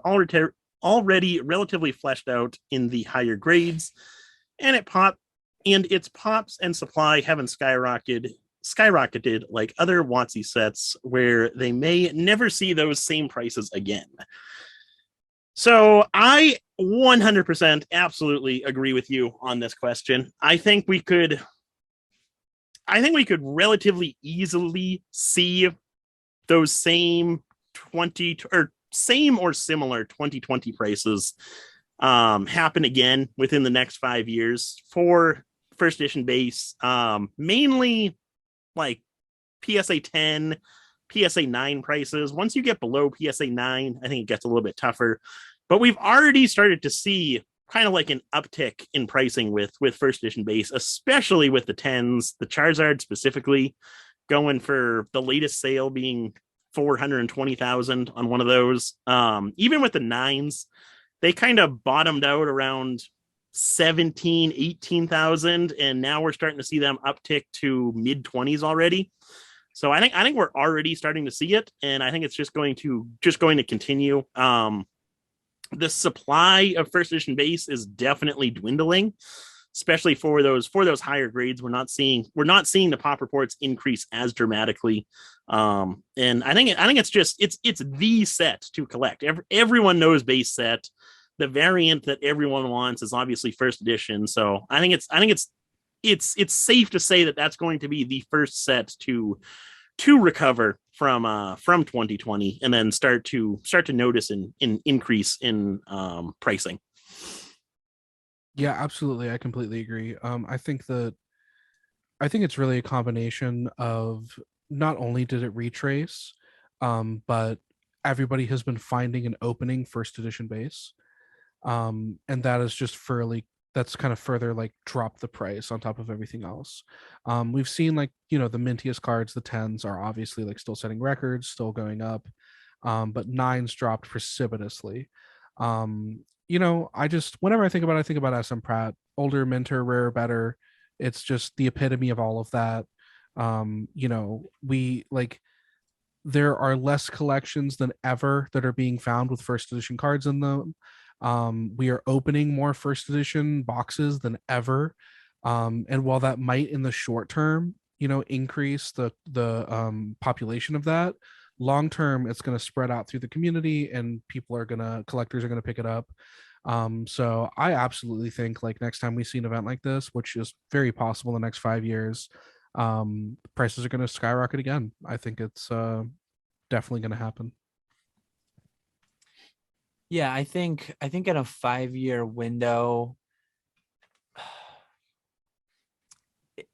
already relatively fleshed out in the higher grades, and its pops and supply haven't skyrocketed like other WotC sets where they may never see those same prices again. So I 100% absolutely agree with you on this question. I think we could relatively easily see those same or similar 2020 prices happen again within the next 5 years for first edition base, mainly like PSA 10, PSA 9 prices. Once you get below PSA 9, I think it gets a little bit tougher. But we've already started to see kind of like an uptick in pricing with first edition base, especially with the 10s, the Charizard specifically, going for the latest sale being 420,000 on one of those. Even with the 9s, they kind of bottomed out around 17, 18,000, and now we're starting to see them uptick to mid 20s already. So I think we're already starting to see it, and I think it's just going to continue. The supply of first edition base is definitely dwindling, especially for those higher grades. We're not seeing the pop reports increase as dramatically. And I think it's the set to collect. Everyone knows base set. The variant that everyone wants is obviously first edition. So I think it's safe to say that that's going to be the first set to recover from 2020, and then start to notice an increase in pricing. Yeah, absolutely. I completely agree. I think it's really a combination of not only did it retrace, but everybody has been finding an opening first edition base. And that is just that's kind of further like drop the price on top of everything else. We've seen like, the mintiest cards, the 10s are obviously like still setting records, still going up. But 9s dropped precipitously. Whenever I think about SM Pratt, older, minter, rarer, better. It's just the epitome of all of that. We like, there are less collections than ever that are being found with first edition cards in them. We are opening more first edition boxes than ever. And while that might in the short term, increase the population of that, long term, it's going to spread out through the community and collectors are going to pick it up. So I absolutely think like next time we see an event like this, which is very possible in the next 5 years, prices are going to skyrocket again. I think it's definitely going to happen. Yeah, I think in a 5-year window, it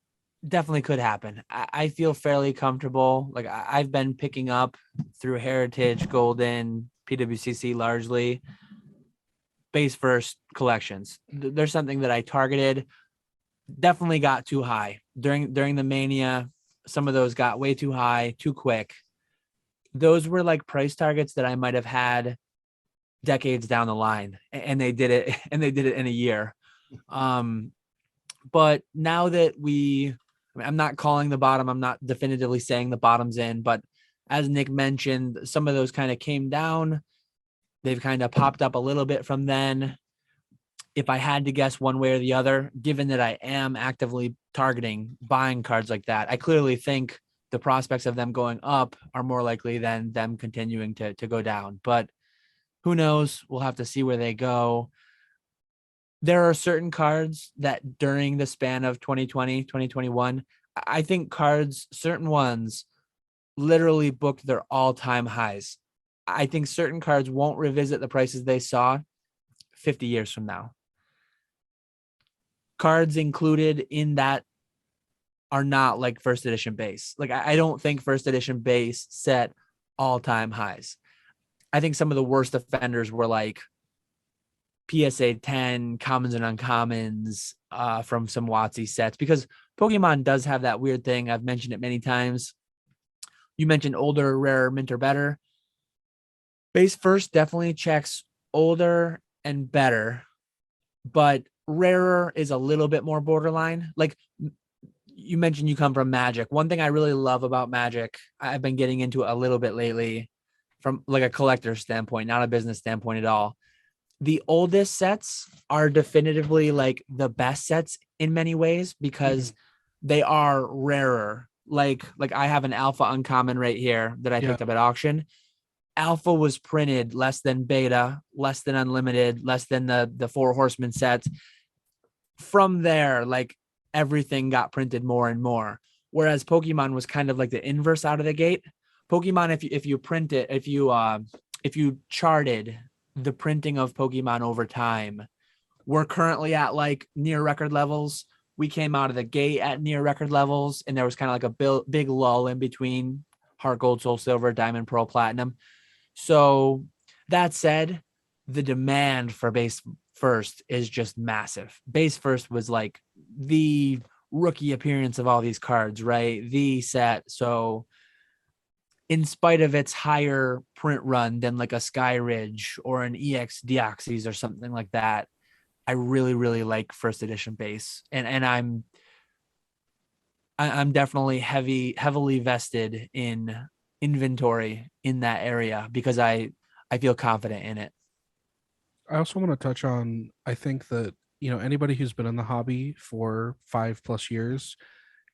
definitely could happen. I feel fairly comfortable. Like I've been picking up through Heritage, Golden, PWCC largely base first collections. There's something that I targeted, definitely got too high during the mania. Some of those got way too high, too quick. Those were like price targets that I might have had decades down the line, and they did it in a year. But now that I'm not calling the bottom, I'm not definitively saying the bottom's in, but as Nick mentioned, some of those kind of came down. They've kind of popped up a little bit from then. If I had to guess one way or the other, given that I am actively targeting buying cards like that, I clearly think the prospects of them going up are more likely than them continuing to go down. But who knows? We'll have to see where they go. There are certain cards that during the span of 2020, 2021, I think certain ones literally booked their all-time highs. I think certain cards won't revisit the prices they saw 50 years from now. Cards included in that are not like first edition base. Like I don't think first edition base set all-time highs. I think some of the worst offenders were like PSA 10 commons and uncommons from some WotC sets, because Pokemon does have that weird thing. I've mentioned it many times. You mentioned older, rarer, minter, better. Base first definitely checks older and better, but rarer is a little bit more borderline. Like you mentioned, you come from Magic. One thing I really love about Magic, I've been getting into it a little bit lately from like a collector standpoint, not a business standpoint at all. The oldest sets are definitively like the best sets in many ways because they are rarer. Like I have an alpha uncommon right here that I picked up at auction. Alpha was printed less than beta, less than unlimited, less than the Four Horsemen sets. From there, like everything got printed more and more. Whereas Pokemon was kind of like the inverse out of the gate. Pokemon, if you print it, if you charted the printing of Pokemon over time, we're currently at like near record levels. We came out of the gate at near record levels, and there was kind of like a big lull in between Heart Gold, Soul Silver, Diamond, Pearl, Platinum. So that said, the demand for base first is just massive. Base first was like the rookie appearance of all these cards, right? The set. So in spite of its higher print run than like a Sky Ridge or an EX Deoxys or something like that, I really, really like first edition base, and I'm definitely heavily vested in inventory in that area because I feel confident in it. I also want to touch on, I think that, anybody who's been in the hobby for 5+ years,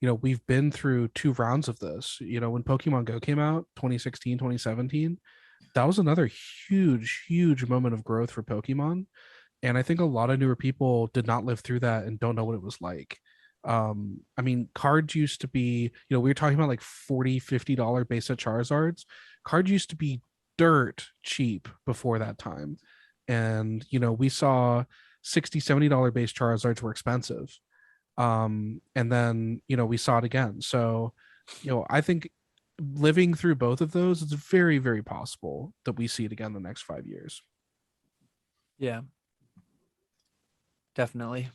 we've been through 2 rounds of this. When Pokemon Go came out, 2016, 2017, that was another huge moment of growth for Pokemon. And I think a lot of newer people did not live through that and don't know what it was like. I mean, cards used to be, we were talking about like $40-$50 base set Charizards. Cards used to be dirt cheap before that time. And we saw $60-$70 base Charizards were expensive. And then we saw it again. So I think living through both of those, it's very, very possible that we see it again the next 5 years. Yeah, definitely.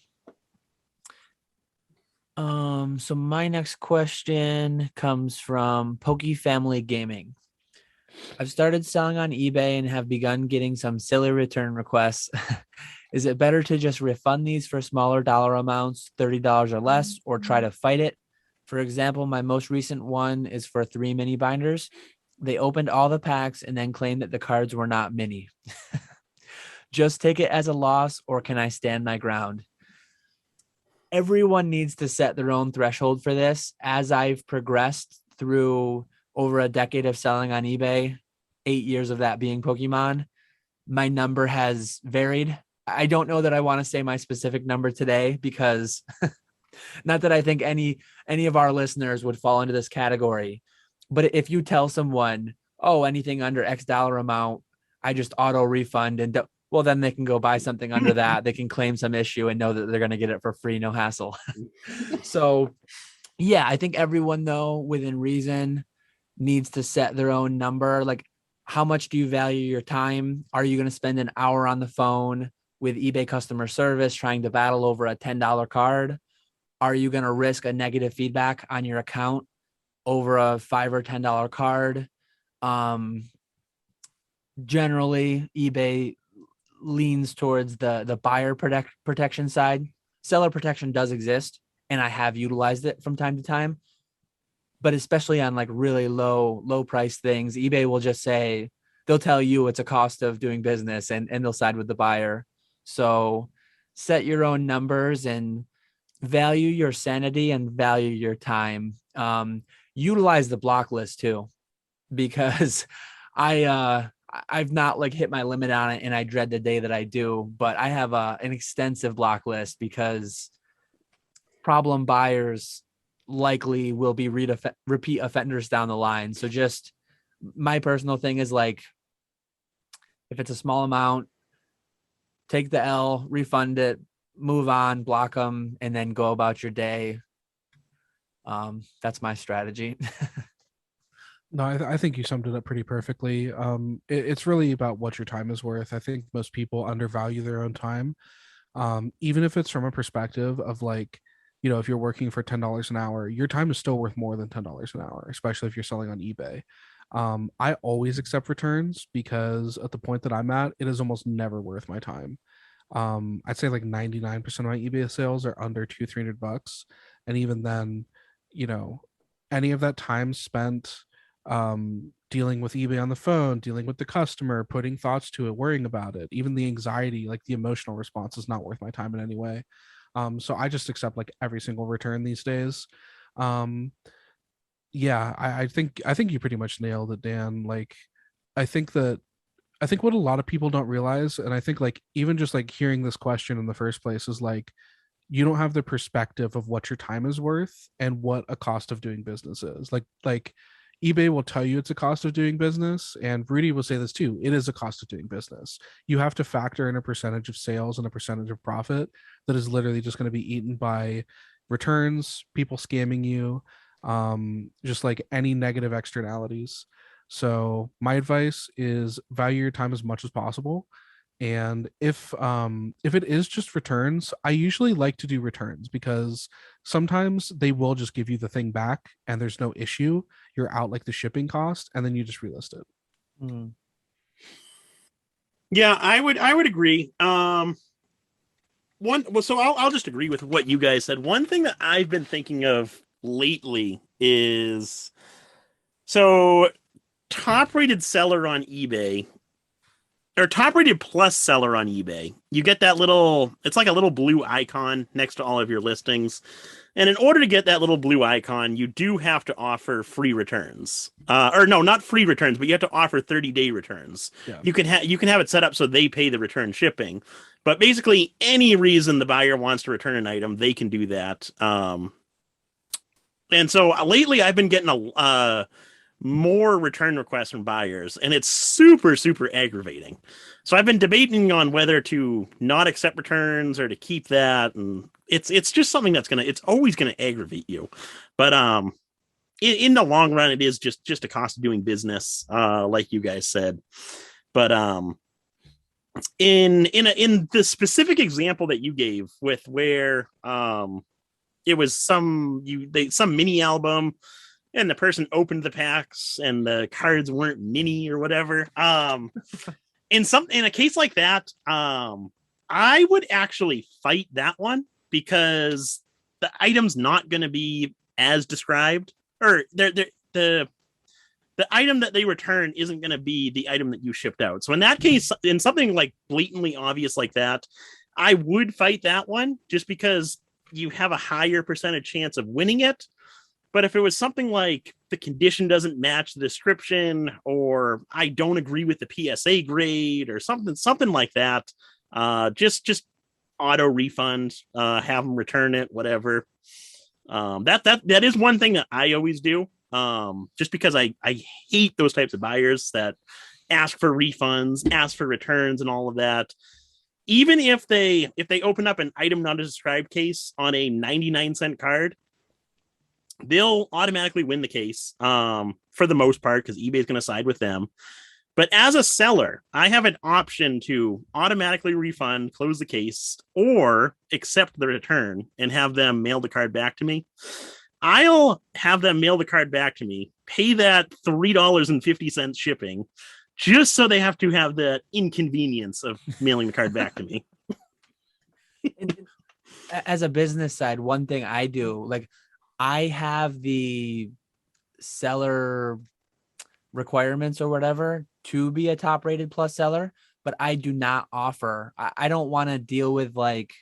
So my next question comes from Poke Family Gaming. I've started selling on eBay and have begun getting some silly return requests. Is it better to just refund these for smaller dollar amounts, $30 or less, or try to fight it? For example, my most recent one is for 3 mini binders. They opened all the packs and then claimed that the cards were not mini. Just take it as a loss, or can I stand my ground? Everyone needs to set their own threshold for this. As I've progressed through over a decade of selling on eBay, 8 years of that being Pokemon, my number has varied. I don't know that I want to say my specific number today because not that I think any of our listeners would fall into this category. But if you tell someone, oh, anything under X dollar amount, I just auto refund, and well, then they can go buy something under that. They can claim some issue and know that they're going to get it for free, no hassle. So yeah, I think everyone, though, within reason, needs to set their own number. Like, how much do you value your time? Are you going to spend an hour on the phone with eBay customer service trying to battle over a $10 card? Are you going to risk a negative feedback on your account over a $5 or $10 card? Generally, eBay leans towards the buyer protection side. Seller protection does exist, and I have utilized it from time to time. But especially on like really low price things, eBay will just say, they'll tell you it's a cost of doing business, and they'll side with the buyer. So set your own numbers and value your sanity and value your time. Utilize the block list too, because I've not like hit my limit on it, and I dread the day that I do, but I have an extensive block list because problem buyers likely will be repeat offenders down the line. So just my personal thing is, like, if it's a small amount, take the L, refund it, move on, block them, and then go about your day. That's my strategy. No, I think you summed it up pretty perfectly. It's really about what your time is worth. I think most people undervalue their own time, even if it's from a perspective of like, if you're working for $10 an hour, your time is still worth more than $10 an hour, especially if you're selling on eBay. I always accept returns because at the point that I'm at, it is almost never worth my time. I'd say like 99% of my eBay sales are under $200-$300, and even then, any of that time spent dealing with eBay on the phone, dealing with the customer, putting thoughts to it, worrying about it, even the anxiety, like the emotional response, is not worth my time in any way. So I just accept like every single return these days. Yeah, I think you pretty much nailed it, Dan. Like, I think what a lot of people don't realize, and I think like even just like hearing this question in the first place, is like, you don't have the perspective of what your time is worth and what a cost of doing business is. Like eBay will tell you it's a cost of doing business, and Rudy will say this too. It is a cost of doing business. You have to factor in a percentage of sales and a percentage of profit that is literally just going to be eaten by returns, people scamming you, just like any negative externalities. So my advice is value your time as much as possible. And if it is just returns, I usually like to do returns because sometimes they will just give you the thing back and there's no issue. You're out like the shipping cost, and then you just relist it. Yeah, I would agree. So I'll just agree with what you guys said. One thing that I've been thinking of lately is, so top rated seller on eBay, or top rated plus seller on eBay, you get that little, it's like a little blue icon next to all of your listings. And in order to get that little blue icon, you do have to offer free returns. Or no, not free returns, but you have to offer 30-day returns. Yeah. You can have it set up so they pay the return shipping. But basically, any reason the buyer wants to return an item, they can do that. And so lately, I've been getting more return requests from buyers, and it's super, super aggravating. So I've been debating on whether to not accept returns or to keep that, and it's just something that's it's always gonna aggravate you. But in the long run, it is just a cost of doing business, like you guys said. But in the specific example that you gave with where it was some mini album, and the person opened the packs and the cards weren't mini or whatever. In a case like that, I would actually fight that one, because the item's not going to be as described, or the item that they return isn't going to be the item that you shipped out. So in that case, in something like blatantly obvious like that, I would fight that one, just because you have a higher percentage chance of winning it. But if it was something like the condition doesn't match the description, or I don't agree with the PSA grade, or something like that, just auto refund, have them return it, whatever. That is one thing that I always do, just because I hate those types of buyers that ask for refunds, ask for returns, and all of that. Even if they open up an item not described case on a 99-cent card, they'll automatically win the case, for the most part, because eBay is going to side with them. But as a seller, I have an option to automatically refund, close the case, or accept the return and have them mail the card back to me. I'll have them mail the card back to me, pay that $3.50 shipping, just so they have to have the inconvenience of mailing the card back to me. As a business side, one thing I do, like, I have the seller requirements or whatever to be a top rated plus seller, but I do not offer. I don't want to deal with, like,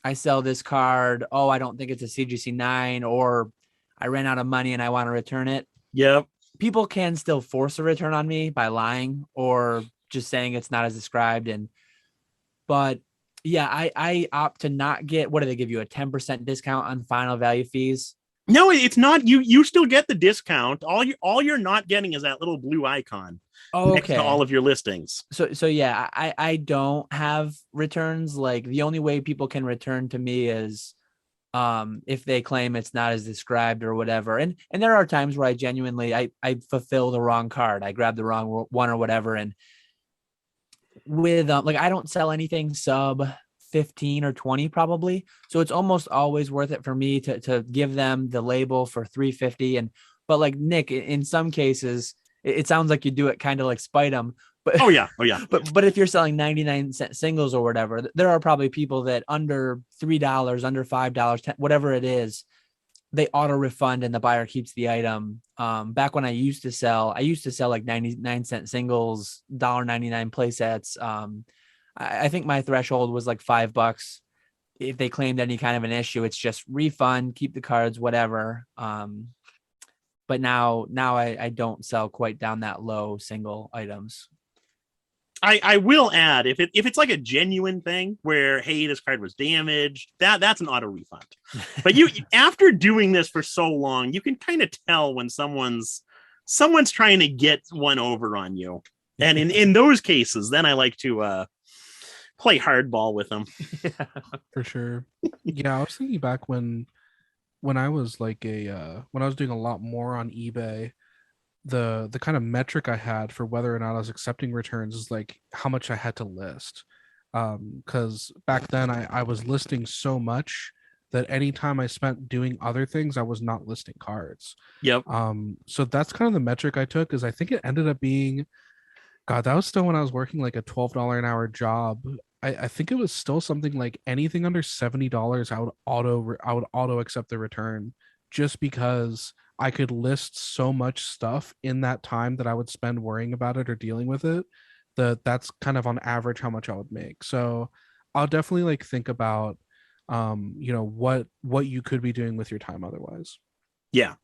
I sell this card, oh, I don't think it's a CGC 9, or I ran out of money and I want to return it. Yep. People can still force a return on me by lying or just saying it's not as described. But yeah, I opt to not get, what do they give you, a 10% discount on final value fees? No, it's not. You still get the discount. All you're not getting is that little blue icon next to all of your listings. So yeah, I don't have returns. Like, the only way people can return to me is if they claim it's not as described or whatever. And there are times where I genuinely I fulfill the wrong card. I grab the wrong one or whatever. And with like, I don't sell anything sub 15 or 20 probably, so it's almost always worth it for me to give them the label for $3.50. But like Nick, in some cases it sounds like you do it kind of like spite them, but oh yeah but if you're selling 99-cent singles or whatever, there are probably people that under $3, under $5, whatever it is, they auto refund and the buyer keeps the item. Back when I used to sell like 99-cent singles, $1.99 play sets. I think my threshold was like $5. If they claimed any kind of an issue, it's just refund, keep the cards, whatever. But now I don't sell quite down that low single items. I will add, if it's like a genuine thing where, hey, this card was damaged, that's an auto refund. But you after doing this for so long, you can kind of tell when someone's trying to get one over on you. And in those cases, then I like to play hardball with them. Yeah, for sure. Yeah, I was thinking back when I was like when I was doing a lot more on eBay, the kind of metric I had for whether or not I was accepting returns is like how much I had to list. Because back then I was listing so much that anytime I spent doing other things, I was not listing cards. Yep. So that's kind of the metric I took, is I think it ended up being, God, that was still when I was working like a $12 an hour job. I think it was still something like anything under $70, I would auto accept the return, just because I could list so much stuff in that time that I would spend worrying about it or dealing with it. That's kind of on average how much I would make. So I'll definitely like think about what you could be doing with your time otherwise. Yeah.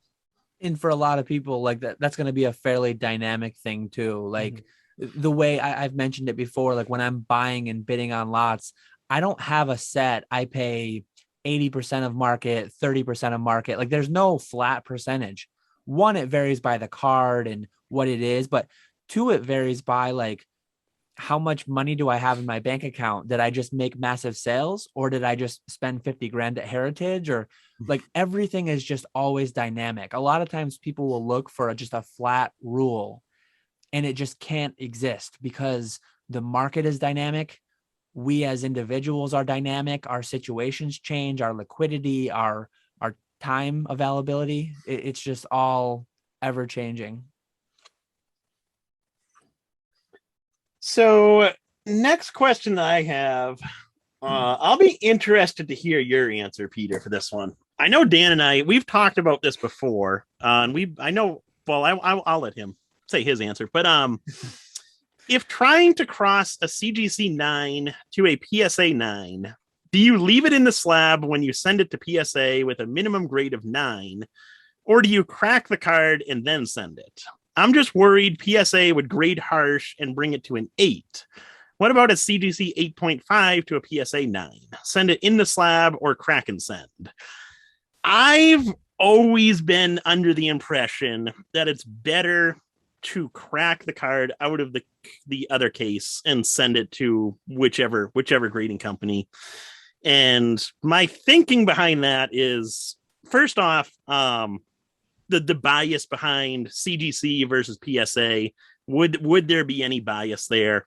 And for a lot of people, like that's going to be a fairly dynamic thing too. Like the way I've mentioned it before, like when I'm buying and bidding on lots, I don't have a set. I pay 80% of market, 30% of market. Like there's no flat percentage. One, it varies by the card and what it is, but two, it varies by like how much money do I have in my bank account? Did I just make massive sales, or did I just spend 50 grand at Heritage? Or like everything is just always dynamic. A lot of times people will look for just a flat rule, and it just can't exist because the market is dynamic. We as individuals are dynamic. Our situations change, our liquidity, our time availability. It's just all ever changing. So next question that I have, I'll be interested to hear your answer, Peter, for this one. I know Dan and we've talked about this before, and I'll let him say his answer. But if trying to cross a CGC 9 to a PSA 9, do you leave it in the slab when you send it to PSA with a minimum grade of 9, or do you crack the card and then send it? I'm just worried PSA would grade harsh and bring it to an 8. What about a CGC 8.5 to a PSA 9? Send it in the slab or crack and send? I've always been under the impression that it's better to crack the card out of the other case and send it to whichever grading company. And my thinking behind that is, first off, the bias behind CGC versus PSA. Would there be any bias there?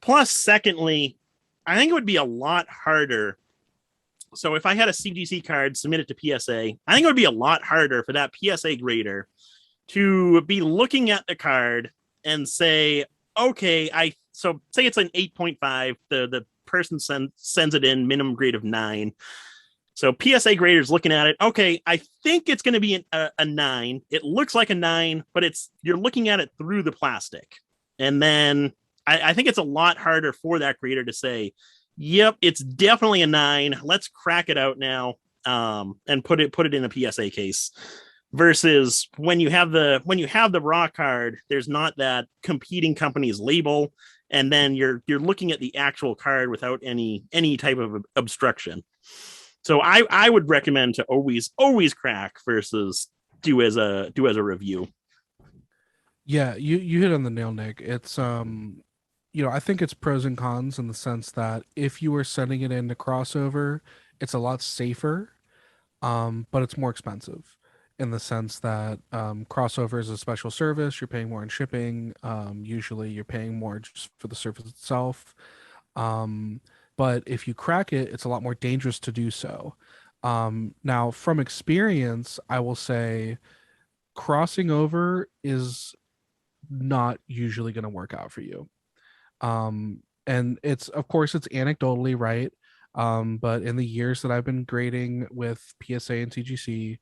Plus, secondly, I think it would be a lot harder. So if I had a CGC card submitted to PSA, I think it would be a lot harder for that PSA grader to be looking at the card and say, okay, so say it's an 8.5, the person sends it in, minimum grade of 9. So PSA grader's looking at it. Okay, I think it's going to be a 9. It looks like a 9, but you're looking at it through the plastic. And then I think it's a lot harder for that grader to say, yep, it's definitely a 9. Let's crack it out now, and put it in a PSA case. Versus when you have the raw card, there's not that competing company's label, and then you're looking at the actual card without any type of obstruction. So I would recommend to always crack versus do as a review. Yeah, you hit on the nail, Nick. It's I think it's pros and cons in the sense that if you were sending it into crossover, it's a lot safer, but it's more expensive in the sense that crossover is a special service. You're paying more in shipping. Usually you're paying more just for the service itself. But if you crack it, it's a lot more dangerous to do so. Now, from experience, I will say crossing over is not usually going to work out for you. And of course, it's anecdotally, right? But in the years that I've been grading with PSA and CGC,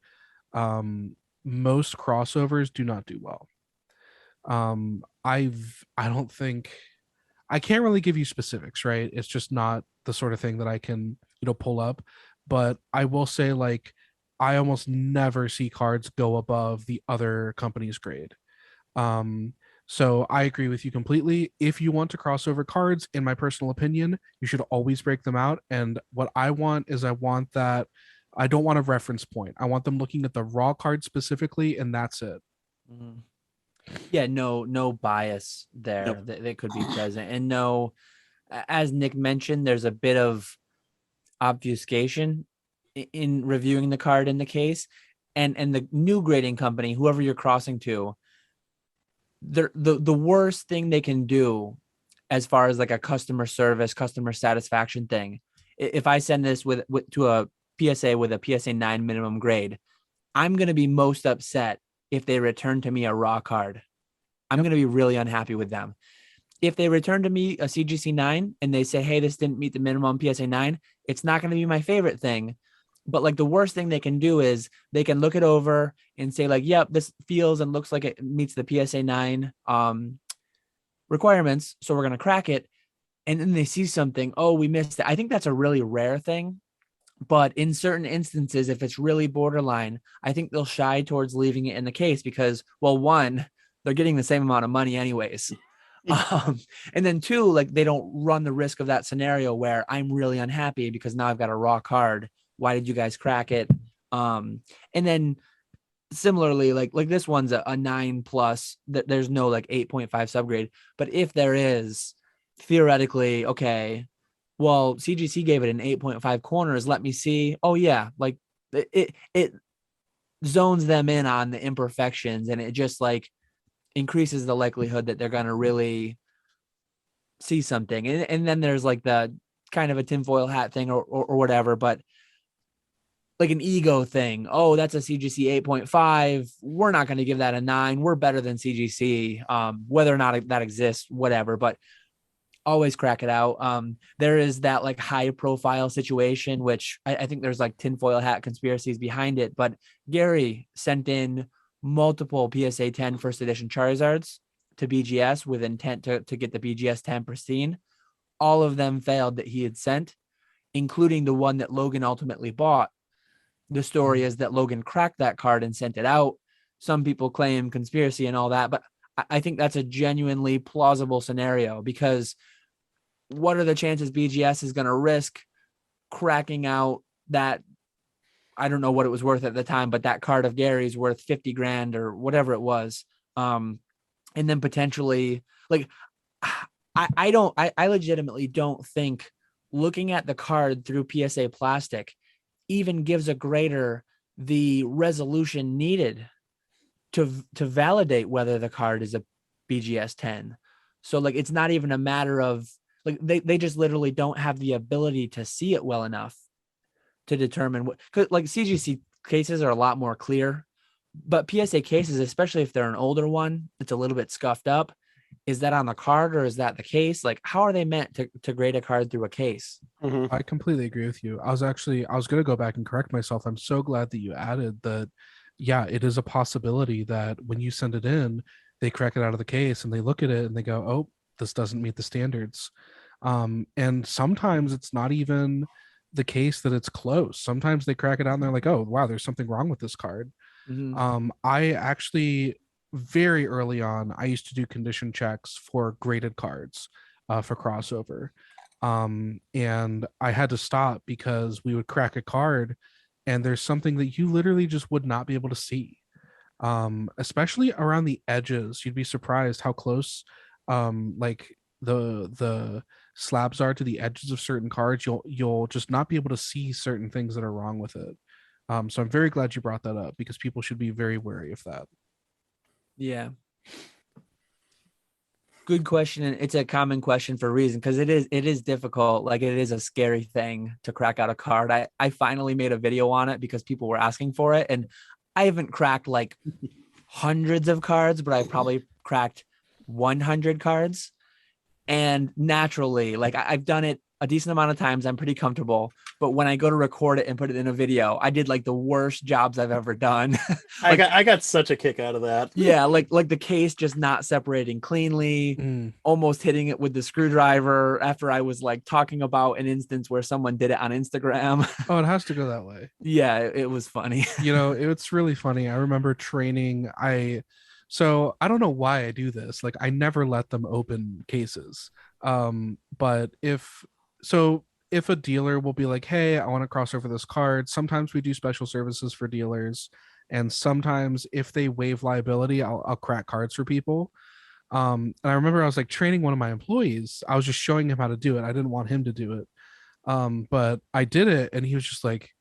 most crossovers do not do well. I can't really give you specifics, right? It's just not the sort of thing that I can, pull up. But I will say, like, I almost never see cards go above the other company's grade. So I agree with you completely. If you want to cross over cards, in my personal opinion, you should always break them out. And what I want that I don't want a reference point. I want them looking at the raw card specifically, and that's it. Mm-hmm. Yeah, no bias there. Nope. that could be present. And no, as Nick mentioned, there's a bit of obfuscation in reviewing the card in the case. And the new grading company, whoever you're crossing to, the worst thing they can do as far as like a customer service, customer satisfaction thing, if I send this to a PSA with a PSA 9 minimum grade, I'm going to be most upset if they return to me a raw card. I'm going to be really unhappy with them. if they return to me a CGC 9 and they say, hey, this didn't meet the minimum PSA 9, it's not going to be my favorite thing. But like the worst thing they can do is they can look it over and say like, yep, this feels and looks like it meets the PSA 9 requirements. So we're going to crack it. And then they see something, oh, we missed it. I think that's a really rare thing. But in certain instances, if it's really borderline, I think they'll shy towards leaving it in the case because, well, one, they're getting the same amount of money anyways. And then two, like they don't run the risk of that scenario where I'm really unhappy because now I've got a raw card. Why did you guys crack it? And then similarly, like this one's a 9+. There's no like 8.5 subgrade. But if there is, theoretically, okay, well, CGC gave it an 8.5 corners. Let me see. Oh yeah, like it zones them in on the imperfections, and it just like increases the likelihood that they're going to really see something. And then there's like the kind of a tinfoil hat thing or whatever, but like an ego thing. Oh, that's a CGC 8.5. We're not going to give that a 9. We're better than CGC, whether or not that exists, whatever, but always crack it out. There is that like high profile situation, which I think there's like tinfoil hat conspiracies behind it, but Gary sent in multiple PSA 10 first edition Charizards to BGS with intent to get the BGS 10 pristine. All of them failed that he had sent, including the one that Logan ultimately bought. The story is that Logan cracked that card and sent it out. Some people claim conspiracy and all that, but I think that's a genuinely plausible scenario because what are the chances BGS is going to risk cracking out that, I don't know what it was worth at the time, but that card of Gary's worth 50 grand or whatever it was. And then potentially like, I legitimately don't think looking at the card through PSA plastic even gives a grader the resolution needed to validate whether the card is a BGS 10. So like, it's not even a matter of like, they just literally don't have the ability to see it well enough to determine what, cause like CGC cases are a lot more clear, but PSA cases, especially if they're an older one, it's a little bit scuffed up. Is that on the card or is that the case? Like, how are they meant to grade a card through a case? Mm-hmm. I completely agree with you. I was going to go back and correct myself. I'm so glad that you added that. Yeah, it is a possibility that when you send it in, they crack it out of the case and they look at it and they go, oh, this doesn't meet the standards. And sometimes it's not even the case that it's close. Sometimes they crack it out and they're like, oh, wow, there's something wrong with this card. Mm-hmm. I actually, very early on, I used to do condition checks for graded cards for crossover. And I had to stop because we would crack a card and there's something that you literally just would not be able to see. Especially around the edges. You'd be surprised how close like the slabs are to the edges of certain cards. You'll just not be able to see certain things that are wrong with it. So I'm very glad you brought that up because people should be very wary of that. Yeah. Good question. And it's a common question for a reason, because it is difficult. Like, it is a scary thing to crack out a card. I finally made a video on it because people were asking for it. And I haven't cracked like hundreds of cards, but I probably cracked 100 cards. And naturally, like I've done it a decent amount of times. I'm pretty comfortable. But when I go to record it and put it in a video, I did like the worst jobs I've ever done. Like, I got such a kick out of that. Yeah, like the case just not separating cleanly, almost hitting it with the screwdriver after I was like talking about an instance where someone did it on Instagram. Oh, it has to go that way. Yeah, it was funny. You know, it's really funny. I remember training. So I don't know why I do this. Like, I never let them open cases. But if a dealer will be like, hey, I want to cross over this card. Sometimes we do special services for dealers. And sometimes if they waive liability, I'll crack cards for people. And I remember I was like training one of my employees. I was just showing him how to do it. I didn't want him to do it. But I did it and he was just like,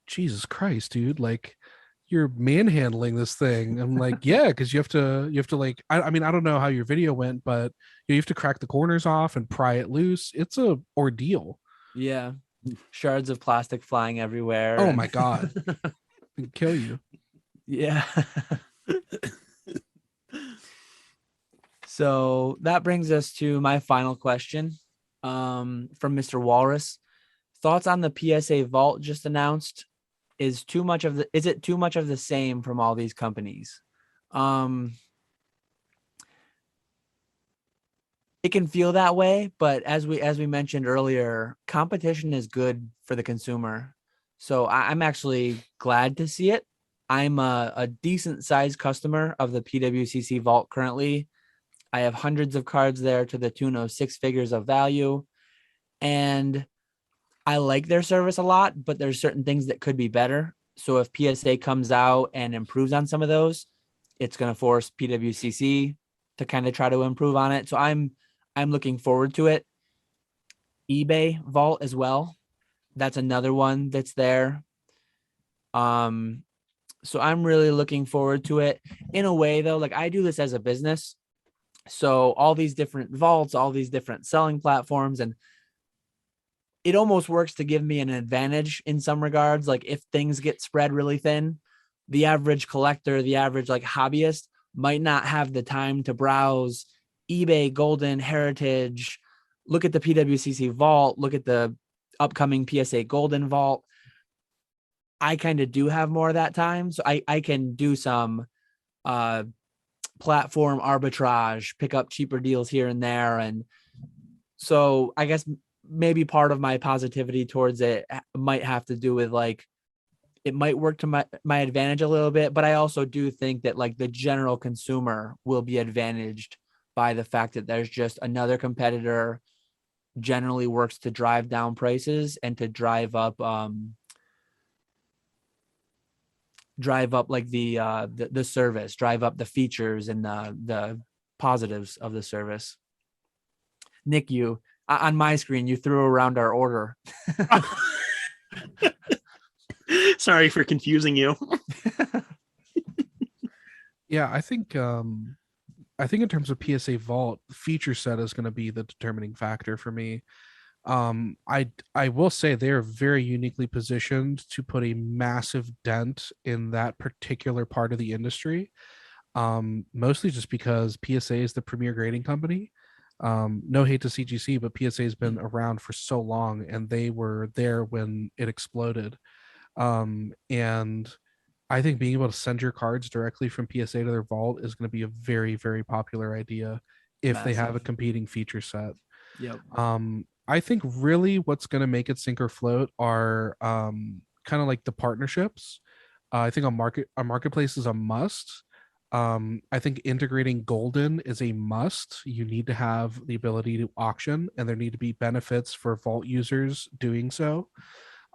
Jesus Christ, dude, like, you're manhandling this thing. I'm like, yeah, because you have to like, I mean, I don't know how your video went, but you have to crack the corners off and pry it loose. It's a ordeal. Yeah. Shards of plastic flying everywhere. Oh my God. It'd kill you. Yeah. So that brings us to my final question from Mr. Walrus. Thoughts on the PSA Vault just announced? Is it too much of the same from all these companies? It can feel that way, but as we mentioned earlier, competition is good for the consumer. So I'm actually glad to see it. I'm a decent sized customer of the PWCC Vault currently. I have hundreds of cards there to the tune of 6 figures of value. And I like their service a lot, but there's certain things that could be better. So if PSA comes out and improves on some of those, it's going to force PWCC to kind of try to improve on it. So I'm looking forward to it. eBay Vault as well. That's another one that's there. So I'm really looking forward to it. In a way, though, like I do this as a business. So all these different vaults, all these different selling platforms, and it almost works to give me an advantage in some regards. Like if things get spread really thin, the average collector, the average like hobbyist might not have the time to browse eBay, Golden, Heritage, look at the PWCC Vault, look at the upcoming PSA Golden Vault. I kind of do have more of that time. So I can do some platform arbitrage, pick up cheaper deals here and there. And so I guess maybe part of my positivity towards it might have to do with like, it might work to my advantage a little bit, but I also do think that like the general consumer will be advantaged by the fact that there's just another competitor, generally works to drive down prices and to drive up like the service, drive up the features and the positives of the service. Nick, you on my screen, you threw around our order. Sorry for confusing you. Yeah, I think in terms of PSA Vault, the feature set is going to be the determining factor for me. I will say they are very uniquely positioned to put a massive dent in that particular part of the industry. Mostly just because PSA is the premier grading company. No hate to CGC, but PSA has been around for so long, and they were there when it exploded. And I think being able to send your cards directly from PSA to their vault is going to be a very, very popular idea if they have a competing feature set. Yep. I think really what's going to make it sink or float are kind of like the partnerships. I think a marketplace is a must. I think integrating Golden is a must. You need to have the ability to auction, and there need to be benefits for vault users doing so.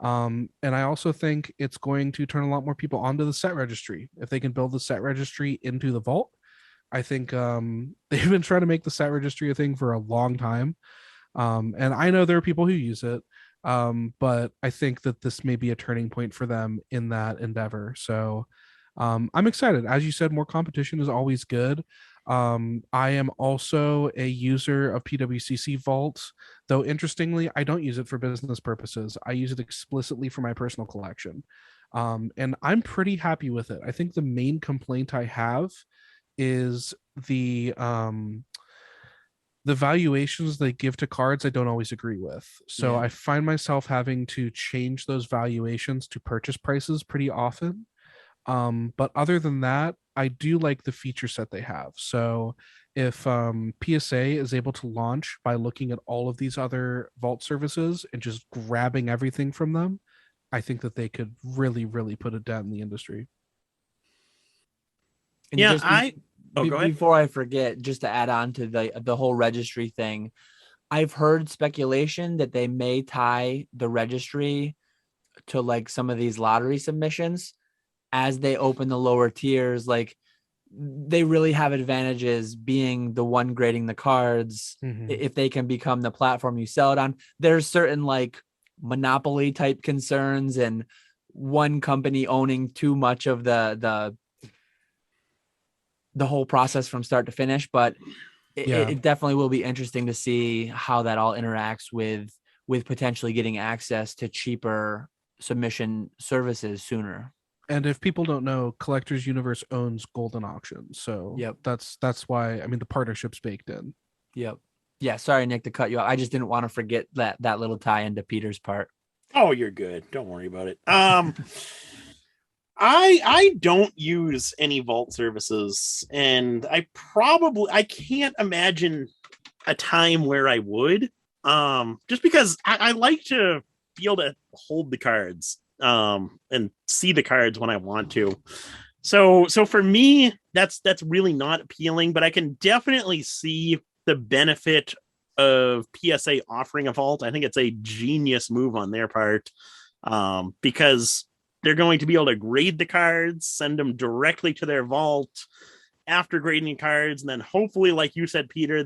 And I also think it's going to turn a lot more people onto the set registry. If they can build the set registry into the vault, I think they've been trying to make the set registry a thing for a long time. And I know there are people who use it, but I think that this may be a turning point for them in that endeavor. So I'm excited. As you said, more competition is always good. I am also a user of PWCC Vault, though interestingly, I don't use it for business purposes. I use it explicitly for my personal collection. And I'm pretty happy with it. I think the main complaint I have is the valuations they give to cards I don't always agree with. So I find myself having to change those valuations to purchase prices pretty often. But other than that, I do like the feature set they have. So if PSA is able to launch by looking at all of these other vault services and just grabbing everything from them, I think that they could really, really put a dent in the industry. And Yeah, go ahead. Before I forget, just to add on to the whole registry thing, I've heard speculation that they may tie the registry to like some of these lottery submissions as they open the lower tiers. Like they really have advantages being the one grading the cards. If they can become the platform you sell it on. There's certain like monopoly type concerns and one company owning too much of the whole process from start to finish, but it definitely will be interesting to see how that all interacts with potentially getting access to cheaper submission services sooner. And if people don't know, Collectors Universe owns Golden Auction, so Yep. that's why, I mean, the partnership's baked in. Yep. Yeah. Sorry, Nick, to cut you off. I just didn't want to forget that little tie into Peter's part. Oh, you're good. Don't worry about it. I don't use any vault services, and I can't imagine a time where I would. Just because I like to be able to hold the cards and see the cards when I want to. So for me, that's really not appealing, but I can definitely see the benefit of PSA offering a vault. I think it's a genius move on their part, because they're going to be able to grade the cards, send them directly to their vault after grading cards, and then hopefully, like you said, Peter,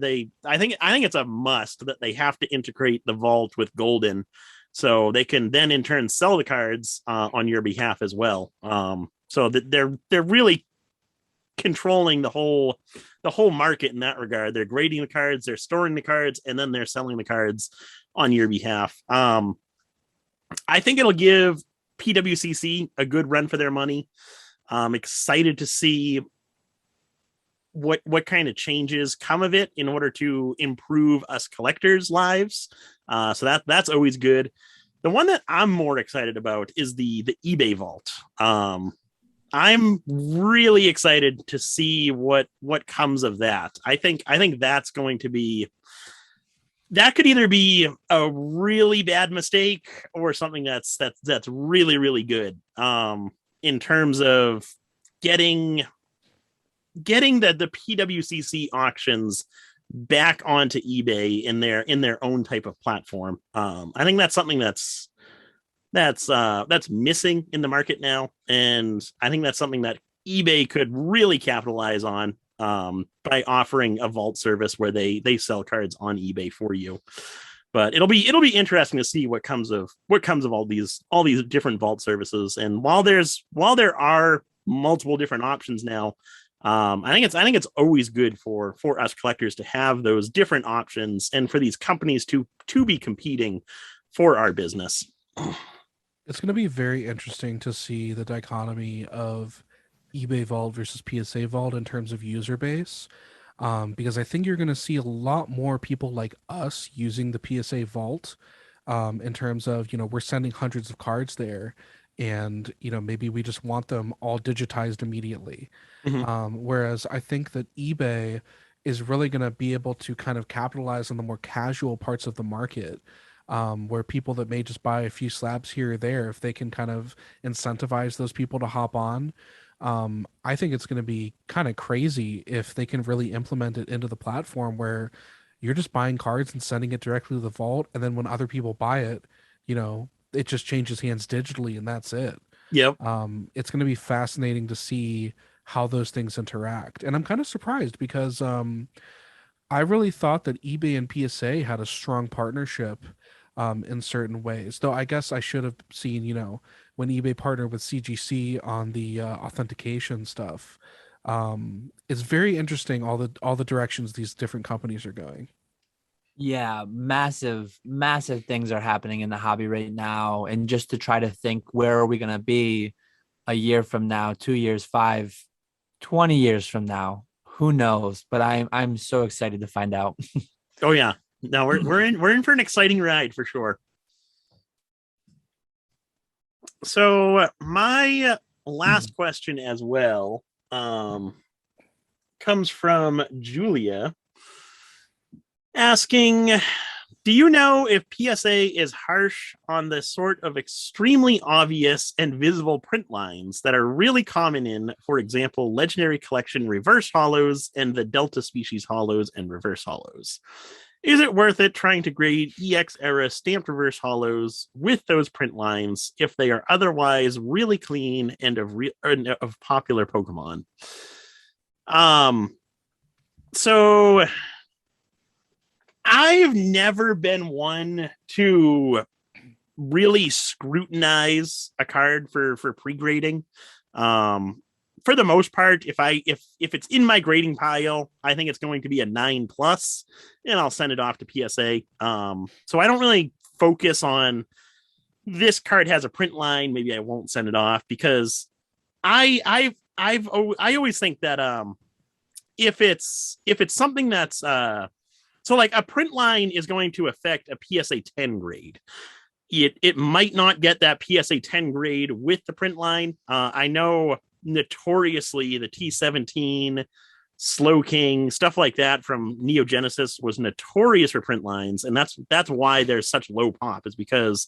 I think it's a must that they have to integrate the vault with Golden, so they can then in turn sell the cards on your behalf as well. So that they're really controlling the whole market in that regard. They're grading the cards, they're storing the cards, and then they're selling the cards on your behalf. I think it'll give PWCC a good run for their money. I'm excited to see what kind of changes come of it in order to improve us collectors' lives. So that's always good. The one that I'm more excited about is the eBay vault. I'm really excited to see what comes of that. I think that's going to be, that could either be a really bad mistake or something that's really, really good, in terms of getting the PWCC auctions back onto eBay in their own type of platform. I think that's something that's missing in the market now, and I think that's something that eBay could really capitalize on, by offering a vault service where they sell cards on eBay for you. But it'll be interesting to see what comes of all these different vault services. And while there are multiple different options now, I think it's always good for us collectors to have those different options, and for these companies to be competing for our business. It's going to be very interesting to see the dichotomy of eBay Vault versus PSA Vault in terms of user base, because I think you're going to see a lot more people like us using the PSA Vault, in terms of, we're sending hundreds of cards there, and maybe we just want them all digitized immediately. Mm-hmm. Whereas I think that eBay is really going to be able to kind of capitalize on the more casual parts of the market, where people that may just buy a few slabs here or there, if they can kind of incentivize those people to hop on, I think it's going to be kind of crazy if they can really implement it into the platform where you're just buying cards and sending it directly to the vault, and then when other people buy it, it just changes hands digitally, and that's it. Yep. It's going to be fascinating to see how those things interact, and I'm kind of surprised because I really thought that eBay and PSA had a strong partnership, in certain ways. Though I guess I should have seen, when eBay partnered with CGC on the authentication stuff. It's very interesting all the directions these different companies are going. Yeah, massive things are happening in the hobby right now. And just to try to think, where are we going to be a year from now, 2 years, 5, 20 years from now? Who knows? But I'm so excited to find out. Oh yeah. No, we're in for an exciting ride for sure. So my last question as well, comes from Julia, asking, do you know if PSA is harsh on the sort of extremely obvious and visible print lines that are really common in, for example, Legendary Collection reverse hollows and the Delta species hollows and reverse hollows? Is it worth it trying to grade EX era stamped reverse hollows with those print lines if they are otherwise really clean and of popular Pokemon? So I've never been one to really scrutinize a card for pre-grading. For the most part, if it's in my grading pile, I think it's going to be a 9+, and I'll send it off to PSA. So I don't really focus on this card has a print line, maybe I won't send it off, because I always think that if it's something that's so like a print line is going to affect a PSA 10 grade. It might not get that PSA 10 grade with the print line. I know notoriously the T17, Slow King, stuff like that from Neo Genesis was notorious for print lines, and that's why there's such low pop, is because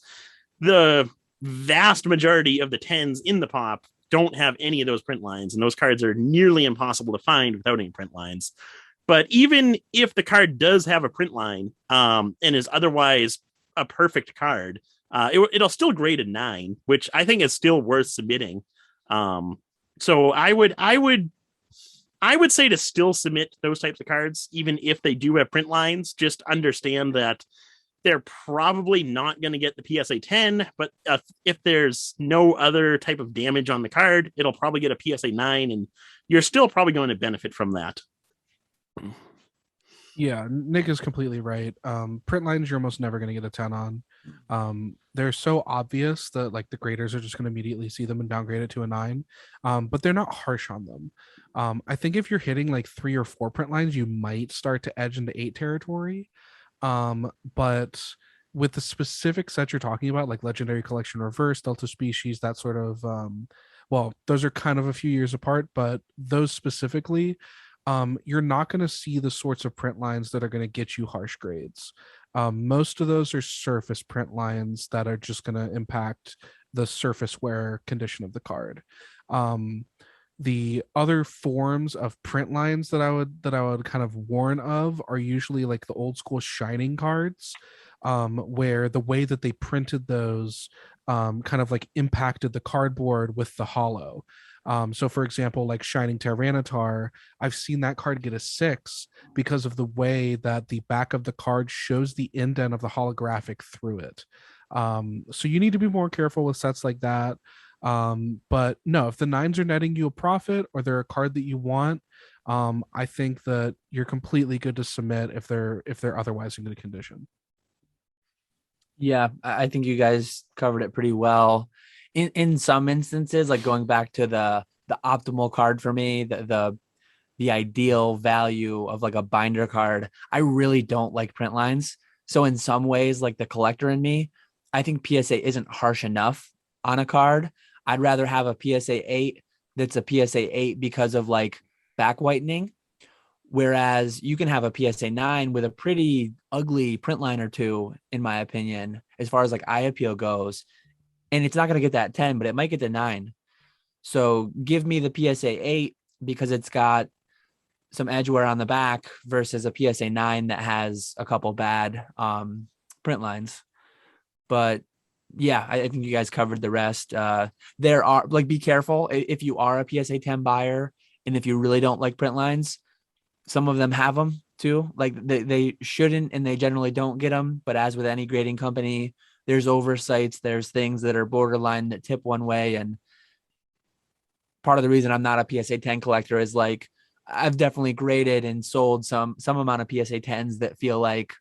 the vast majority of the 10s in the pop don't have any of those print lines, and those cards are nearly impossible to find without any print lines. But even if the card does have a print line and is otherwise a perfect card, it'll still grade a 9, which I think is still worth submitting. So I would say to still submit those types of cards, even if they do have print lines. Just understand that they're probably not going to get the PSA 10, but if there's no other type of damage on the card, it'll probably get a PSA 9, and you're still probably going to benefit from that. Yeah, Nick is completely right. Print lines you're almost never going to get a 10 on. They're so obvious that like the graders are just going to immediately see them and downgrade it to a 9. But they're not harsh on them. I think if you're hitting like 3 or 4 print lines, you might start to edge into 8 territory. But with the specific set you're talking about, like Legendary Collection Reverse, Delta Species, that sort of well, those are kind of a few years apart, but those specifically, you're not going to see the sorts of print lines that are going to get you harsh grades. Most of those are surface print lines that are just going to impact the surface wear condition of the card. The other forms of print lines that I would kind of warn of are usually like the old school shining cards, where the way that they printed those kind of like impacted the cardboard with the hollow. So for example, like Shining Tyranitar, I've seen that card get a 6 because of the way that the back of the card shows the indent of the holographic through it. So you need to be more careful with sets like that. But no, if the 9s are netting you a profit or they're a card that you want, I think that you're completely good to submit if they're otherwise in good condition. Yeah, I think you guys covered it pretty well. In some instances, like going back to the optimal card for me, the ideal value of like a binder card, I really don't like print lines. So in some ways, like the collector in me, I think PSA isn't harsh enough on a card. I'd rather have a PSA 8 that's a PSA 8 because of like back whitening. Whereas you can have a PSA 9 with a pretty ugly print line or two, in my opinion, as far as like eye appeal goes. And it's not going to get that 10, but it might get the 9. So give me the PSA 8 because it's got some edge wear on the back versus a PSA 9 that has a couple bad print lines. But yeah, I think you guys covered the rest. There are like, be careful if you are a PSA 10 buyer and if you really don't like print lines, some of them have them too. Like they shouldn't, and they generally don't get them. But as with any grading company, there's oversights, there's things that are borderline that tip one way. And part of the reason I'm not a PSA 10 collector is like, I've definitely graded and sold some amount of PSA 10s that feel like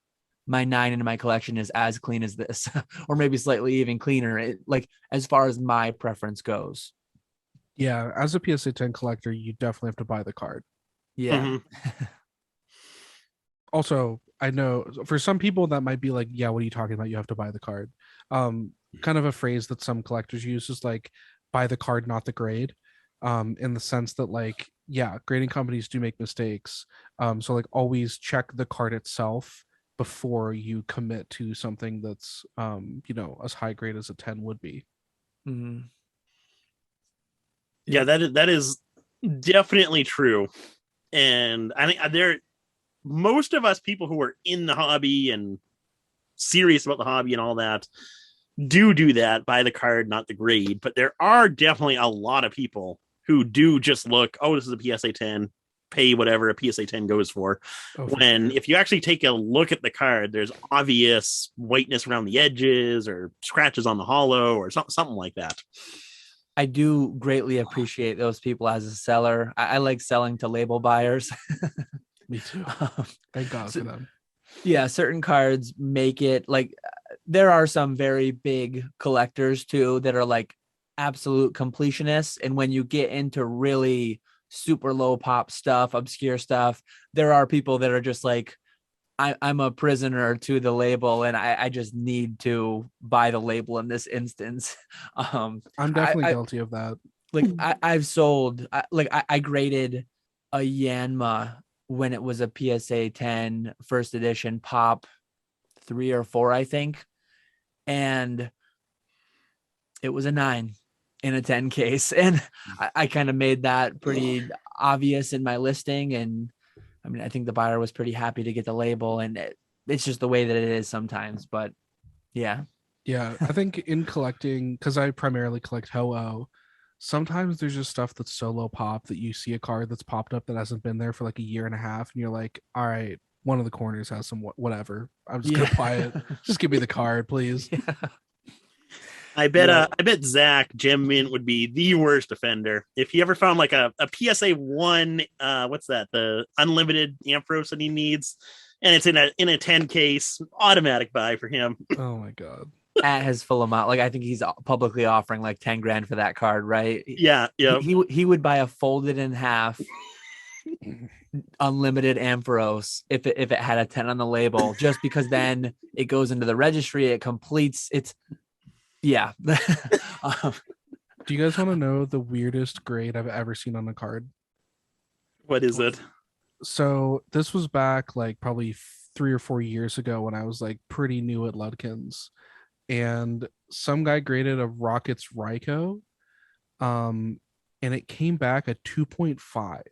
my 9 in my collection is as clean as this, or maybe slightly even cleaner, like as far as my preference goes. Yeah, as a PSA 10 collector, you definitely have to buy the card. Yeah. Mm-hmm. Also, I know for some people that might be like, yeah, what are you talking about? You have to buy the card. Kind of a phrase that some collectors use is like, buy the card, not the grade. In the sense that like, yeah, grading companies do make mistakes. So like always check the card itself before you commit to something that's as high grade as a 10 would be. Mm-hmm. Yeah, that is definitely true. And I think most of us people who are in the hobby and serious about the hobby and all that do that, buy the card, not the grade. But there are definitely a lot of people who do just look, oh, this is a PSA 10, pay whatever a PSA 10 goes for. When if you actually take a look at the card, there's obvious whiteness around the edges or scratches on the hollow or something like that. I do greatly appreciate those people as a seller. I like selling to label buyers. Me too. Thank God for them. Yeah, certain cards make it like there are some very big collectors too that are like absolute completionists. And when you get into really super low pop stuff, obscure stuff, there are people that are just like, I'm a prisoner to the label, and I just need to buy the label in this instance. I'm definitely guilty of that. Like I've sold, I graded a Yanma when it was a PSA 10 first edition pop 3 or 4, I think. And it was a 9 in a 10 case. And I kind of made that pretty obvious in my listing. And I mean, I think the buyer was pretty happy to get the label, and it's just the way that it is sometimes. But yeah. Yeah, I think in collecting, because I primarily collect Ho-Oh, sometimes there's just stuff that's so low pop that you see a card that's popped up that hasn't been there for like a year and a half, and you're like, all right, one of the corners has some whatever. I'm just gonna buy it. Just give me the card, please. Yeah. I bet Zach Gem Mint would be the worst offender if he ever found like a PSA 1. What's that? The unlimited Ampharos that he needs, and it's in a 10 case. Automatic buy for him. Oh my god. At his full amount, like I think he's publicly offering like 10 grand for that card, right? Yeah. He would buy a folded in half unlimited Ampharos if it had a 10 on the label, just because then it goes into the registry, it completes. It's yeah. Do you guys want to know the weirdest grade I've ever seen on a card? What is it? So this was back like probably 3 or 4 years ago when I was like pretty new at Ludkins, and some guy graded a Rockets Ryko, and it came back at 2.5.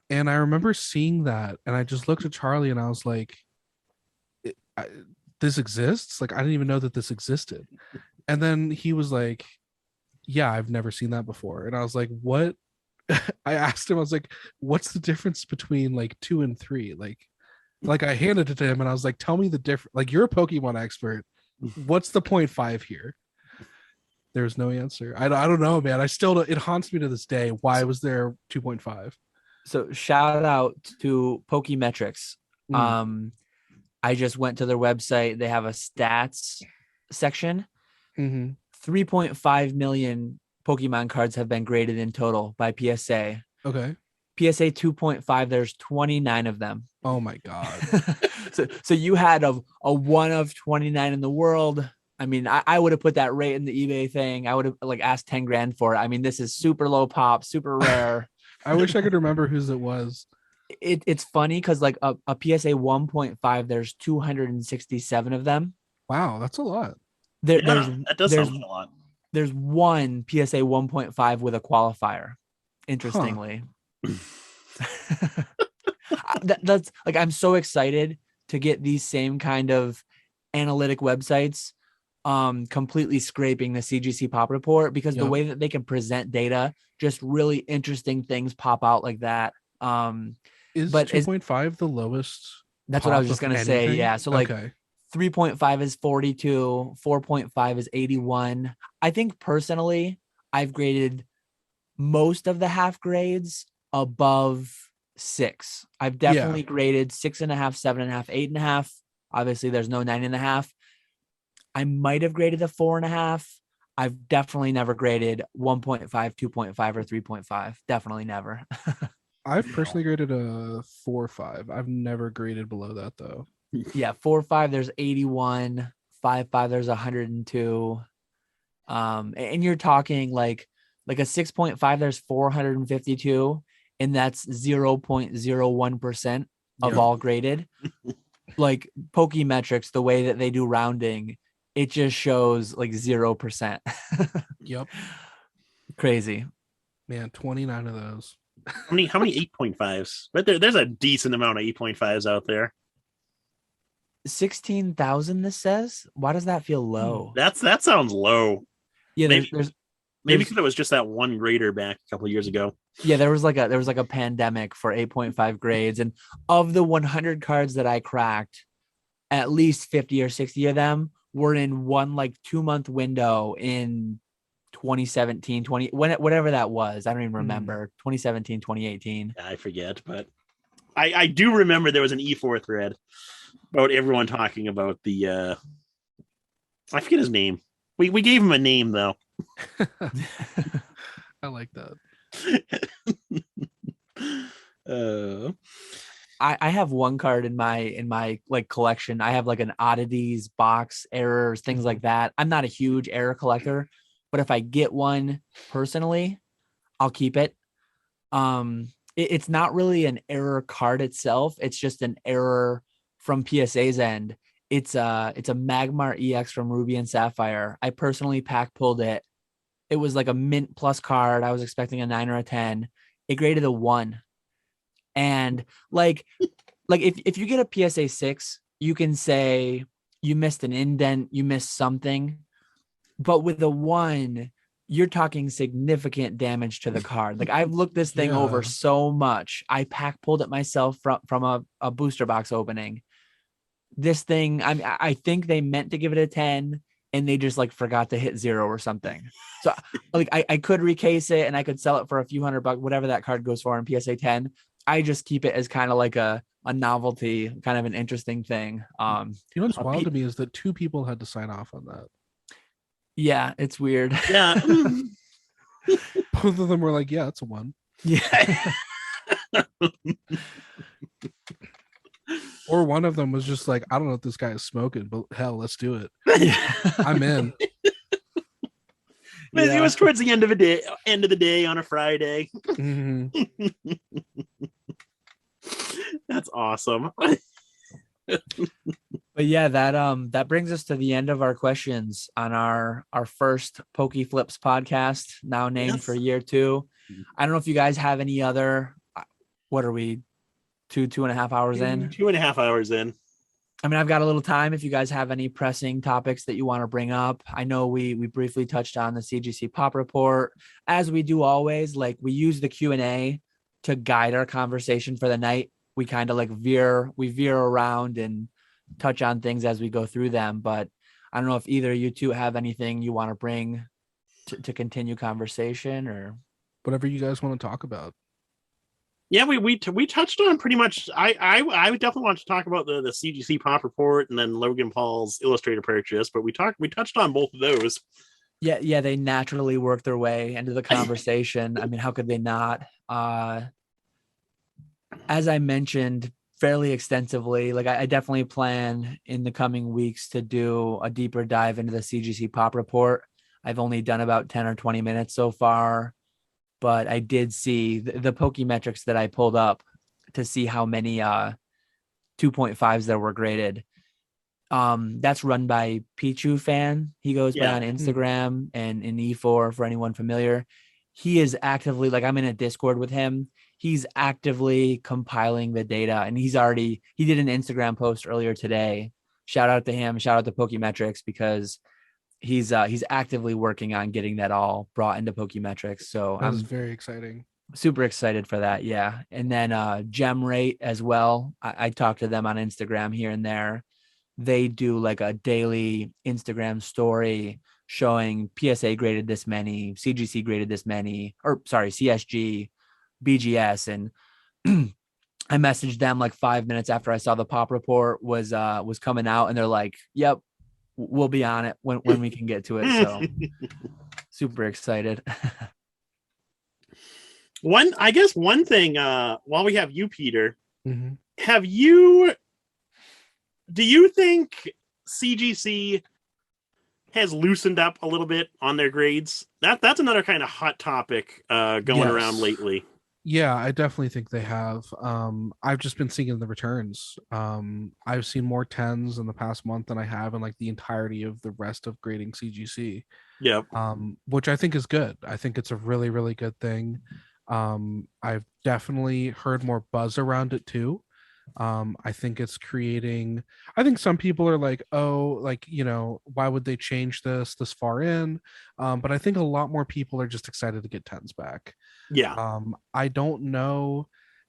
And I remember seeing that, and I just looked at Charlie and I was like, this exists? Like, I didn't even know that this existed. And then he was like, yeah, I've never seen that before. And I was like, what? I asked him, I was like, what's the difference between like 2 and 3? Like I handed it to him and I was like, tell me the difference. Like, you're a Pokemon expert. What's the 0.5 here? There's no answer. I don't know, man. I still don't, it haunts me to this day. Why was there 2.5? So shout out to PokeMetrics. I just went to their website. They have a stats section. 3.5 million Pokemon cards have been graded in total by PSA. Okay. PSA 2.5, there's 29 of them. Oh my god. So you had a 1 of 29 in the world. I mean, I would have put that right in the eBay thing. I would have like asked 10 grand for it. I mean, this is super low pop, super rare. I wish I could remember whose it was. It's funny because like a PSA 1.5, there's 267 of them. Wow, that's a lot. That does sound like a lot. There's one PSA 1.5 with a qualifier, interestingly. That's like, I'm so excited to get these same kind of analytic websites completely scraping the CGC pop report, because the way that they can present data, just really interesting things pop out like that. Is 2.5 the lowest? That's what I was just gonna say. Yeah. So like 3.5 is 42, 4.5 is 81. I think personally, I've graded most of the half grades above 6. I've definitely graded 6.5, 7.5, 8.5. Obviously, there's no 9.5. I might have graded a 4.5. I've definitely never graded 1.5, 2.5, or 3.5. Definitely never. I've personally graded a 4.5. I've never graded below that though. Yeah, 4.5, there's 81. 5.5, there's 102. And you're talking like a 6.5, there's 452, and that's 0.01% of all graded. Like PokeMetrics, the way that they do rounding, it just shows like 0%. Yep. Crazy. Man, 29 of those. How many 8.5s? But there's a decent amount of 8.5s out there. 16,000, this says. Why does that feel low? That sounds low. Yeah, maybe because it was just that one grader back a couple of years ago. Yeah, there was like a pandemic for 8.5 grades, and of the 100 cards that I cracked, at least 50 or 60 of them were in one like 2-month window in 2017, whatever that was. I don't even remember. 2017, 2018. I forget, but I do remember there was an E4 thread about everyone talking about the I forget his name. We gave him a name though. I like that. I have one card in my like collection. I have like an oddities box, errors, things like that. I'm not a huge error collector, but if I get one personally, I'll keep it. It's not really an error card itself. It's just an error from PSA's end. It's a Magmar EX from Ruby and Sapphire. I personally pack pulled it. It was like a mint plus card. I was expecting a 9 or a 10. It graded a 1. And like if you get a PSA 6, you can say you missed an indent, you missed something. But with a 1, you're talking significant damage to the card. Like I've looked this thing over so much. I pack pulled it myself from a booster box opening. This thing, I think they meant to give it a 10 and they just like forgot to hit 0 or something. So like I could recase it and I could sell it for a few $100, whatever that card goes for in PSA 10. I just keep it as kind of like a novelty, kind of an interesting thing. You know what's wild to me is that 2 people had to sign off on that. Yeah, it's weird. Yeah. Both of them were like, yeah, it's a 1. Yeah. Or one of them was just like, I don't know if this guy is smoking, but hell, let's do it. I'm in. It was towards the end of the day on a Friday. Mm-hmm. That's awesome. But yeah, that brings us to the end of our questions on our first PokeFlipz podcast, now named for year 2. I don't know if you guys have any other. What are we? 2.5 hours in? 2.5 hours in. I mean, I've got a little time if you guys have any pressing topics that you want to bring up. I know we briefly touched on the CGC Pop report, as we do always. Like we use the Q&A to guide our conversation for the night. We kind of like veer around and touch on things as we go through them. But I don't know if either of you two have anything you want to bring to continue conversation or whatever you guys want to talk about. Yeah, we touched on pretty much. I would definitely want to talk about the CGC Pop report and then Logan Paul's Illustrator purchase, but we touched on both of those. Yeah, they naturally work their way into the conversation. I mean, how could they not? As I mentioned fairly extensively, like I definitely plan in the coming weeks to do a deeper dive into the CGC Pop report. I've only done about 10 or 20 minutes so far. But I did see the Pokemetrics that I pulled up to see how many 2.5s there were graded. That's run by Pichu Fan. He goes by on Instagram and in E4 for anyone familiar. He is actively, like I'm in a Discord with him. He's actively compiling the data and he did an Instagram post earlier today. Shout out to him. Shout out to Pokemetrics because he's actively working on getting that all brought into Pokemetrics. So I'm very exciting. Super excited for that. Yeah. And then Gem Rate as well. I talk to them on Instagram here and there. They do like a daily Instagram story showing PSA graded this many, CGC graded this many, or sorry, CSG, BGS. And I messaged them like 5 minutes after I saw the Pop report was coming out and they're like, yep, we'll be on it when we can get to it. So super excited. One thing, while we have you, Peter, mm-hmm. Do you think CGC has loosened up a little bit on their grades? That's another kind of hot topic going around lately. Yeah, I definitely think they have. I've just been seeing the returns. I've seen more 10s in the past month than I have in like the entirety of the rest of grading CGC. Yeah. Which I think is good. I think it's a really, really good thing. I've definitely heard more buzz around it too. I think it's creating, I think some people are like, oh, like, you know, why would they change this far in? But I think a lot more people are just excited to get 10s back. Yeah. I don't know,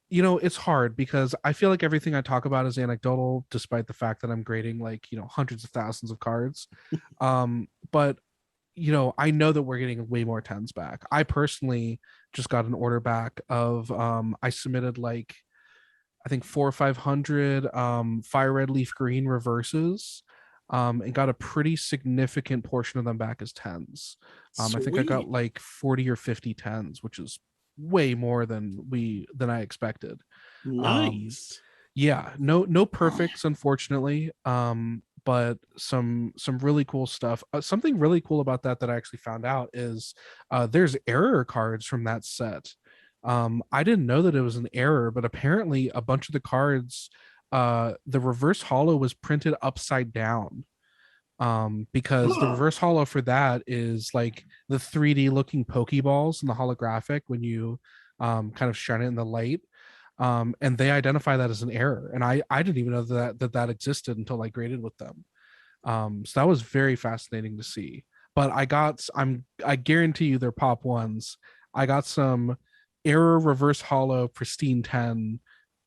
you know, it's hard because I feel like everything I talk about is anecdotal, despite the fact that I'm grading like, you know, hundreds of thousands of cards. But you know, I know that we're getting way more 10s back. I personally just got an order back of I submitted like I think 400 or 500 fire red leaf green reverses. and got a pretty significant portion of them back as 10s. I think I got Sweet. like 40 or 50 10s, which is way more than I expected. Nice. Yeah, no perfects, unfortunately. But some really cool stuff. Something really cool about that I actually found out is there's error cards from that set. I didn't know that it was an error, but apparently a bunch of the cards, the reverse holo was printed upside down. Because the reverse holo for that is like the 3D looking Pokeballs and the holographic when you kind of shine it in the light. And they identify that as an error, and I didn't even know that existed until I graded with them. So that was very fascinating to see. But I guarantee you they're pop ones. I got some error reverse holo pristine 10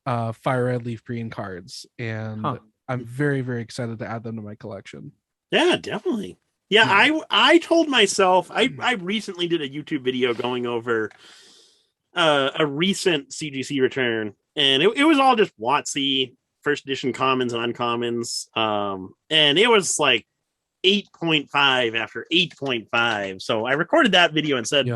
fire red leaf green cards, and I'm very, very excited to add them to my collection. Yeah, definitely. Yeah, I told myself I recently did a YouTube video going over a recent CGC return, and it was all just WotC first edition commons and uncommons, and it was like 8.5 after 8.5. So I recorded that video and said,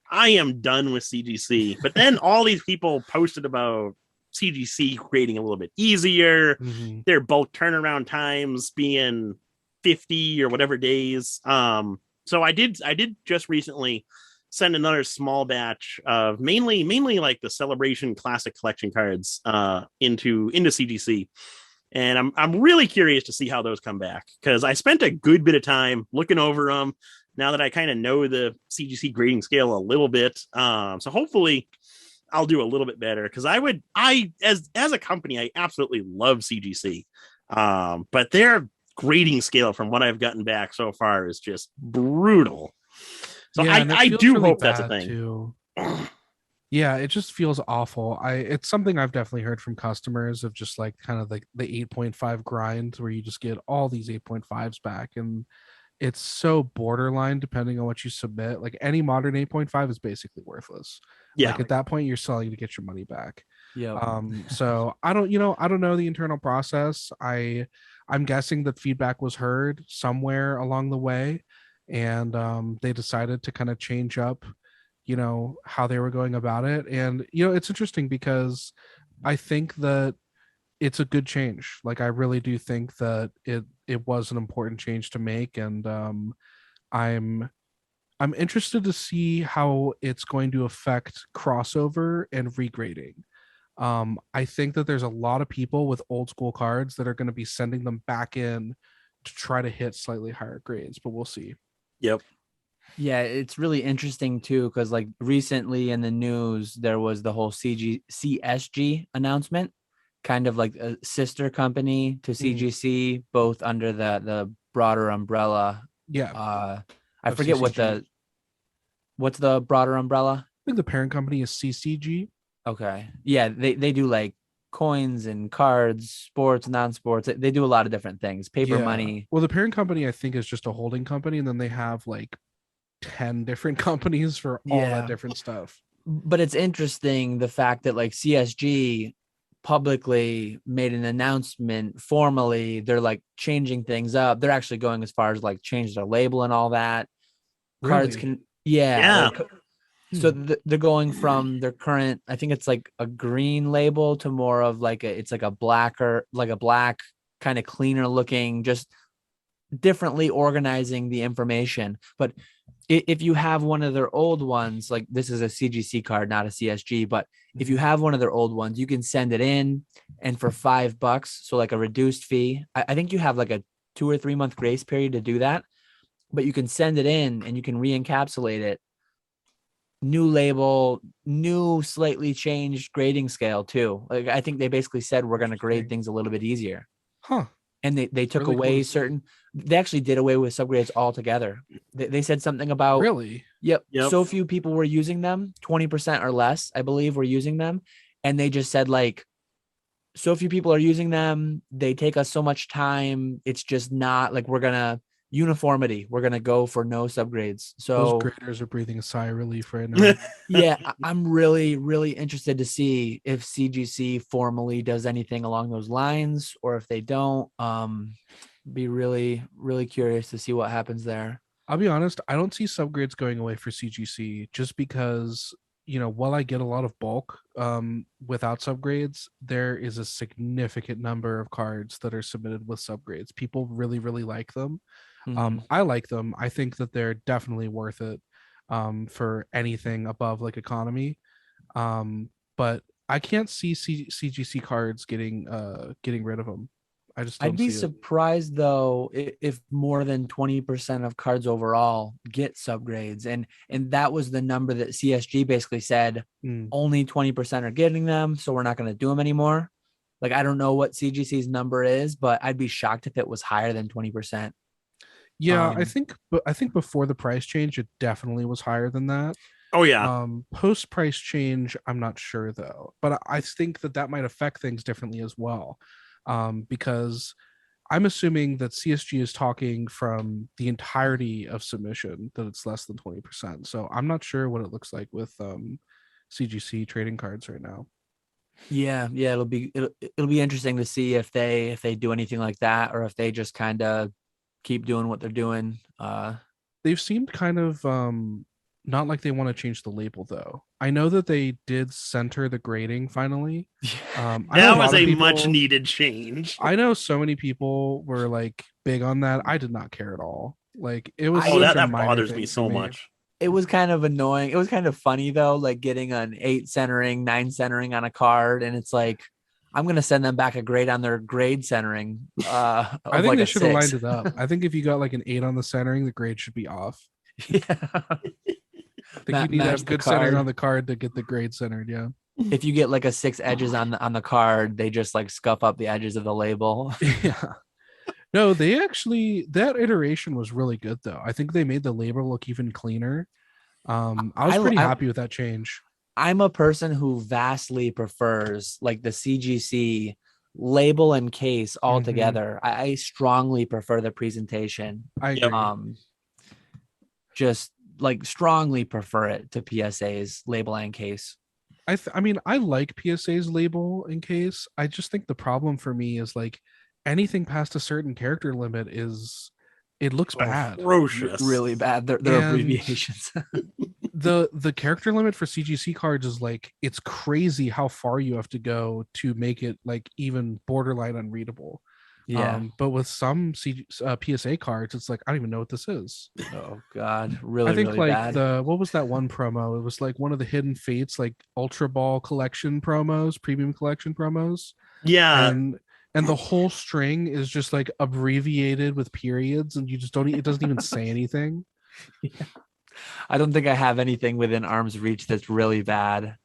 I am done with CGC. But then all these people posted about CGC creating a little bit easier, their bulk turnaround times being 50 or whatever days. So I did just recently send another small batch of mainly like the Celebration Classic Collection cards into CGC, and I'm really curious to see how those come back, because I spent a good bit of time looking over them now that I kind of know the CGC grading scale a little bit. So hopefully I'll do a little bit better, because as a company I absolutely love CGC, but their grading scale from what I've gotten back so far is just brutal. So yeah, I do really hope that's a thing. Too. Yeah, it just feels awful. It's something I've definitely heard from customers of just like kind of like the 8.5 grind, where you just get all these 8.5s back, and it's so borderline depending on what you submit. Like any modern 8.5 is basically worthless. Yeah. Like at that point you're selling to get your money back. Yeah. So I don't know the internal process. I'm guessing that feedback was heard somewhere along the way, and they decided to kind of change up how they were going about it. And it's interesting because I think that it's a good change. Like I really do think that it was an important change to make, and I'm interested to see how it's going to affect crossover and regrading. I think that there's a lot of people with old school cards that are going to be sending them back in to try to hit slightly higher grades, but we'll see. Yep. Yeah, it's really interesting too, because like recently in the news there was the whole CSG announcement, kind of like a sister company to CGC, both under the broader umbrella. Yeah. I forget CCG. What's the broader umbrella? I think the parent company is CCG. Okay. Yeah, they do like coins and cards, sports, non-sports. They do a lot of different things. Paper money. Well, the parent company I think is just a holding company, and then they have like 10 different companies for all that different stuff. But it's interesting the fact that like CSG publicly made an announcement formally. They're like changing things up. They're actually going as far as like change their label and all that. Really? Cards can like, so they're going from their current, I think it's like a green label, to more of like it's like a black kind of cleaner looking, just differently organizing the information. But if you have one of their old ones, like this is a CGC card, not a CSG, but if you have one of their old ones, you can send it in, and for $5, so like a reduced fee, I think you have like a 2 or 3 month grace period to do that, but you can send it in and you can re-encapsulate it. New label, new slightly changed grading scale too. Like I think they basically said we're going to grade things a little bit easier. And they took really away certain. They actually did away with subgrades altogether. They said something about Yep. So few people were using them, 20% or less, I believe, were using them, and they just said like, so few people are using them. They take us so much time. It's just not like we're gonna. Uniformity. We're going to go for no subgrades. So those graders are breathing a sigh of relief right now. Yeah, I'm really, really interested to see if CGC formally does anything along those lines, or if they don't. Be really, really curious to see what happens there. I'll be honest, I don't see subgrades going away for CGC just because, while I get a lot of bulk without subgrades, there is a significant number of cards that are submitted with subgrades. People really, really like them. I like them. I think that they're definitely worth it for anything above like economy. But I can't see CGC cards getting rid of them. I just don't I'd be see it. surprised though if more than 20% of cards overall get subgrades, and that was the number that CSG basically said only 20% are getting them, so we're not going to do them anymore. Like, I don't know what CGC's number is, but I'd be shocked if it was higher than 20%. Yeah, I think before the price change, it definitely was higher than that. Oh yeah. Post price change, I'm not sure though, but I think that might affect things differently as well. Because I'm assuming that CSG is talking from the entirety of submission, that it's less than 20%. So I'm not sure what it looks like with CGC trading cards right now. Yeah, it'll be interesting to see if they do anything like that, or if they just kind of keep doing what they're doing. They've seemed kind of not like they want to change the label though. I know that they did center the grading finally. That was a much needed change. I know so many people were like big on that. I did not care at all. Like, it was that bothers me so much. It was kind of annoying. It was kind of funny though, like getting an 8 centering, 9 centering on a card, and it's like, I'm gonna send them back a grade on their grade centering. I think like they should have lined it up. I think if you got like an 8 on the centering, the grade should be off. Yeah. I think you need to have good centering on the card to get the grade centered. Yeah. If you get like a 6 edges on the card, they just like scuff up the edges of the label. Yeah. No, they actually, that iteration was really good though. I think they made the label look even cleaner. I was pretty happy with that change. I'm a person who vastly prefers like the CGC label and case all together. I strongly prefer the presentation. I agree. Just like strongly prefer it to PSA's label and case. I mean, I like PSA's label and case. I just think the problem for me is like anything past a certain character limit it looks bad. Ferocious. Really bad. They're abbreviations. the character limit for CGC cards is like, it's crazy how far you have to go to make it like even borderline unreadable. Yeah. But with some PSA cards, it's like, I don't even know what this is. Oh God, really? I think really like bad. what was that one promo? It was like one of the Hidden Fates, like Ultra Ball collection promos, premium collection promos. Yeah. And the whole string is just like abbreviated with periods, and you just don't. It doesn't even say anything. Yeah. I don't think I have anything within arm's reach that's really bad.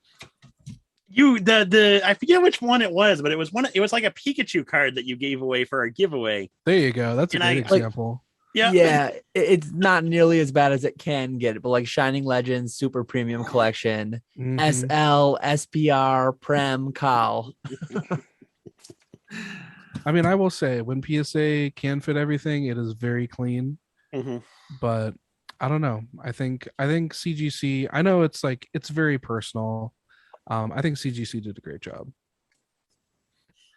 I forget which one it was, but it was like a Pikachu card that you gave away for a giveaway. There you go. That's a good example. Yeah, it's not nearly as bad as it can get, but like Shining Legends Super Premium Collection, SL, SPR, Prem, Kal. I mean, I will say when PSA can fit everything, it is very clean. But I don't know. I think CGC, I know it's like, it's very personal. I think CGC did a great job.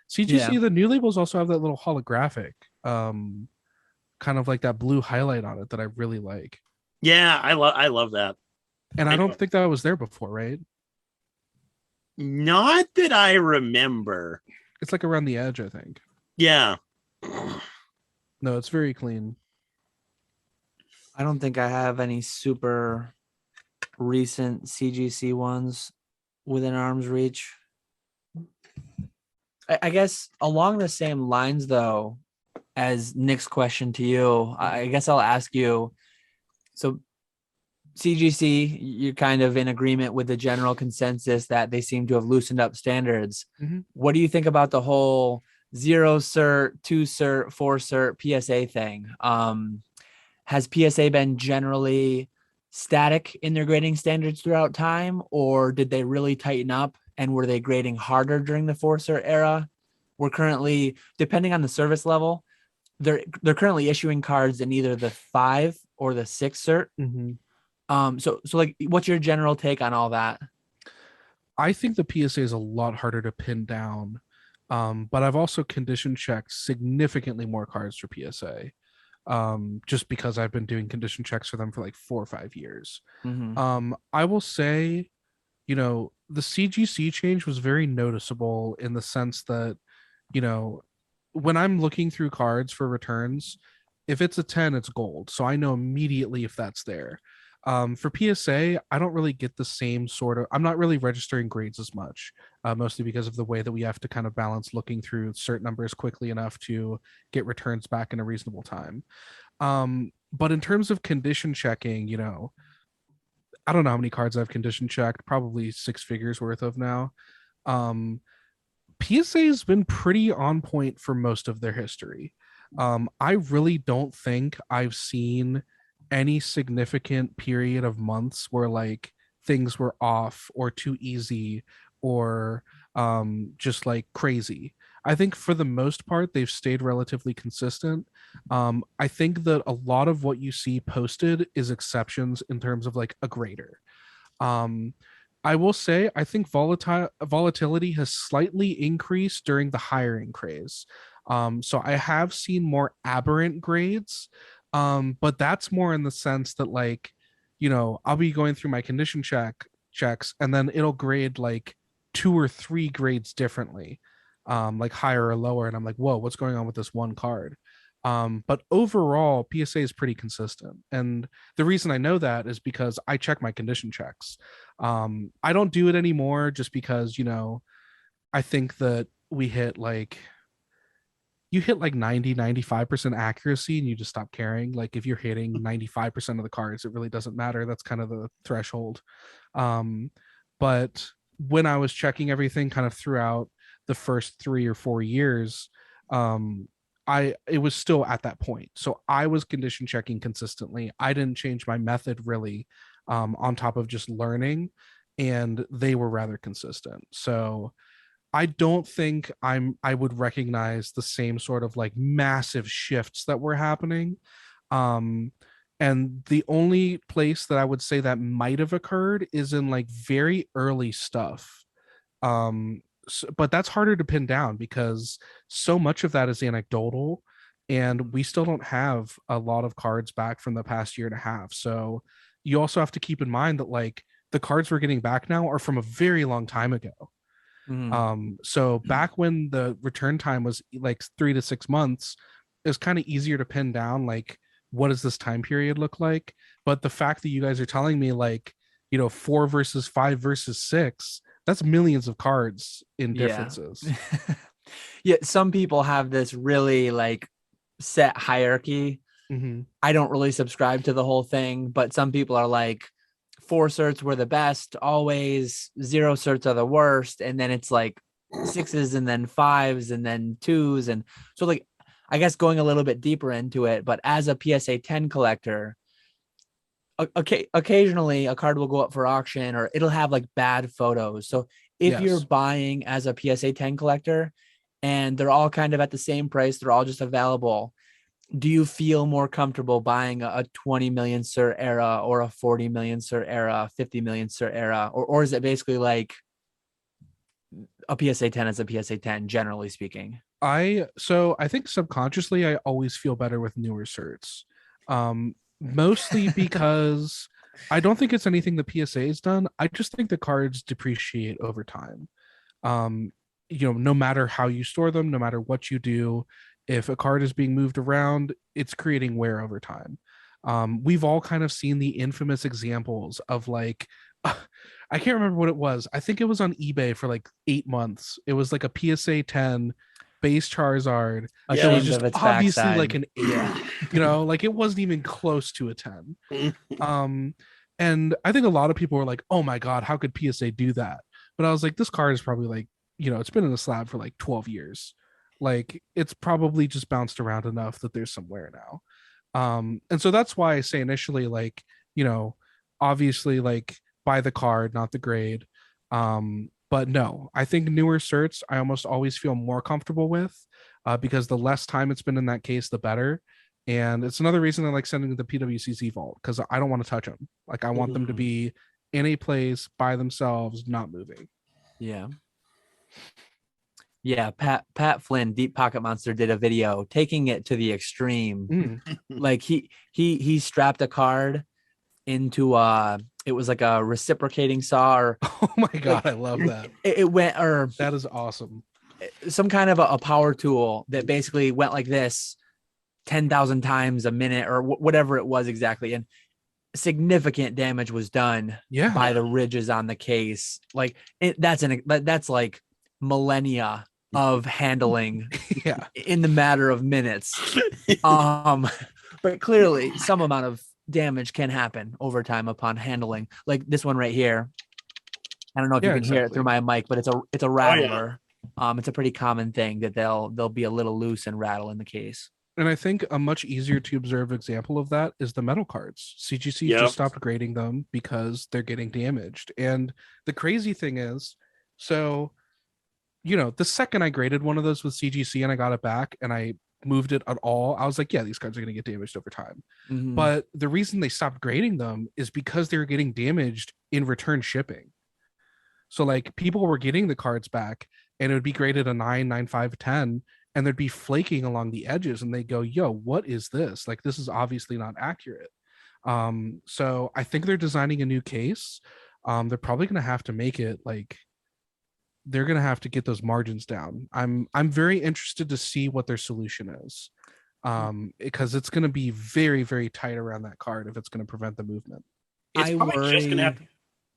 CGC, the new labels also have that little holographic, kind of like that blue highlight on it that I really like. Yeah, I love that. And I don't think that was there before, right? Not that I remember. It's like around the edge, I think. Yeah. No, it's very clean. I don't think I have any super recent CGC ones within arm's reach. I guess along the same lines, though, as Nick's question to you, I guess I'll ask you. So CGC, you're kind of in agreement with the general consensus that they seem to have loosened up standards. What do you think about the whole 0 cert, 2 cert, 4 cert PSA thing? Has PSA been generally static in their grading standards throughout time, or did they really tighten up and were they grading harder during the 4 cert era? We're currently, depending on the service level, they're currently issuing cards in either the 5 or the 6 cert. So like, what's your general take on all that? I think the PSA is a lot harder to pin down But I've also condition checked significantly more cards for PSA, just because I've been doing condition checks for them for like 4 or 5 years. I will say, the CGC change was very noticeable in the sense that, when I'm looking through cards for returns, if it's a 10, it's gold. So I know immediately if that's there. For PSA, I don't really get the same sort of, I'm not really registering grades as much, mostly because of the way that we have to kind of balance looking through certain numbers quickly enough to get returns back in a reasonable time. But in terms of condition checking, I don't know how many cards I've condition checked, probably 6 figures worth of now. PSA has been pretty on point for most of their history. I really don't think I've seen any significant period of months where like things were off or too easy or just like crazy. I think for the most part, they've stayed relatively consistent. I think that a lot of what you see posted is exceptions in terms of like a grader. I will say, I think volatility has slightly increased during the hiring craze. So I have seen more aberrant grades, but that's more in the sense that like, I'll be going through my condition checks, and then it'll grade like 2 or 3 grades differently, like higher or lower, and I'm like, whoa, what's going on with this one card? But overall, PSA is pretty consistent, and the reason I know that is because I check my condition checks. I don't do it anymore just because I think that you hit like 90-95% accuracy and you just stop caring. Like if you're hitting 95% of the cards, it really doesn't matter. That's kind of the threshold. But when I was checking everything kind of throughout the first 3 or 4 years, it was still at that point. So I was condition checking consistently. I didn't change my method really, on top of just learning, and they were rather consistent. So I don't think I would recognize the same sort of like massive shifts that were happening. And the only place that I would say that might have occurred is in like very early stuff. But that's harder to pin down because so much of that is anecdotal, and we still don't have a lot of cards back from the past year and a half. So you also have to keep in mind that like the cards we're getting back now are from a very long time ago. So back when the return time was like 3 to 6 months, it was kind of easier to pin down like what does this time period look like. But the fact that you guys are telling me like 4 versus 5 versus 6, that's millions of cards in differences. Yeah, some people have this really like set hierarchy. I don't really subscribe to the whole thing, but some people are like 4 certs were the best always, 0 certs are the worst, and then it's like 6s and then 5s and then 2s. And so like I guess going a little bit deeper into it, but as a PSA 10 collector, occasionally a card will go up for auction or it'll have like bad photos. So if you're buying as a PSA 10 collector and they're all kind of at the same price, they're all just available, do you feel more comfortable buying a 20 million cert era or a 40 million cert era, 50 million cert era, or is it basically like a PSA 10 is a PSA 10, generally speaking? So I think subconsciously I always feel better with newer certs, mostly because I don't think it's anything the PSA has done. I just think the cards depreciate over time. No matter how you store them, no matter what you do, if a card is being moved around, it's creating wear over time. We've all kind of seen the infamous examples of like, I can't remember what it was. I think it was on eBay for like 8 months. It was like a PSA 10 base Charizard. It was just obviously backside. Like an 8, like it wasn't even close to a 10. And I think a lot of people were like, oh my God, how could PSA do that? But I was like, this card is probably like, it's been in the slab for like 12 years. Like it's probably just bounced around enough that there's some wear now. And so that's why I say initially, like, obviously like buy the card, not the grade. But no, I think newer certs I almost always feel more comfortable with, because the less time it's been in that case, the better. And it's another reason I like sending to the PWCC vault, because I don't want to touch them. Like I want them to be in a place by themselves, not moving. Yeah. Yeah, Pat Flynn, Deep Pocket Monster, did a video taking it to the extreme. Like he strapped a card into it was like a reciprocating saw, or Oh my god, I love that. it went, or That is awesome. some kind of a power tool that basically went like this 10,000 times a minute, or whatever it was exactly, and significant damage was done by the ridges on the case. Like that's like millennia of handling in the matter of minutes. But clearly some amount of damage can happen over time upon handling. Like this one right here, I don't know if you can hear it through my mic, but it's a rattler. It's a pretty common thing that they'll be a little loose and rattle in the case. And I think a much easier to observe example of that is the metal cards. CGC just stopped grading them because they're getting damaged. And the crazy thing is, so, you know, the second I graded one of those with CGC and I got it back and I moved it at all, I was like, yeah, these cards are going to get damaged over time. But the reason they stopped grading them is because they were getting damaged in return shipping. So like people were getting the cards back and it would be graded a 9, 9, 5, 10, and they'd be flaking along the edges and they go, yo, what is this? Like, this is obviously not accurate. So I think they're designing a new case. They're probably going to have to make it like, they're going to have to get those margins down. I'm very interested to see what their solution is. Because it's going to be very, very tight around that card if it's going to prevent the movement. It's probably just going to have to...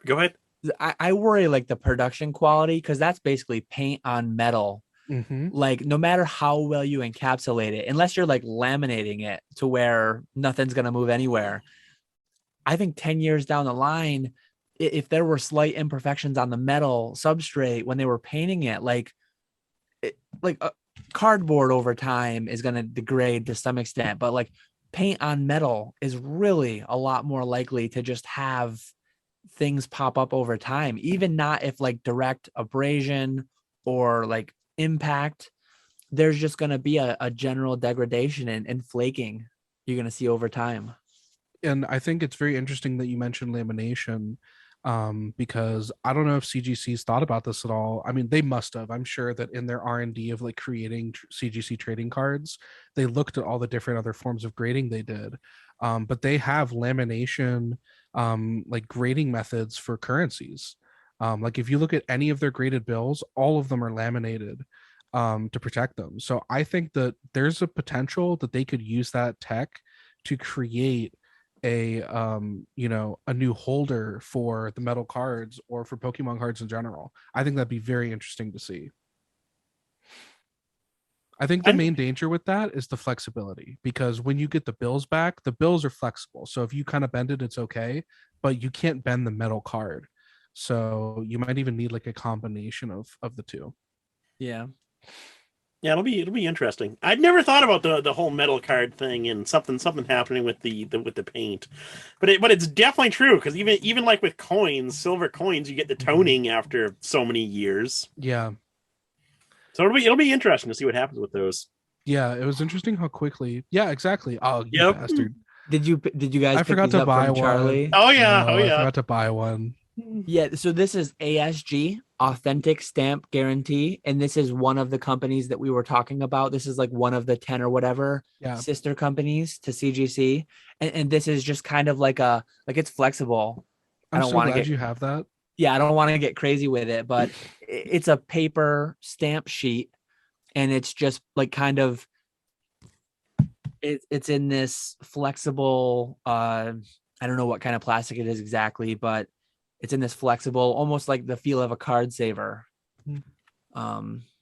Go ahead. I worry like the production quality, because that's basically paint on metal. Like no matter how well you encapsulate it, unless you're like laminating it to where nothing's going to move anywhere, I think 10 years down the line, if there were slight imperfections on the metal substrate when they were painting it, like cardboard over time is going to degrade to some extent, but like paint on metal is really a lot more likely to just have things pop up over time, even not if like direct abrasion or like impact. There's just going to be a general degradation and flaking you're going to see over time. And I think it's very interesting that you mentioned lamination, because I don't know if CGC's thought about this at all. I mean, they must have. I'm sure that in their R&D of like creating CGC trading cards, they looked at all the different other forms of grading they did. But they have lamination, like grading methods for currencies. Like if you look at any of their graded bills, all of them are laminated to protect them. So I think that there's a potential that they could use that tech to create a a new holder for the metal cards or for Pokemon cards in general. I think that'd be very interesting to see. I think the main danger with that is the flexibility, because when you get the bills back, the bills are flexible. So if you kind of bend it, it's okay, but you can't bend the metal card. So you might even need like a combination of the two. Yeah. Yeah, it'll be interesting. I'd never thought about the whole metal card thing and something happening with the paint, but it's definitely true, because even like with coins, silver coins, you get the toning after so many years. Yeah. So it'll be interesting to see what happens with those. Yeah, it was interesting how quickly. Yeah, exactly. Oh, you bastard! Did you guys? I forgot to buy one. Charlie? Oh yeah, I forgot to buy one. Yeah, so this is ASG, Authentic Stamp Guarantee, and this is one of the companies that we were talking about. This is like one of the 10 or whatever sister companies to CGC, and this is just kind of like it's flexible. I'm so glad you have that. Yeah, I don't want to get crazy with it, but it's a paper stamp sheet, and it's just like kind of it's in this flexible. I don't know what kind of plastic it is exactly, but it's in this flexible, almost like the feel of a card saver.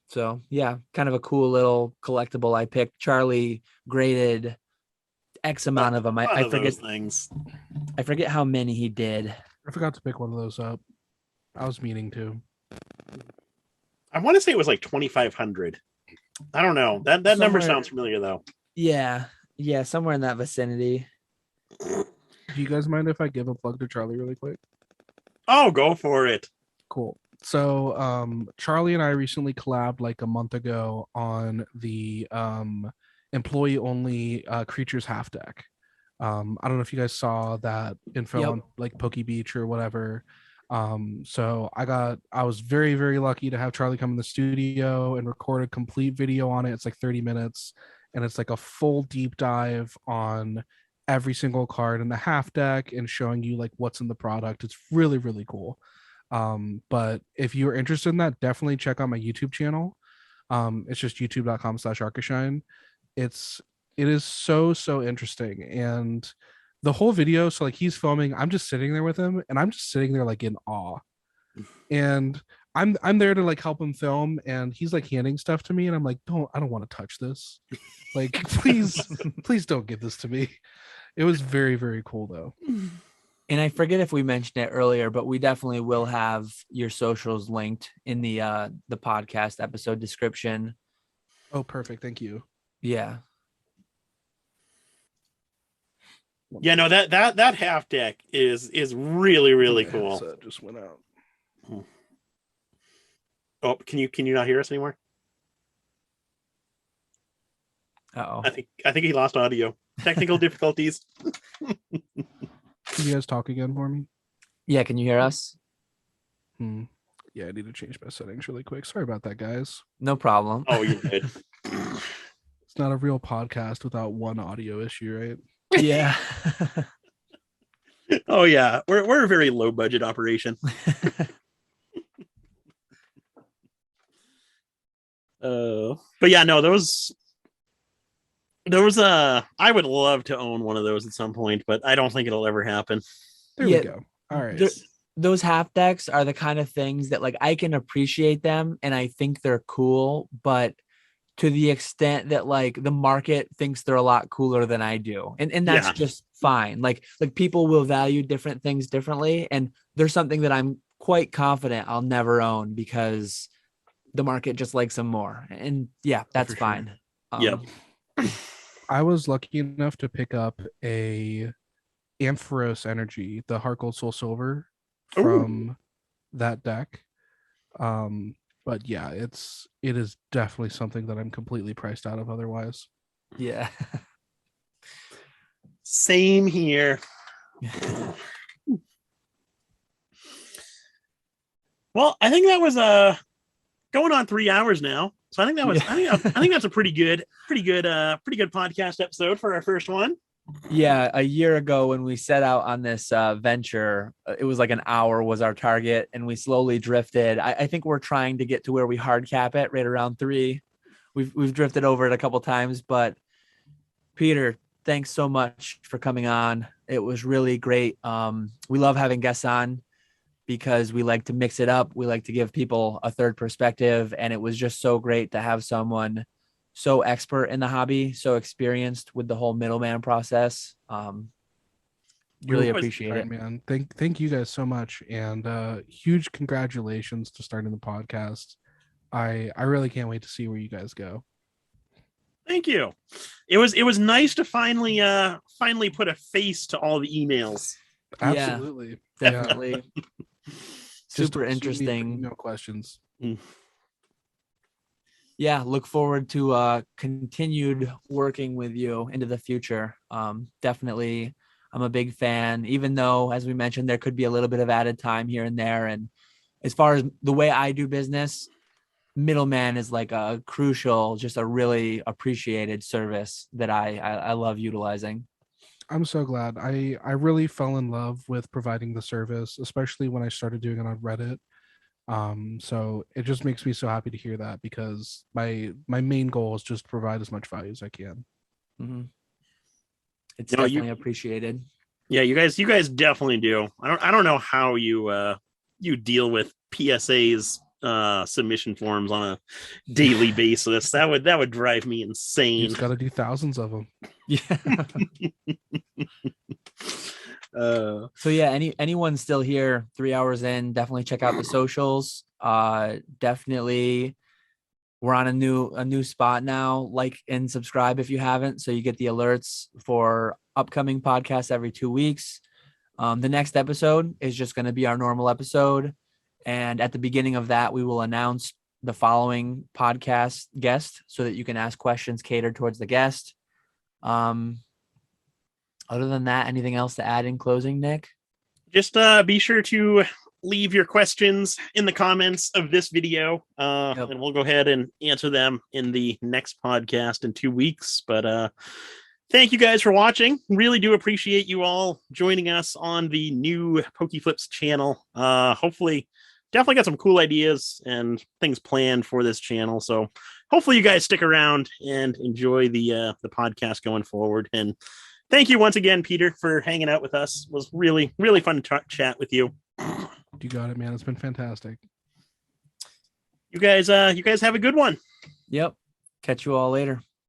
So yeah, kind of a cool little collectible I picked. Charlie graded X amount of them. I forget things. I forget how many he did. I forgot to pick one of those up. I was meaning to. I want to say it was like 2,500. I don't know. That number sounds familiar though. Yeah, somewhere in that vicinity. Do you guys mind if I give a plug to Charlie really quick? Oh, go for it. Cool. So Charlie and I recently collabed like a month ago on the employee only Creatures half deck. I don't know if you guys saw that info on like Poke Beach or whatever. So I was very, very lucky to have Charlie come in the studio and record a complete video on it. It's like 30 minutes, and it's like a full deep dive on every single card in the half deck and showing you like what's in the product. It's really, really cool. But if you're interested in that, definitely check out my YouTube channel. It's just youtube.com/Arkashine. It is so interesting. And the whole video, so like he's filming, I'm just sitting there with him, and I'm just sitting there like in awe. And I'm there to like help him film, and he's like handing stuff to me, and I'm like, I don't want to touch this. Like, please don't give this to me. It was very, very cool though. And I forget if we mentioned it earlier, but we definitely will have your socials linked in the podcast episode description. Oh, perfect. Thank you. Yeah. Yeah, no, that half deck is really, really cool. So it just went out. Oh, can you not hear us anymore? Uh-oh. I think he lost audio. Technical difficulties. Can you guys talk again for me? Yeah, can you hear us? Yeah, I need to change my settings really quick. Sorry about that, guys. No problem. Oh, you're good. It's not a real podcast without one audio issue, right? Yeah. Oh yeah, we're a very low budget operation. But yeah, no, those I would love to own one of those at some point, but I don't think it'll ever happen. There we go. All right. Those half decks are the kind of things that like I can appreciate them and I think they're cool, but to the extent that like the market thinks they're a lot cooler than I do. And that's just fine. Like people will value different things differently. And there's something that I'm quite confident I'll never own because the market just likes them more. And yeah, that's fine. Yep. I was lucky enough to pick up a Ampharos Energy, the Heart Gold Soul Silver from that deck. But yeah, it is definitely something that I'm completely priced out of otherwise. Yeah. Same here. Well, I think that was going on 3 hours now. So I think that was I think that's a pretty good podcast episode for our first one. Yeah, a year ago when we set out on this venture, it was like an hour was our target, and we slowly drifted. I think we're trying to get to where we hard cap it right around 3. We've drifted over it a couple times, but Peter, thanks so much for coming on. It was really great. We love having guests on because we like to mix it up. We like to give people a third perspective, and it was just so great to have someone so expert in the hobby, so experienced with the whole middleman process. Really appreciate it, man. Thank you guys so much, and huge congratulations to starting the podcast. I really can't wait to see where you guys go. Thank you. It was nice to finally put a face to all the emails. Absolutely, definitely. Super interesting. No questions. Yeah, look forward to continued working with you into the future. Definitely, I'm a big fan, even though, as we mentioned, there could be a little bit of added time here and there. And as far as the way I do business, middleman is like a crucial, just a really appreciated service that I love utilizing. I'm so glad. I really fell in love with providing the service, especially when I started doing it on Reddit. So it just makes me so happy to hear that, because my main goal is just to provide as much value as I can. Mm-hmm. It's definitely appreciated. Yeah, you guys definitely do. I don't know how you deal with PSA's submission forms on a daily basis. That would drive me insane. You just got to do thousands of them. Yeah. So yeah, anyone still here 3 hours in, definitely check out the socials. Definitely we're on a new spot now. Like and subscribe if you haven't, so you get the alerts for upcoming podcasts every 2 weeks. The next episode is just going to be our normal episode, and at the beginning of that we will announce the following podcast guest so that you can ask questions catered towards the guest. Other than that, anything else to add in closing, Nick? Just be sure to leave your questions in the comments of this video, and we'll go ahead and answer them in the next podcast in 2 weeks. But thank you guys for watching. Really do appreciate you all joining us on the new PokeFlipz channel. Hopefully, definitely got some cool ideas and things planned for this channel. So hopefully you guys stick around and enjoy the podcast going forward. And thank you once again, Peter, for hanging out with us. It was really, really fun to chat with you. You got it, man. It's been fantastic. You guys have a good one. Yep. Catch you all later.